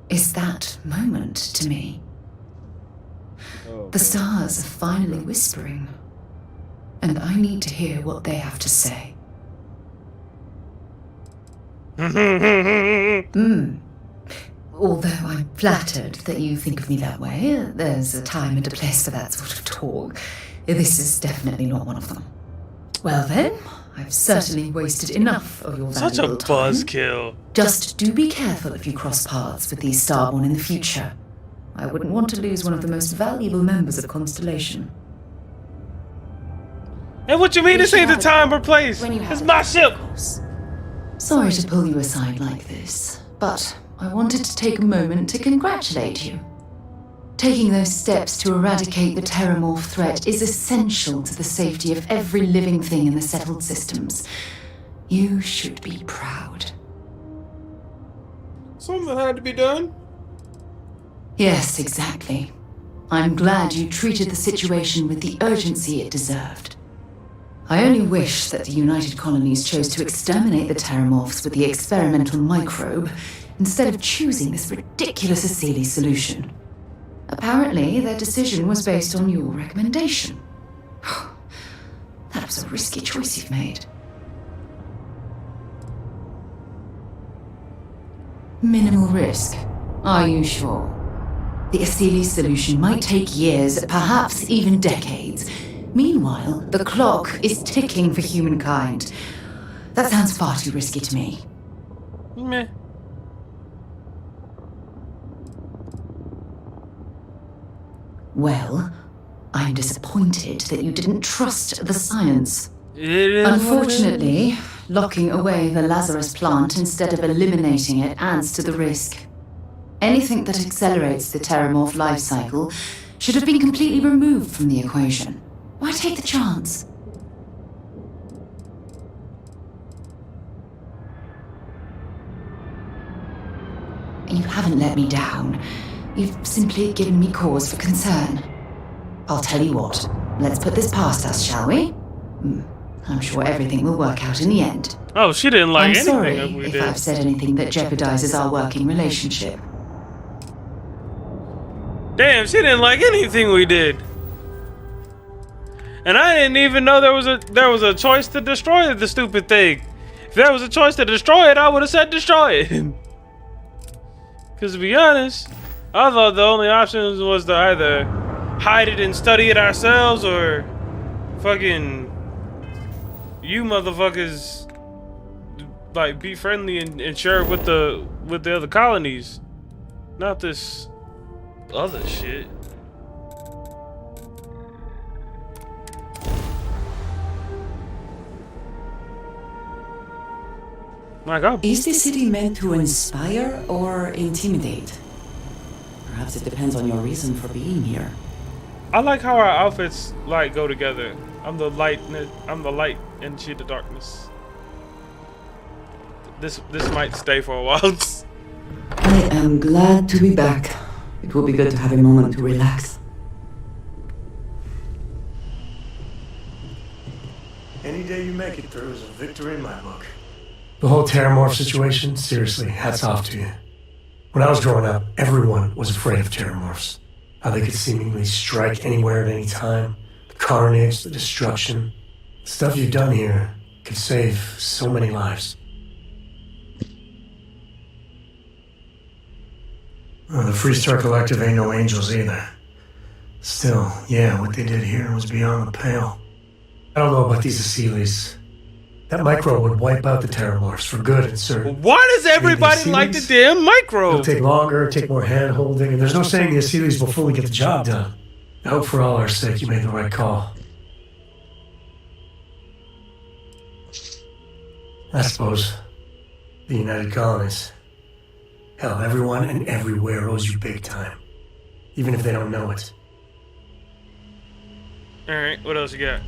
is that moment to me. The stars are finally whispering, and I need to hear what they have to say. Although I'm flattered that you think of me that way, there's a time and a place for that sort of talk. This is definitely not one of them. Well then, I've certainly wasted enough of your Such a valuable time. buzzkill. Just do be careful if you cross paths with these Starborn in the future. I wouldn't want to lose one of the most valuable members of Constellation. And what you mean this ain't the time or place? It's my ship. Sorry to pull you aside like this, but I wanted to take a moment to congratulate you. Taking those steps to eradicate the Terramorph threat is essential to the safety of every living thing in the settled systems. You should be proud. Something had to be done. Yes, exactly. I'm glad you treated the situation with the urgency it deserved. I only wish that the United Colonies chose to exterminate the Terramorphs with the experimental microbe instead of choosing this ridiculous Asili solution. Apparently, their decision was based on your recommendation. That was a risky choice you've made. Minimal risk. Are you sure? The Asili solution might take years, perhaps even decades. Meanwhile, the clock is ticking for humankind. That sounds far too risky to me. Meh. Well, I'm disappointed that you didn't trust the science. It is Unfortunately, locking away the Lazarus plant instead of eliminating it adds to the risk. Anything that accelerates the Terramorph life cycle should have been completely removed from the equation. Why take the chance? You haven't let me down. You've simply given me cause for concern. I'll tell you what, let's put this past us, shall we? I'm sure everything will work out in the end. Oh, she didn't like I'm anything sorry that we if did. I've said anything that jeopardizes our working relationship. Damn, she didn't like anything we did. And I didn't even know there was a choice to destroy the stupid thing. If there was a choice to destroy it, I would have said destroy it. Because to be honest, I thought the only option was to either hide it and study it ourselves, or fucking you motherfuckers like be friendly and share it with the other colonies. Not this other shit. My God. Is the city meant to inspire or intimidate? Perhaps it depends on your reason for being here. I like how our outfits like go together. I'm the light and she the darkness. This might stay for a while. I am glad to be back. It will be good to have a moment to relax. Any day you make it through is a victory in my book. The whole Terramorph situation, seriously, hats off to you. When I was growing up, everyone was afraid of Terramorphs. How they could seemingly strike anywhere at any time. The carnage, the destruction. The stuff you've done here could save so many lives. Well, the Freestar Collective ain't no angels either. Still, yeah, what they did here was beyond the pale. I don't know about these Asilis. That microbe would wipe out the Terramorphs for good and certain. Why does everybody like the damn microbe? It'll take longer, take more hand-holding, and there's no saying the Asilis will fully get the job done. I hope for all our sake you made the right call. I suppose the United Colonies. Hell, everyone and everywhere owes you big time. Even if they don't know it. Alright, what else you got?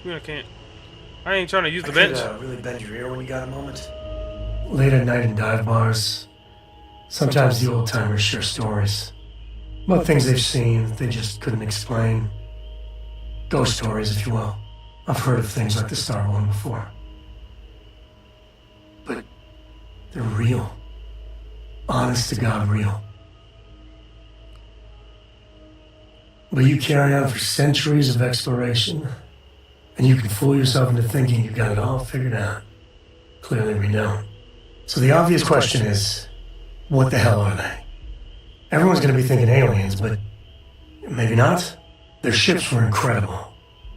I mean, I can't. I ain't trying to use the bench. Really bend your ear when you got a moment. Late at night in dive bars, sometimes the old-timers share stories. About things they've seen that they just couldn't explain. Ghost stories, if you will. I've heard of things like the Starborn before. But they're real. Honest to God, real. But you carry on for centuries of exploration, and you can fool yourself into thinking you've got it all figured out. Clearly we don't. So the obvious question is, what the hell are they? Everyone's gonna be thinking aliens, but maybe not. Their ships were incredible,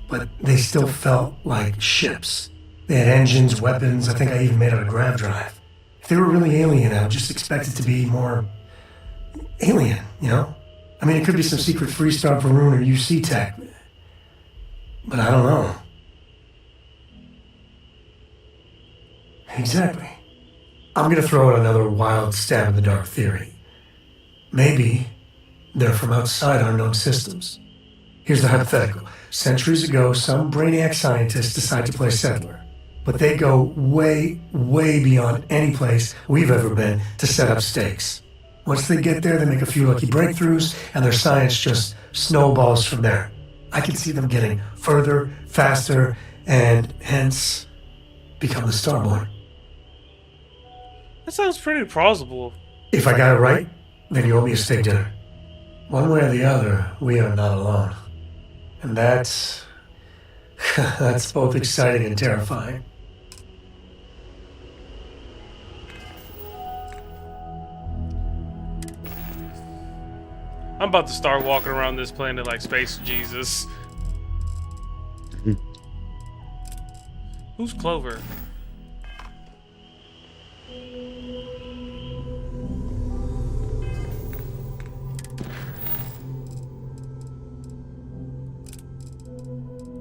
but they still felt like ships. They had engines, weapons, I think I even made out a grav drive. If they were really alien, I would just expect it to be more alien, you know? I mean, it could be some secret Freestar Varun or UC tech, but I don't know. Exactly. I'm gonna throw out another wild stab in the dark theory. Maybe they're from outside our known systems. Here's the hypothetical. Centuries ago, some brainiac scientists decide to play settler. But they go way, way beyond any place we've ever been to set up stakes. Once they get there, they make a few lucky breakthroughs, and their science just snowballs from there. I can see them getting further, faster, and hence become the Starborn. That sounds pretty plausible. If I got it right, then you owe me a steak dinner. One way or the other, we are not alone. And that's both exciting and terrifying. I'm about to start walking around this planet like Space Jesus. Who's Clover?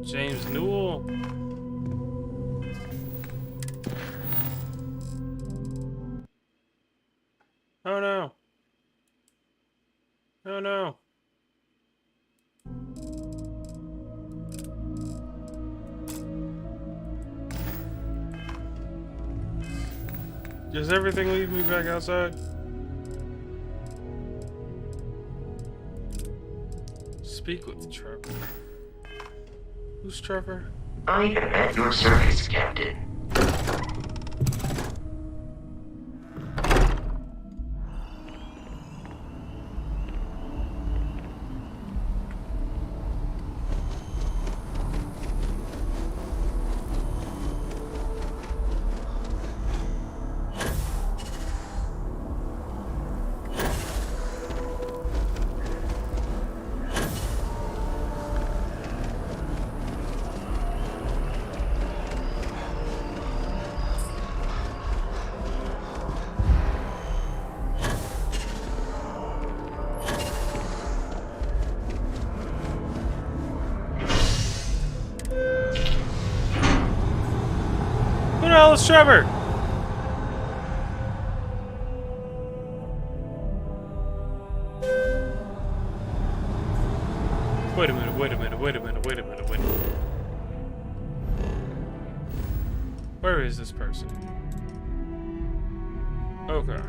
James Newell. Oh no. Oh no. Does everything leave me back outside? Speak with Trevor. Who's Trevor? I am at your service, Captain. Who the hell is Trevor? Wait a minute, wait a minute, wait a minute, wait a minute, wait a minute. Where is this person? Okay.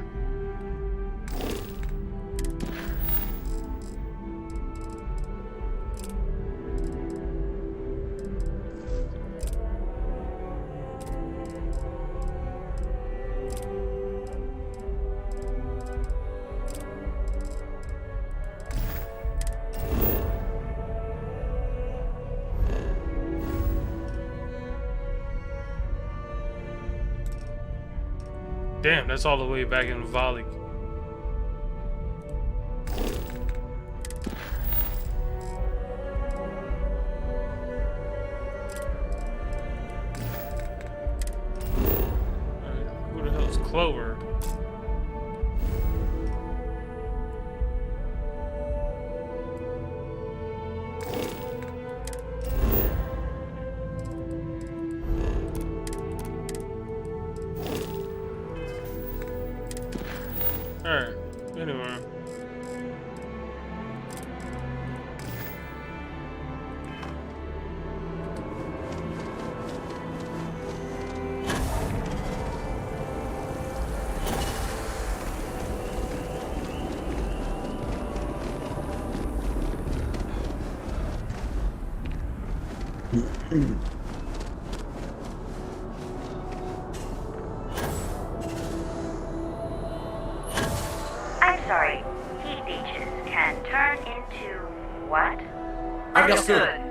Damn, that's all the way back in Valley. Who the hell is Clover? Alright. Anyway. I'm sorry. Heat leeches can turn into what? Understood.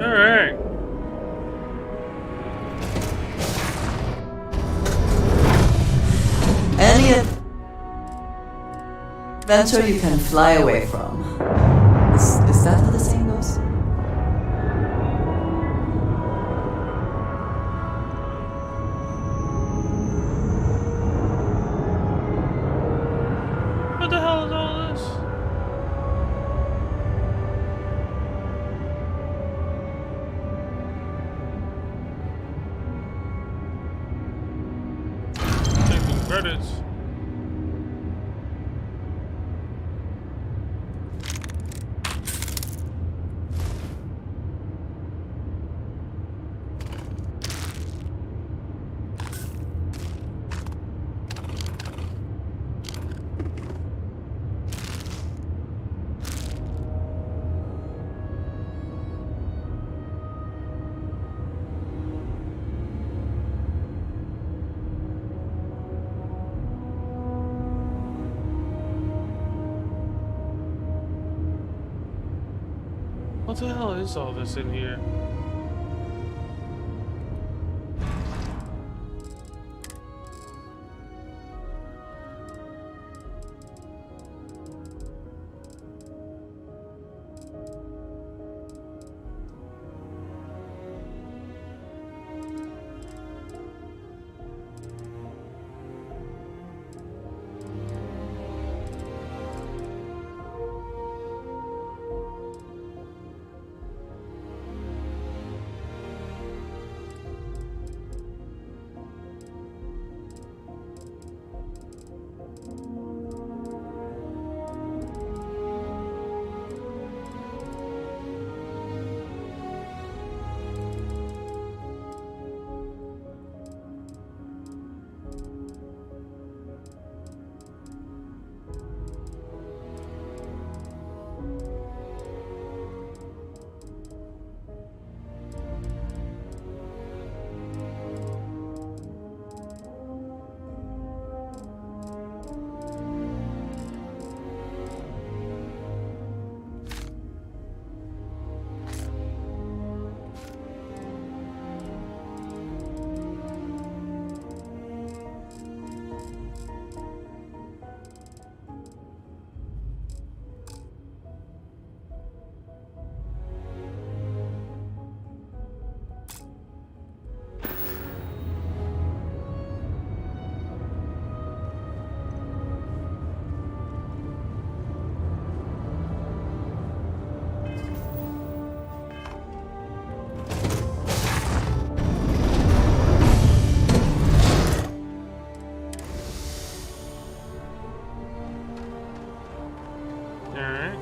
Alright. Any adventure you can fly away from. Is that how the saying goes? What the hell is all this? Taking credits. What the hell is all this in here? Alright.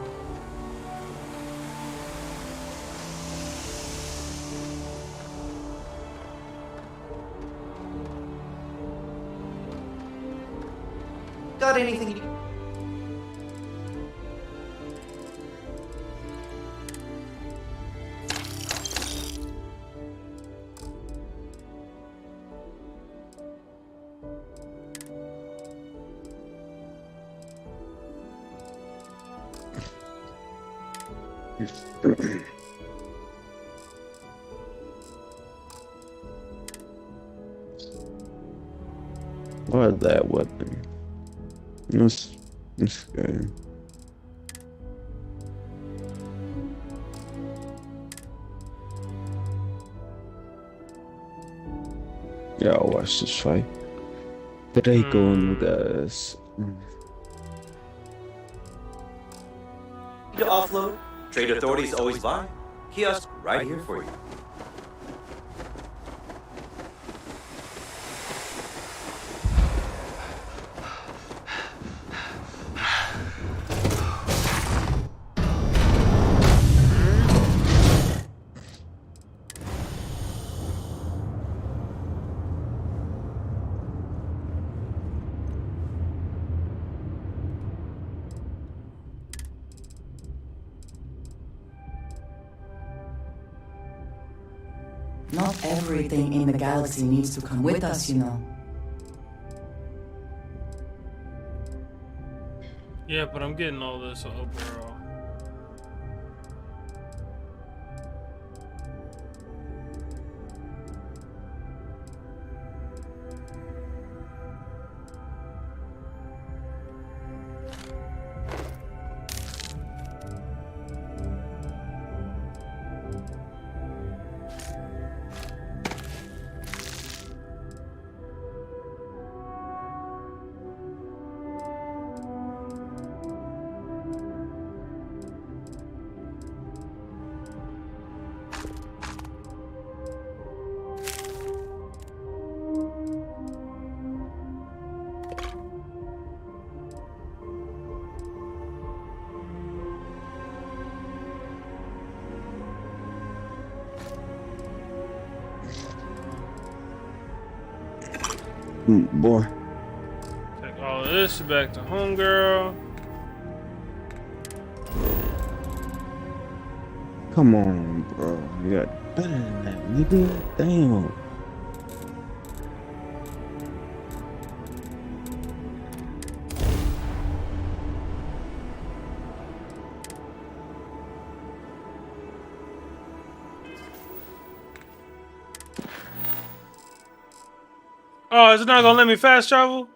Got anything you... What that weapon? This guy. Yeah, I'll watch this fight. But I go on, guys. To offload, trade authorities always buy. Kiosk right here for you. Not everything in the galaxy needs to come with us, you know. Yeah, but I'm getting all this overall. Boy. Take all of this back to homegirl. Come on, bro. You got better than that, nigga. Damn. Oh, is it not gonna let me fast travel?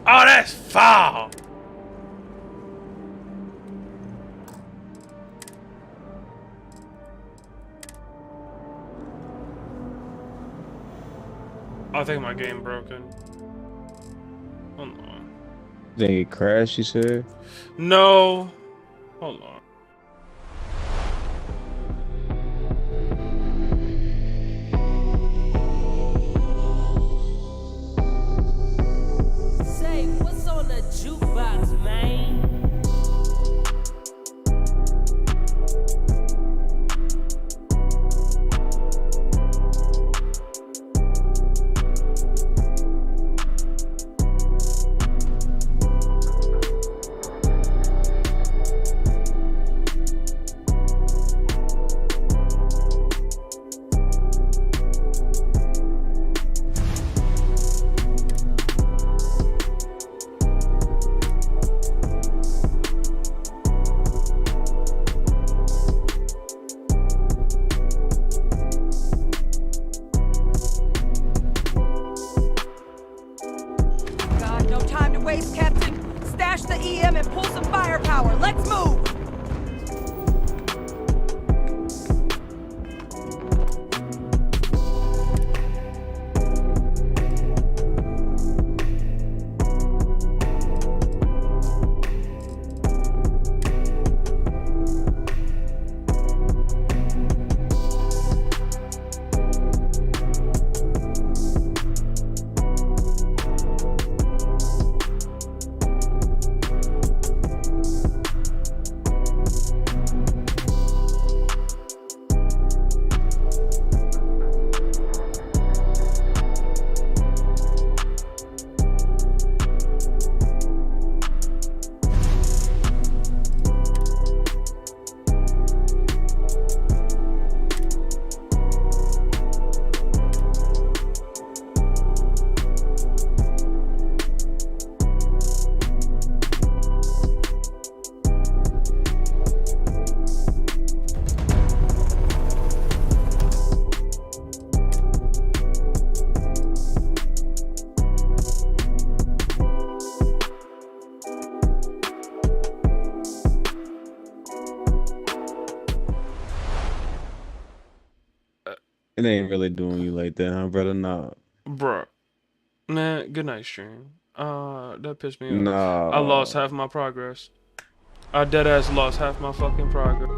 Oh, that's foul. I think my game broken. Hold on. They crashed, you said? No. Hold on. Say, what's on the jukebox, man? God, no time to waste, Captain. Stash the EM and pull some firepower. Let's move! It ain't really doing you like that, huh, brother? Nah. Bruh. Man, good night, stream. That pissed me off. I lost No. half my progress. I dead ass lost half my fucking progress.